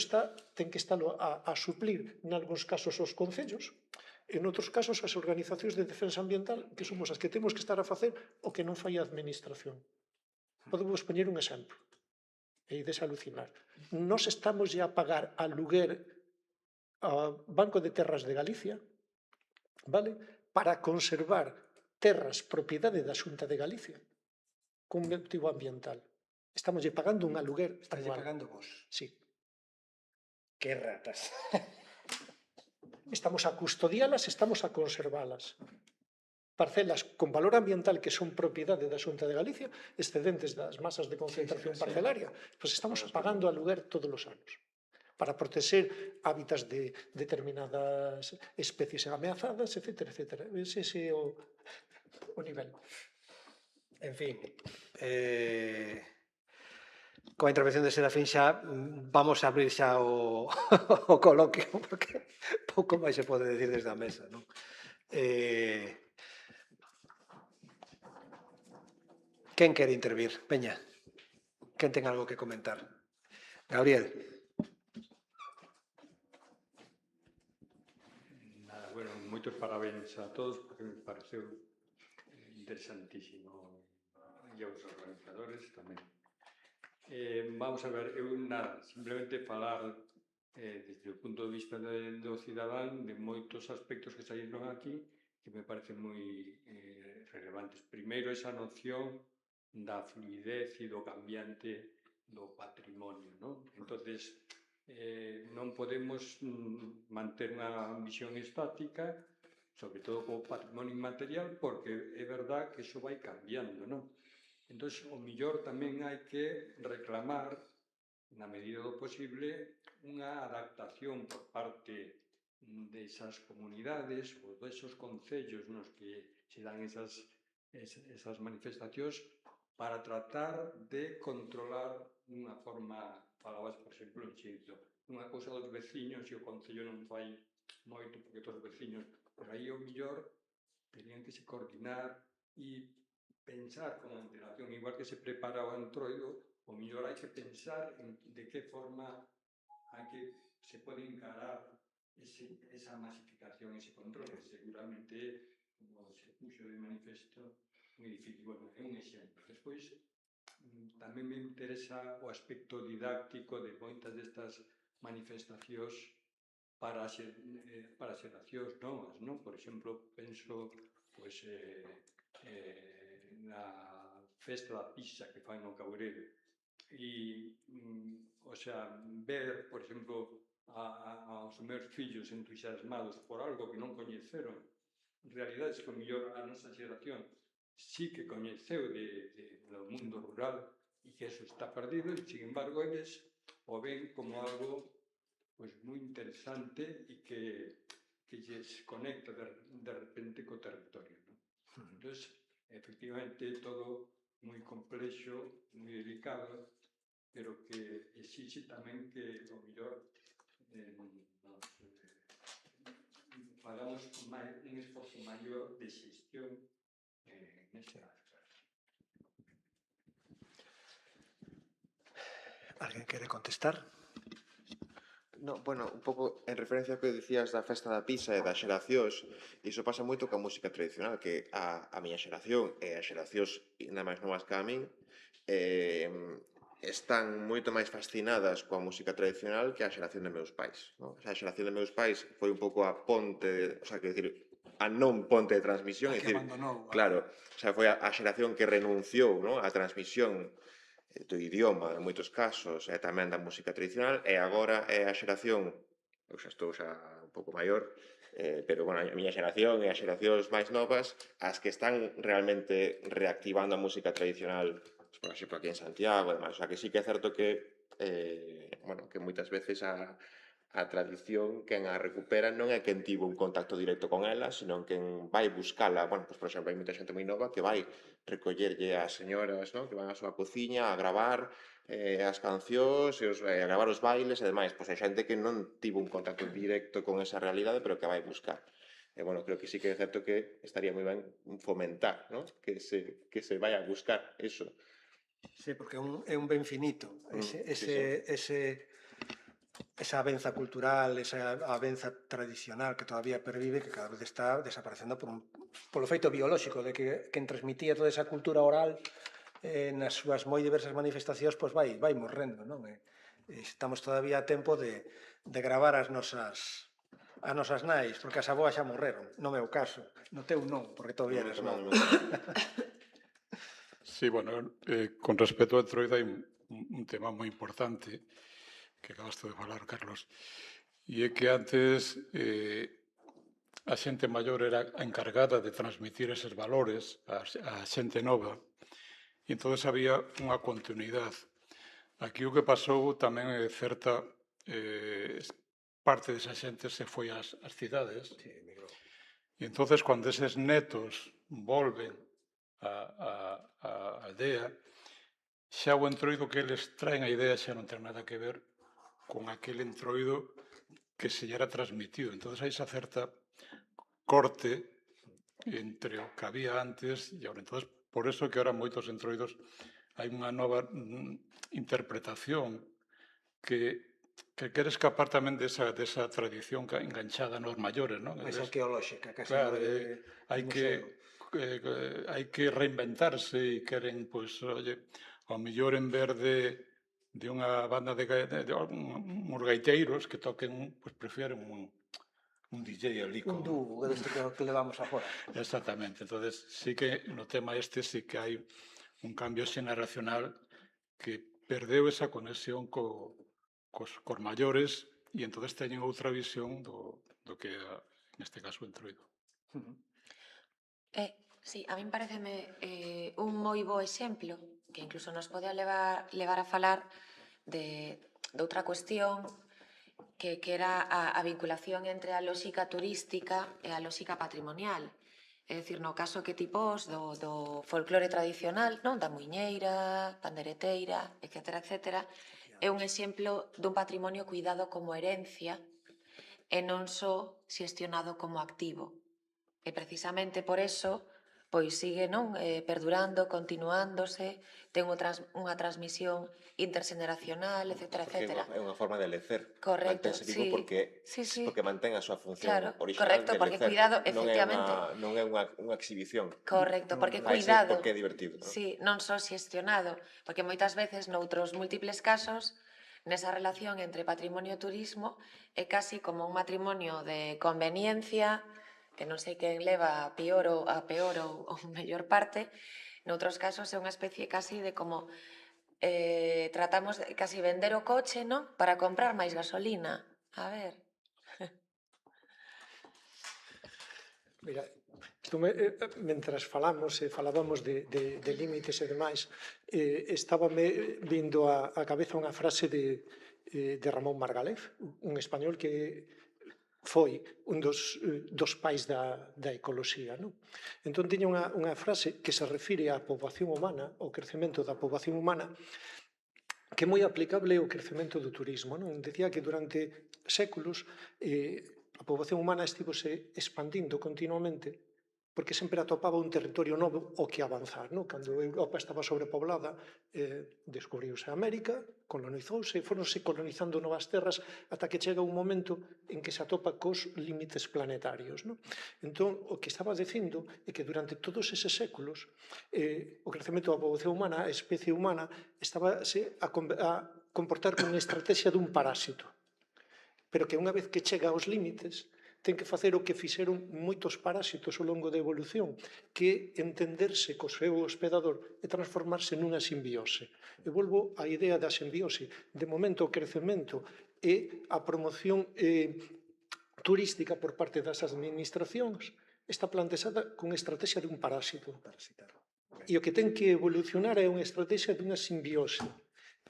ten que estar a suplir, nalgúns casos, os concellos, en outros casos, as organizacións de defensa ambiental, que somos as que temos que estar a facer o que non fai a administración. Podemos poñer un exemplo. E ides alucinar. Nos estamos a pagar aluguer ao Banco de Terras de Galicia, vale, para conservar terras propiedade da Xunta de Galicia con motivo ambiental. Estamos pagando un aluguer. Estás pagando vos. Sí. Que ratas. Estamos a custodialas, estamos a conservalas. Parcelas con valor ambiental que son propiedade da Xunta de Galicia, excedentes das masas de concentración parcelaria, pois estamos pagando aluguer todos os anos para proteger hábitats de determinadas especies ameazadas, etc. Ese é o nivel. En fin, coa intervención de Serafín xa vamos a abrir xa o coloquio, porque pouco máis se pode decir desde a mesa, non? Quen quere intervir? Veña, quen ten algo que comentar? Gabriel. Nada, bueno, moitos parabéns a todos, porque me pareceu interesantísimo e aos organizadores tamén. Vamos a ver, eu nada, simplemente falar desde o punto de vista do cidadán de moitos aspectos que saíron aquí que me parecen moi relevantes. Primeiro, esa noción da fluidez e do cambiante do patrimonio, non? Entonces, non podemos manter unha visión estática, sobre todo co patrimonio inmaterial, porque é verdad que iso vai cambiando, non? Entón, o millor tamén hai que reclamar, na medida do posible, unha adaptación por parte desas comunidades ou desos concellos nos que se dan esas manifestacións para tratar de controlar unha forma, falabas, por exemplo, en Xinzo, unha cousa dos veciños e o Concello non fai moito porque todos os veciños, por aí o millor terían que se coordinar e pensar con antelación, igual que se prepara o Antroido, o millor hai que pensar en de que forma hai que se pode encarar esa masificación, ese control, que seguramente, como se puxo de manifesto, moi difícil. Bueno, é un exemplo. Despois, tamén me interesa o aspecto didáctico de moitas destas manifestacións para xeracións novas, non? Por exemplo, penso pois, na festa da pizza que fan no Caurel e, o sea, ver, por exemplo, aos meus fillos entusiasmados por algo que non coñeceron, en realidade, que o mellor a nosa xeración sí que coñeceu do mundo rural e que eso está perdido, e, sin embargo, eles o ven como algo pois moi interesante e que lles conecta de repente co territorio, non? Entón, efectivamente, todo moi complexo, moi delicado, pero que exixe tamén que o mellor fagamos un esforzo maior de xestión neste aspecto. Alguén quere contestar? No, bueno, un pouco en referencia ao que dicías da festa da pizza e das xeracións, iso pasa moito coa música tradicional, que a miña xeración e as xeracións ainda máis novas que a min están moito máis fascinadas coa música tradicional que a xeración de meus pais, non? A xeración de meus pais foi un pouco a ponte, o sea, quero dicir, a non ponte de transmisión, A que abandonou. claro, o sea, foi a xeración que renunciou, non, a transmisión do idioma, en moitos casos, e tamén da música tradicional, e agora é a xeración, eu xa estou un pouco maior, pero, bueno, a miña xeración e as xeracións máis novas, as que están realmente reactivando a música tradicional, por exemplo, aquí en Santiago, además, o sea, que sí que é certo que, bueno, que moitas veces a tradición, quen a recupera non é quen tivo un contacto directo con ela, senón quen vai buscala. Bueno, pois, por exemplo, hai moita xente moi nova que vai recollerlle as señoras, non? Que van á súa cociña a gravar as cancións, a gravar os bailes e demais. Pois hai xente que non tivo un contacto directo con esa realidade, pero que vai buscar. E, bueno, creo que sí que é certo que estaría moi ben fomentar, non? Que se vai a buscar eso. Sí, porque é un ben finito. Esa avenza cultural, esa avenza tradicional que todavía pervive, que cada vez está desaparecendo polo feito biolóxico de que quen transmitía toda esa cultura oral nas súas moi diversas manifestacións, pois vai morrendo, non? Estamos todavía a tempo de gravar as nosas nais, porque as aboas xa morreron, no meu caso. No teu non, porque todavía eres novo. Sí, bueno, con respecto ao Entroido hai un tema moi importante que acabaste de falar, Carlos, e é que antes a xente maior era a encargada de transmitir eses valores a xente nova, e entón había unha continuidade. Aquí o que pasou tamén é certa parte desa xente se foi ás cidades, e entón, cando eses netos volven a aldea, xa o Entroido que eles traen a idea xa non ten nada que ver con aquel Entroido que se lle era transmitido. Entón, hai esa certa corte entre o que había antes e agora. Entón, por eso que ahora moitos Entroidos hai unha nova interpretación que quere escapar tamén desa tradición enganchada nos maiores, non? Mais arqueolóxica, casi. Claro, hai que reinventarse e queren, pois, oye, ao mellor en vez de unha banda de uns gaiteiros que toquen, pois prefieren un DJ ali. Un dúo, deste que levamos agora. Exactamente. Entón, sí que no tema este sí que hai un cambio xeneracional que perdeu esa conexión cos maiores e entón teñen outra visión do que é, neste caso, o Entroido. Sí, a min pareceme un moi bo exemplo que incluso nos pode levar a falar de outra cuestión que era a vinculación entre a lóxica turística e a lóxica patrimonial. É dicir, no caso que ti pos do folclore tradicional, non? Da muiñeira, pandereteira, etcétera, é un exemplo dun patrimonio cuidado como herencia e non só xestionado como activo. E precisamente por eso pois sigue perdurando, continuándose, ten unha transmisión interxeneracional, Porque etcétera. é unha forma de lecer. Correcto, Mantense vivo sí. porque Sí. mantén a súa función Claro, orixinal correcto, de porque lecer. cuidado, Non é efectivamente. unha exhibición. Correcto, porque Faise cuidado. porque é divertido. Non? Sí, non só xestionado, porque moitas veces noutros múltiples casos nesa relación entre patrimonio e turismo é casi como un matrimonio de conveniencia que non sei quen leva a peor ou mellor parte. Noutros casos é unha especie casi de como tratamos de casi vender o coche, non? Para comprar máis gasolina. A ver. Mira, mentras falábamos de límites e demais, estábame vindo a cabeza unha frase de Ramón Margalef, un español que foi un dos pais da ecoloxía. Non? Entón, tiña unha frase que se refire á poboación humana, ao crecemento da poboación humana, que é moi aplicable ao crecemento do turismo. Non? Decía que durante séculos a poboación humana estivose expandindo continuamente porque sempre atopaba un territorio novo ao que avanzar. Non? Cando Europa estaba sobrepoblada, descubriuse a América, colonizouse, foronse colonizando novas terras ata que chega un momento en que se atopa cos límites planetarios. Non? Entón, o que estaba dicindo é que durante todos eses séculos o crecemento da poboación humana, a especie humana, estaba a comportar unha estrategia dun parásito, pero que unha vez que chega aos límites ten que facer o que fixeron moitos parásitos ao longo da evolución, que é entenderse co seu hospedador e transformarse nunha simbiose. E volvo á idea da simbiose. De momento, o crecemento e a promoción turística por parte das administracións está plantexada con estrategia dun parásito. E o que ten que evolucionar é unha estrategia dunha simbiose.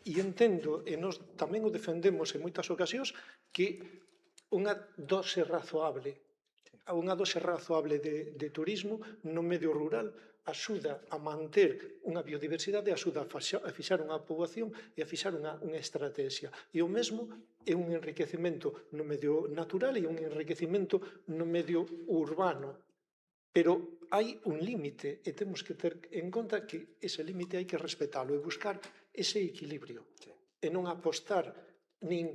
E entendo, e nós tamén o defendemos en moitas ocasións, que unha dose razoable de turismo no medio rural axuda a manter unha biodiversidade, axuda a fixar unha poboación e a fixar unha estrategia. E o mesmo é un enriquecemento no medio natural e un enriquecemento no medio urbano. Pero hai un límite e temos que ter en conta que ese límite hai que respetalo e buscar ese equilibrio. E non apostar nin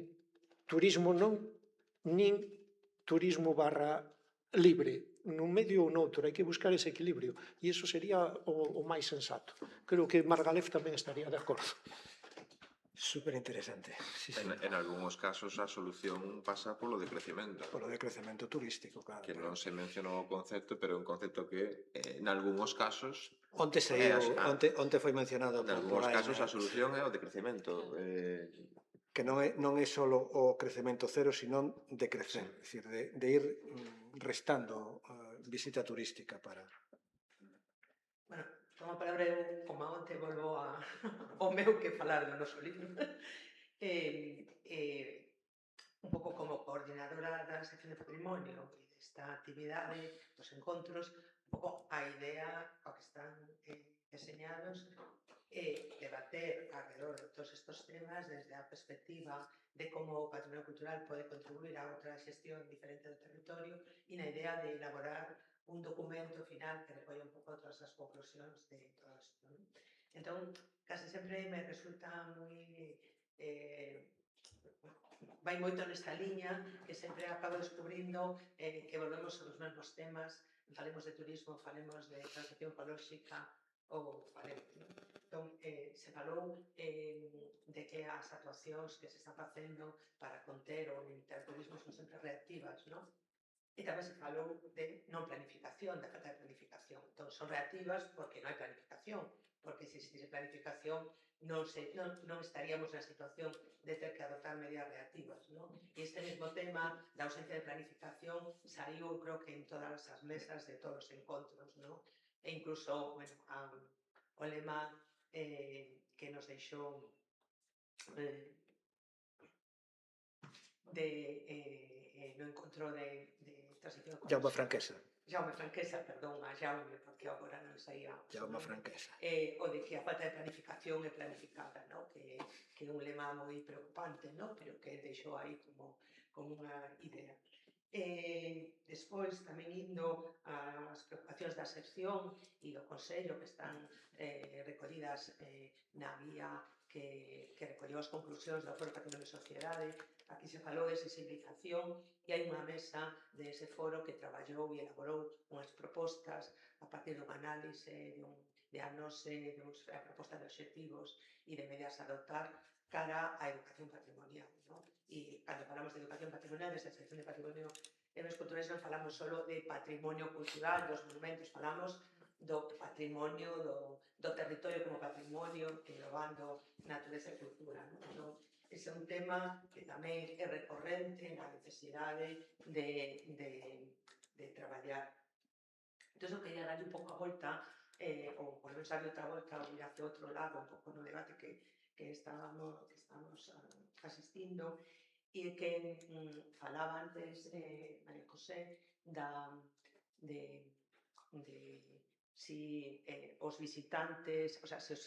turismo nin turismo barra libre, nun medio ou noutro, hai que buscar ese equilibrio, e iso sería o máis sensato. Creo que Margalef tamén estaría de acordo. Super interesante. Sí, sí. En algúns casos a solución pasa polo decrecemento. Polo decrecemento turístico, claro. Que non se mencionou o concepto, pero é un concepto que en algúns casos Onte foi mencionado en algúns casos a solución é o decrecemento. Que non é só o crecemento cero, sino de crecer, é dicir, de ir restando visita turística para... Bueno, tomo a palabra eu, como onte, volvo ao meu que falar do noso libro. Un pouco como coordinadora da sección de patrimonio e desta actividade dos encontros, un pouco a idea ao que están deseñados debater alrededor de todos estes temas desde a perspectiva de como o patrimonio cultural pode contribuir a outra xestión diferente do territorio e na idea de elaborar un documento final que recolle un pouco todas as conclusións de todo isto. Entón, case sempre me resulta moi... vai moito nesta liña que sempre acabo descubrindo que volvemos aos mesmos temas, falemos de turismo, falemos de transición ecolóxica ou falemos... Entón, se falou de que as actuacións que se están facendo para conter ou limitar o turismo son sempre reactivas, non? E tamén se falou de non planificación, de falta de planificación. Entón, son reactivas porque non hai planificación, porque se existise planificación non estaríamos na situación de ter que adoptar medidas reactivas, non? E este mesmo tema da ausencia de planificación saiu, creo que en todas as mesas de todos os encontros, non? E incluso, bueno, o lema que nos deixou no encontro de transición ecológica. Jaume Franquesa. Jaume Franquesa, perdón, a Jaume, porque agora non saía. Jaume Franquesa. O de que a falta de planificación é planificada, ¿no? Que é un lema moi preocupante, ¿no? Pero que deixou aí como unha idea. Despois, tamén indo ás preocupacións da sección e do Consello que están recollidas na guía que recolleu as conclusións do Foro Patrimonio e Sociedade. Aquí se falou de sensibilización e hai unha mesa dese foro que traballou e elaborou unhas propostas a partir dun análise, de anose, dunha proposta de obxectivos e de medidas a adoptar cara á educación patrimonial, ¿no? E cando falamos de educación patrimonial, desde a sección de patrimonio e bens culturais non falamos só de patrimonio cultural, dos monumentos, falamos do patrimonio do territorio como patrimonio, englobando natureza e cultura, ¿no? Entón, ese é un tema que tamén é recorrente na necesidade de traballar. Entón, eu quería darle un pouco a volta, ou por menos darle outra volta, ou ir hacia outro lado, un pouco no debate que estamos asistindo, e que falaba antes María José de si os visitantes, o sea, se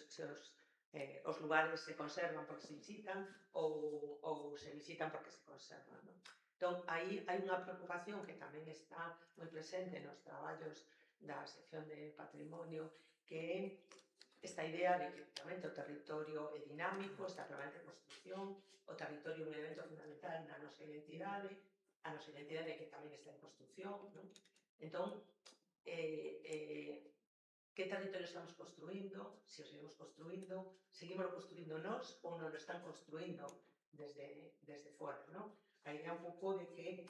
os lugares se conservan porque se visitan ou se visitan porque se conservan, ¿no? Entón, aí hai unha preocupación que tamén está moi presente nos traballos da sección de patrimonio, que é esta idea de que realmente o territorio é dinámico, está permanente en construcción, o territorio é un elemento fundamental na nosa identidade, a nosa identidade que tamén está en construcción, ¿no? Entón, que territorio estamos construindo, se o seguimos construindo nós ou non o están construindo desde fora, ¿no? A idea un pouco de que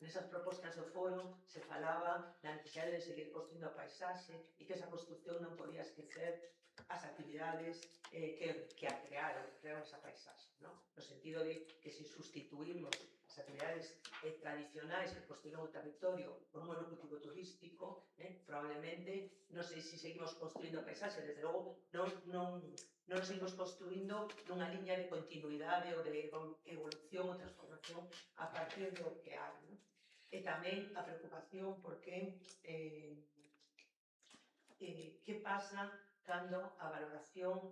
nesas propostas do foro se falaba da necesidade de seguir construindo a paisaxe e que esa construcción non podía esquecer as actividades que a crearon esa paisaxe, ¿no? No sentido de que se sustituímos as actividades tradicionais que construíron o territorio por un monocultivo turístico, probablemente, non sei se seguimos construindo paisaxe, desde logo non seguimos construindo nunha liña de continuidade ou de evolución ou transformación a partir do que hai, ¿no? E tamén a preocupación porque que pasa cando a valoración,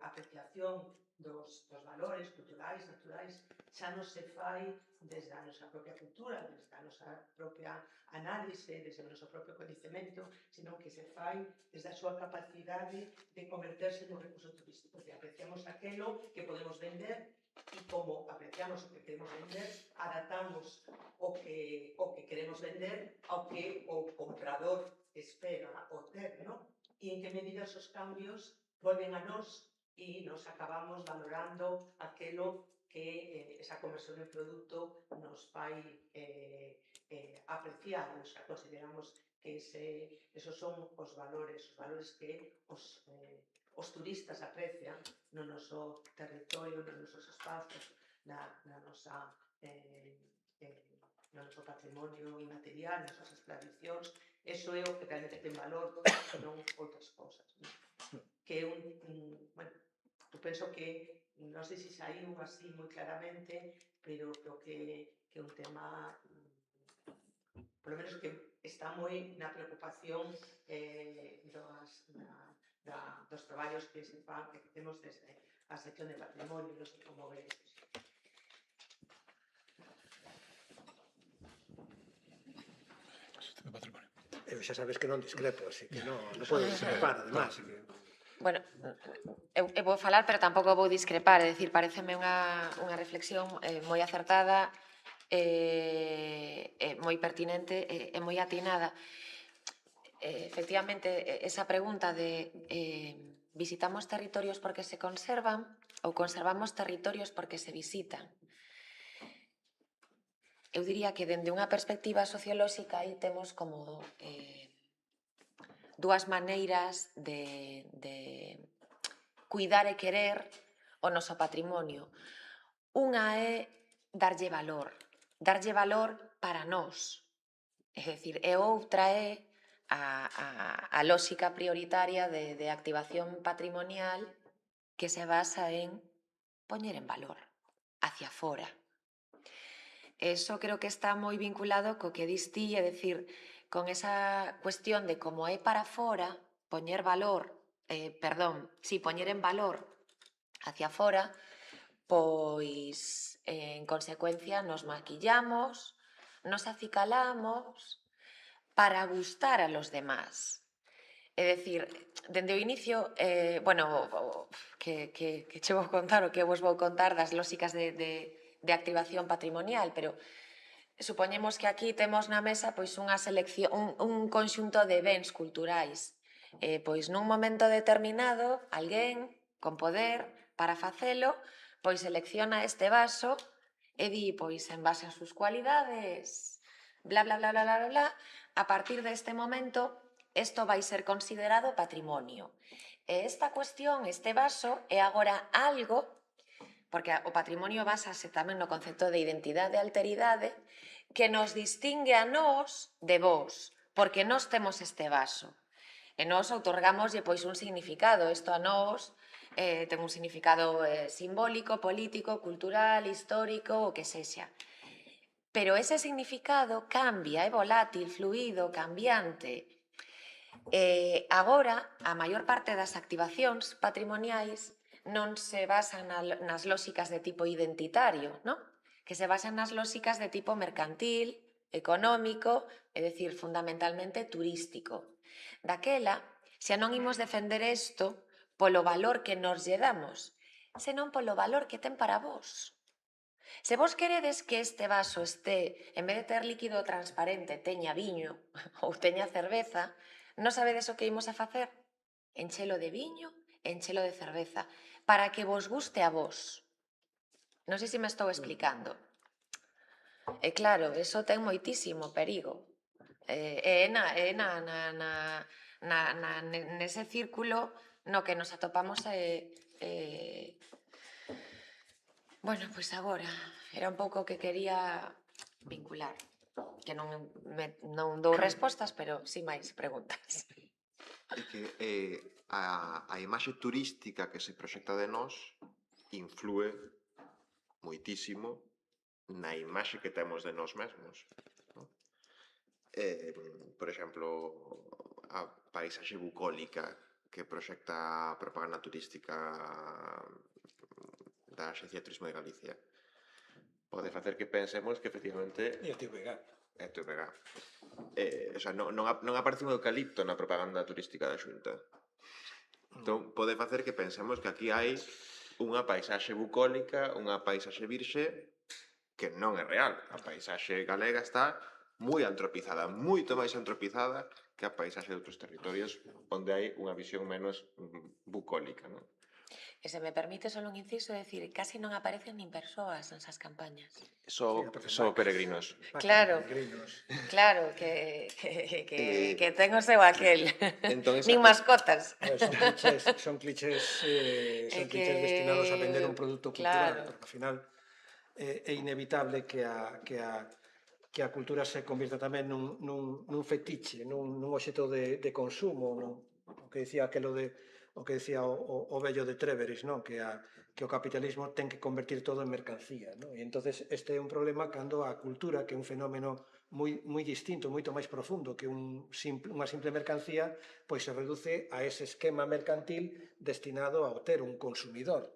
a apreciación dos valores culturais, naturais, xa non se fai desde a nosa propia cultura, desde a nosa propia análise, desde o noso propio coñecemento, sino que se fai desde a súa capacidade de converterse nun recurso turístico, que apreciamos aquelo que podemos vender e como apreciamos o que queremos vender, adaptamos o que queremos vender ao que o comprador espera obter, ¿no? E en que medida os cambios volven a nós e nos acabamos valorando aquelo que esa conversión en produto nos fai apreciar, o sea, consideramos que esos son os valores que os turistas aprecian no noso territorio, nos nosos espazos, no noso patrimonio inmaterial, nas nosas tradicións. Eso é o que realmente ten valor, non outras cousas. Que é bueno, eu penso que, non sei se saiu así moi claramente, pero creo que é un tema, por lo menos que está moi na preocupación dos traballos que se fan, que temos desde a sección de patrimonio, non sei como veis. Eu xa sabes que non discrepo, así que non podo discrepar, además. Bueno, eu vou falar, pero tampouco vou discrepar, é dicir, pareceme unha reflexión moi acertada, moi pertinente e moi atinada. Efectivamente, esa pregunta de visitamos territorios porque se conservan ou conservamos territorios porque se visitan. Eu diría que dende unha perspectiva sociolóxica aí temos como dúas maneiras de cuidar e querer o noso patrimonio. Unha é darlle valor para nós. É dicir, e outra é a lógica prioritaria de activación patrimonial que se basa en poñer en valor hacia fora. Eso creo que está moi vinculado co que dis ti, é dicir, con esa cuestión de como é para fora, poñer valor, poñer en valor hacia fora, pois en consecuencia nos maquillamos, nos acicalamos para gustar a los demás. É dicir, dende o inicio, que che vou contar o que vos vou contar das lóxicas de activación patrimonial, pero supoñemos que aquí temos na mesa pois unha selección, un conxunto de bens culturais. Pois nun momento determinado, alguén con poder para facelo, pois selecciona este vaso e di, pois en base ás súas cualidades, bla, bla, bla, bla, bla, bla, a partir deste momento, isto vai ser considerado patrimonio. E esta cuestión, este vaso, é agora algo, porque o patrimonio basase tamén no concepto de identidade e alteridade, que nos distingue a nós de vós, porque nós temos este vaso. E nós outorgámoslle pois un significado. Isto a nós ten un significado simbólico, político, cultural, histórico, o que sexa. Pero ese significado cambia, é volátil, fluido, cambiante. Agora, a maior parte das activacións patrimoniais non se basan nas lóxicas de tipo identitario, non? Que se basan nas lóxicas de tipo mercantil, económico, é dicir, fundamentalmente turístico. Daquela, xa non imos defender isto polo valor que nos lle damos, senón polo valor que ten para vós. Se vos queredes que este vaso este, en vez de ter líquido transparente, teña viño ou teña cerveza, non sabedes o que imos a facer? Enchelo de viño, enchelo de cerveza, para que vos guste a vos. Non sei se me estou explicando. E claro, eso ten moitísimo perigo. Nese círculo no que nos atopamos bueno, pois agora era un pouco o que quería vincular, que non dou respostas, pero si máis preguntas. É que a imaxe turística que se proxecta de nós influe moitísimo na imaxe que temos de nós mesmos. ¿No? Por exemplo, a paisaxe bucólica que proxecta a propaganda turística da Axencia de Turismo de Galicia pode facer que pensemos que efectivamente E o TVG. é TVG. O sea, non aparece un eucalipto na propaganda turística da Xunta. Entón, pode facer que pensemos que aquí hai unha paisaxe bucólica, unha paisaxe virxe que non é real. A paisaxe galega está moi antropizada, moito máis antropizada que a paisaxe de outros territorios onde hai unha visión menos bucólica, non? E se me permite solo un inciso, é dicir, casi non aparecen nin persoas nesas campañas. Só peregrinos. Claro, claro, que ten o seu aquel. Entón, Nin mascotas. Son clichés destinados a vender un produto cultural, porque ao final é inevitable que a cultura se convirta tamén nun fetiche, nun obxecto de consumo, o que decía o vello de Treveris, non? Que o capitalismo ten que convertir todo en mercancía, non? E entonces este é un problema cando a cultura, que é un fenómeno moi distinto, moito máis profundo que unha simple mercancía, pois se reduce a ese esquema mercantil destinado a ter un consumidor,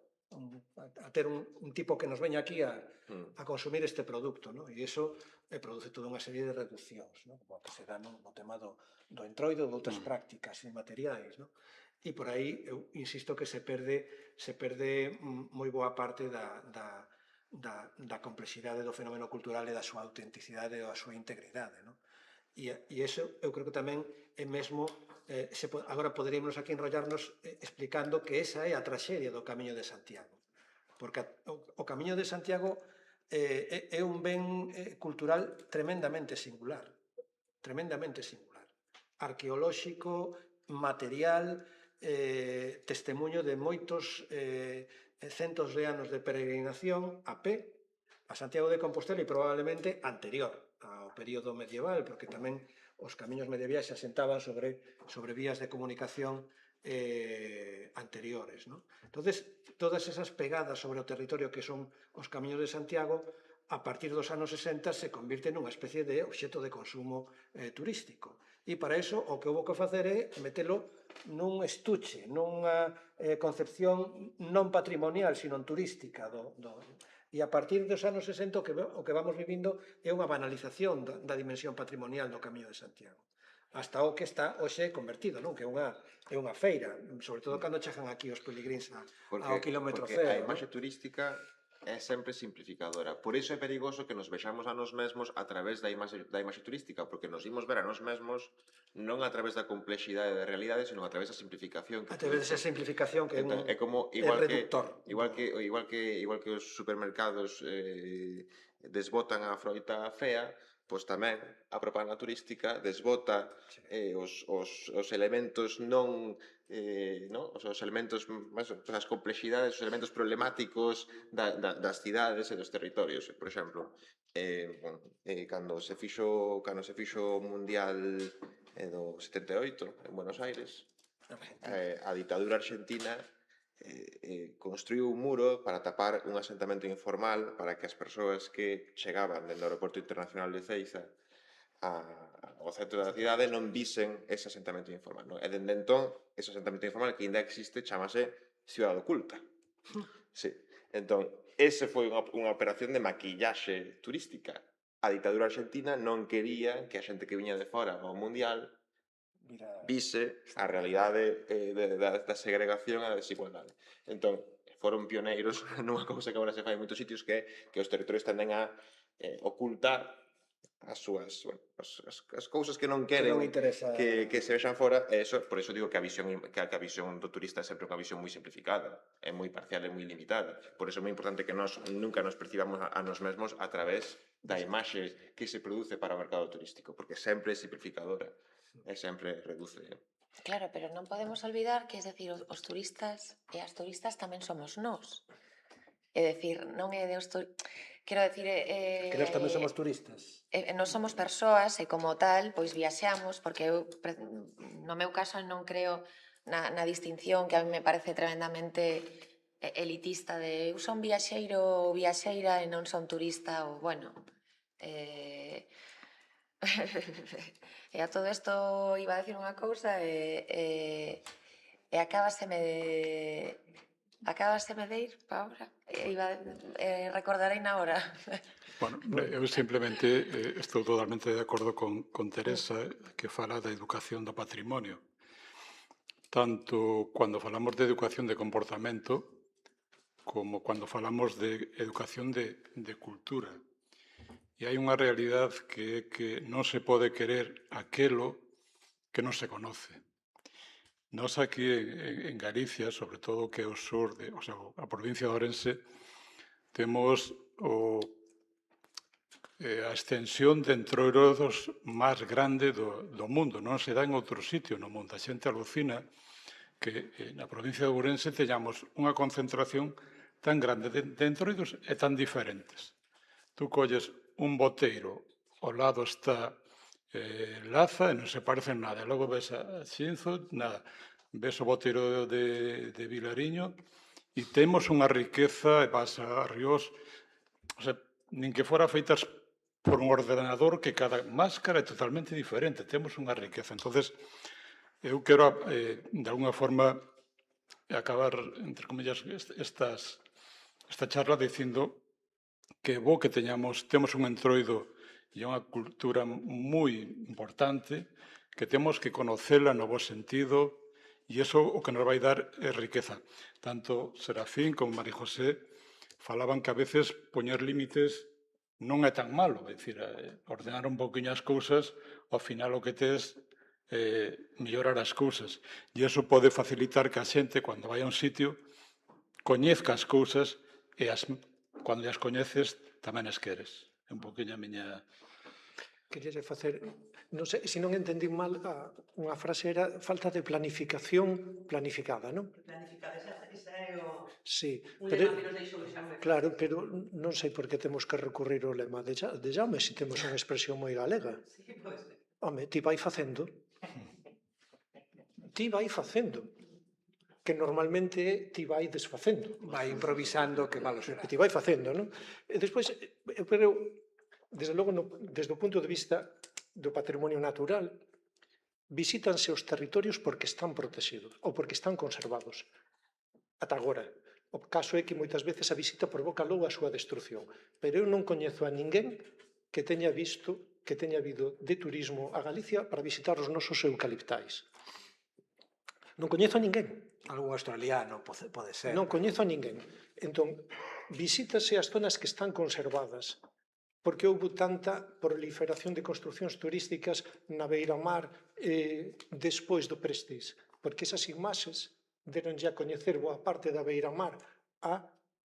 a ter un tipo que nos veña aquí a consumir este produto, non? E iso produce toda unha serie de reduccións, non? Como que se dá no tema do entroido de outras prácticas inmateriais, non? E por aí, eu insisto que se perde moi boa parte da complexidade do fenómeno cultural e da súa autenticidade ou a súa integridade, non? E iso eu creo que tamén é mesmo, agora poderíamos aquí enrollarnos explicando que esa é a traxedia do Camiño de Santiago, porque o Camiño de Santiago é un ben cultural tremendamente singular, arqueolóxico, material, testemunho de moitos centos de anos de peregrinación a pé a Santiago de Compostela e probablemente anterior ao período medieval, porque tamén os camiños medievais se asentaban sobre vías de comunicación anteriores, non? Entonces, todas esas pegadas sobre o territorio que son os camiños de Santiago, a partir dos anos 60 se convirten nunha especie de obxecto de consumo turístico. E para iso o que houve que facer é metelo nun estuche, nunha concepción non patrimonial, sino turística e a partir dos anos 60 o que vamos vivindo é unha banalización da dimensión patrimonial do Camiño de Santiago. Hasta o que está hoxe convertido, non? Que é unha feira, sobre todo cando chegan aquí os peligrins ao kilómetro Porque a cero. imaxe turística é sempre simplificadora. Por iso é perigoso que nos vexamos a nos mesmos a través da imaxe turística, porque nos imos ver a nos mesmos non a través da complexidade da realidade, sino a través da simplificación. A través desa simplificación que é como é reductor. Igual que os supermercados desbotan a froita fea, pois tamén a propaganda turística desbota os elementos os elementos, as complexidades, os elementos problemáticos das cidades e dos territorios. Por exemplo, cando se fixo o Mundial do 78 en Buenos Aires, a ditadura argentina construiu un muro para tapar un asentamento informal para que as persoas que chegaban dentro do aeroporto internacional de Ceiza ao centro da cidade non visen ese asentamento informal, non? E dende entón, ese asentamento informal que ainda existe chamase Ciudad Oculta. Sí. Entón, ese foi unha operación de maquillaxe turística. A ditadura argentina non quería que a xente que viña de fora ao Mundial vise a realidade da segregación e da desigualdade. Entón, foron pioneiros nunha cousa que agora se fai en moitos sitios, que os territorios tenden a ocultar as súas, as cousas que non queren que se vexan fora, e por iso digo que a visión do turista é sempre unha visión moi simplificada, é moi parcial, é moi limitada. Por iso é moi importante que nós nunca nos percibamos a nos mesmos a través da imaxe que se produce para o mercado turístico, porque sempre é simplificadora e sempre reduce. Claro, pero non podemos olvidar que, é dicir, os turistas e as turistas tamén somos nós. É dicir, non é de os turistas... Quero dicir... Que nós tamén somos turistas. Nós somos persoas e, como tal, pois viaxamos, porque eu, no meu caso, non creo na distinción que a mí me parece tremendamente elitista de eu son viaxeiro ou viaxeira e non son turista, ou, bueno... E a todo isto iba a decir unha cousa e acábaseme de ir para ahora. Recordarei na hora. Bueno, eu simplemente estou totalmente de acordo con Teresa, que fala da educación do patrimonio. Tanto cuando falamos de educación de comportamento como cuando falamos de educación de cultura. E hai unha realidade que é que non se pode querer aquelo que non se conoce. Nós aquí en Galicia, sobre todo que é o sur, a provincia de Ourense, temos a extensión de entroidos máis grande do mundo. Non se dá en outro sitio no mundo. A xente alucina que na provincia de Ourense teñamos unha concentración tan grande de entroidos e tan diferentes. Tú colles un boteiro, ao lado está Laza e non se parecen nada. Logo ves a Xinzo, nada. Ves o boteiro de Vilariño e temos unha riqueza, e vas a Ríos, nin que fora feitas por un ordenador, que cada máscara é totalmente diferente. Temos unha riqueza. Entonces, eu quero, de alguna forma, acabar, entre comillas, esta charla dicindo que é bo que temos un entroido e unha cultura moi importante, que temos que conocela no bo sentido, e iso o que nos vai dar é riqueza. Tanto Serafín como María José falaban que a veces poñer límites non é tan malo, é dicir, ordenar un poquinho as cousas, ao final o que tes mellorar as cousas. E iso pode facilitar que a xente, cando vai a un sitio, coñezca as cousas e cando as coñeces tamén as queres. É un poquinho a miña... Quería facer, non sei, se non entendí mal, unha frase era falta de planificación planificada, non? Planificada, esa é o... Sí, lema que nos deixou Xaume. claro, pero non sei por que temos que recurrir ao lema de Jaume, se temos unha expresión moi galega. Sí, pois. Home, ti vai facendo. Ti vai facendo. Que normalmente é ti vai desfacendo. Vai improvisando que malo será. Que ti vai facendo, non? E despois, pero, desde logo, desde o punto de vista do patrimonio natural, visítanse os territorios porque están protegidos ou porque están conservados. Ata agora. O caso é que moitas veces a visita provoca logo a súa destrucción. Pero eu non coñezo a ninguén que teña visto, que teña habido de turismo a Galicia para visitar os nosos eucaliptais. Non coñezo a ninguén. Algún australiano pode ser. Non coñezo a ninguén. Entón, visítase as zonas que están conservadas, porque houve tanta proliferación de construcións turísticas na beira-mar despois do Prestige, porque esas imaxes deron a coñecer boa parte da beira-mar a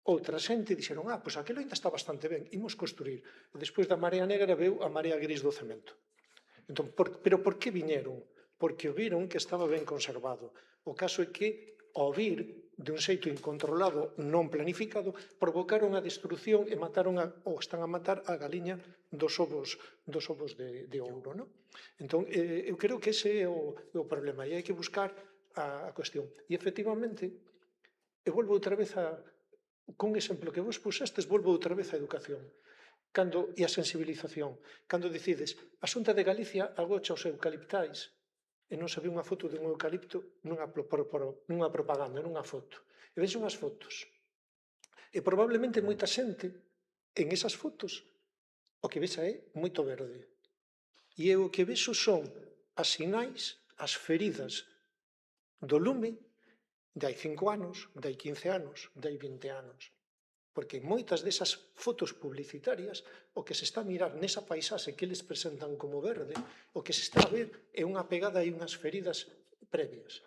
outra xente e dixeron, pois aquilo ainda está bastante ben, imos construir. E despois da marea negra veu a marea gris do cemento. Entón, pero por que viñeron? Porque o viron que estaba ben conservado. O caso é que, ao vir de un xeito incontrolado, non planificado, provocaron a destrucción e mataron ou están a matar a galiña dos ovos de ouro, non? Entón, eu creo que ese é o problema e hai que buscar a cuestión. E, efectivamente, eu volvo outra vez con un exemplo que vos pusestes, volvo outra vez á educación e a sensibilización. Cando decides, a Xunta de Galicia agocha os eucaliptais e non se ve unha foto dun eucalipto nunha propaganda, nunha foto. E ves unhas fotos. E probablemente moita xente en esas fotos o que vexa é moito verde. E o que vexo son as sinais, as feridas do lume de hai 5 anos, de hai 15 anos, de hai 20 anos. Porque en moitas desas fotos publicitarias o que se está a mirar nesa paisaxe que eles presentan como verde, o que se está a ver é unha pegada e unhas feridas previas.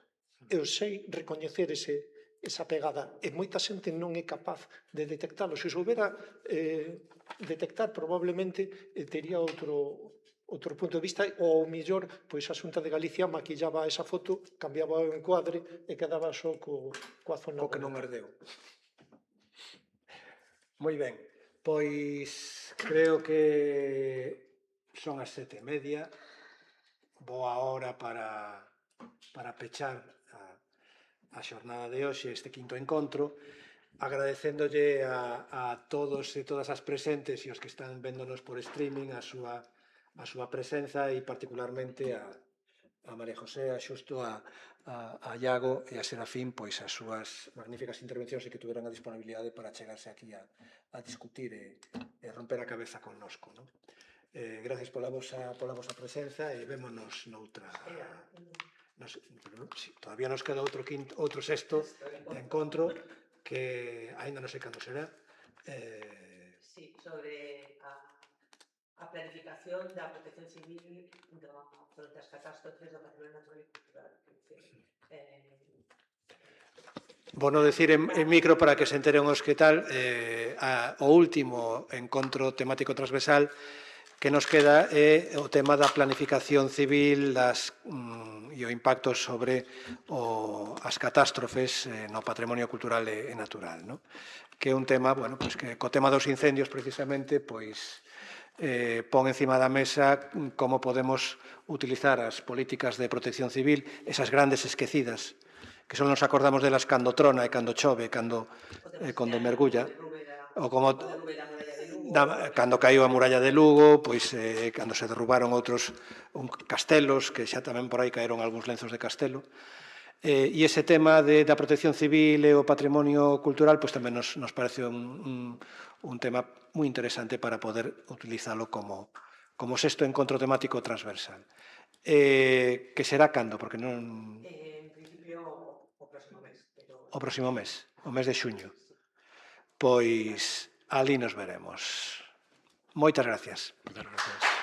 Eu sei recoñecer esa pegada e moita xente non é capaz de detectalo. Se soubera detectar, probablemente tería outro punto de vista, ou ao millor, pois a Xunta de Galicia maquillaba esa foto, cambiaba o encuadre e quedaba só coa zona O que non ardeu. Moi ben, pois creo que son as 7:30, boa hora para pechar a xornada de hoxe, este quinto encontro, agradecéndolle a todos e todas as presentes e os que están véndonos por streaming a súa presenza e particularmente a María José, a Xusto, a Iago e a Serafín, pois as súas magníficas intervencións e que tuveran a disponibilidade para chegarse aquí a discutir e romper a cabeza connosco. Gracias pola vosa presenza e vémonos noutra... Todavía nos queda outro sexto encontro que aínda non sei cando será. Sí, sobre a planificación da protección civil fronte ás catástrofes do patrimonio natural e cultural. Bueno, decir en micro para que se enteren os que tal, o último encontro temático transversal que nos queda é o tema da planificación civil e o impacto sobre as catástrofes no patrimonio cultural e natural, que é un tema, bueno, pois que co tema dos incendios precisamente, pois pon encima da mesa como podemos utilizar as políticas de protección civil, esas grandes esquecidas, que só nos acordamos delas cando trona e cando chove, cando mergulla, ou como cando caiu a muralla de Lugo, pois cando se derrubaron outros castelos, que xa tamén por aí caeron algúns lenzos de castelo. E ese tema da protección civil e o patrimonio cultural pois tamén nos parece un tema moi interesante para poder utilizalo como sexto encontro temático transversal. Que será cando? Porque non... En principio, o próximo mes. O próximo mes, o mes de xuño. Pois ali nos veremos. Moitas gracias. Moitas gracias.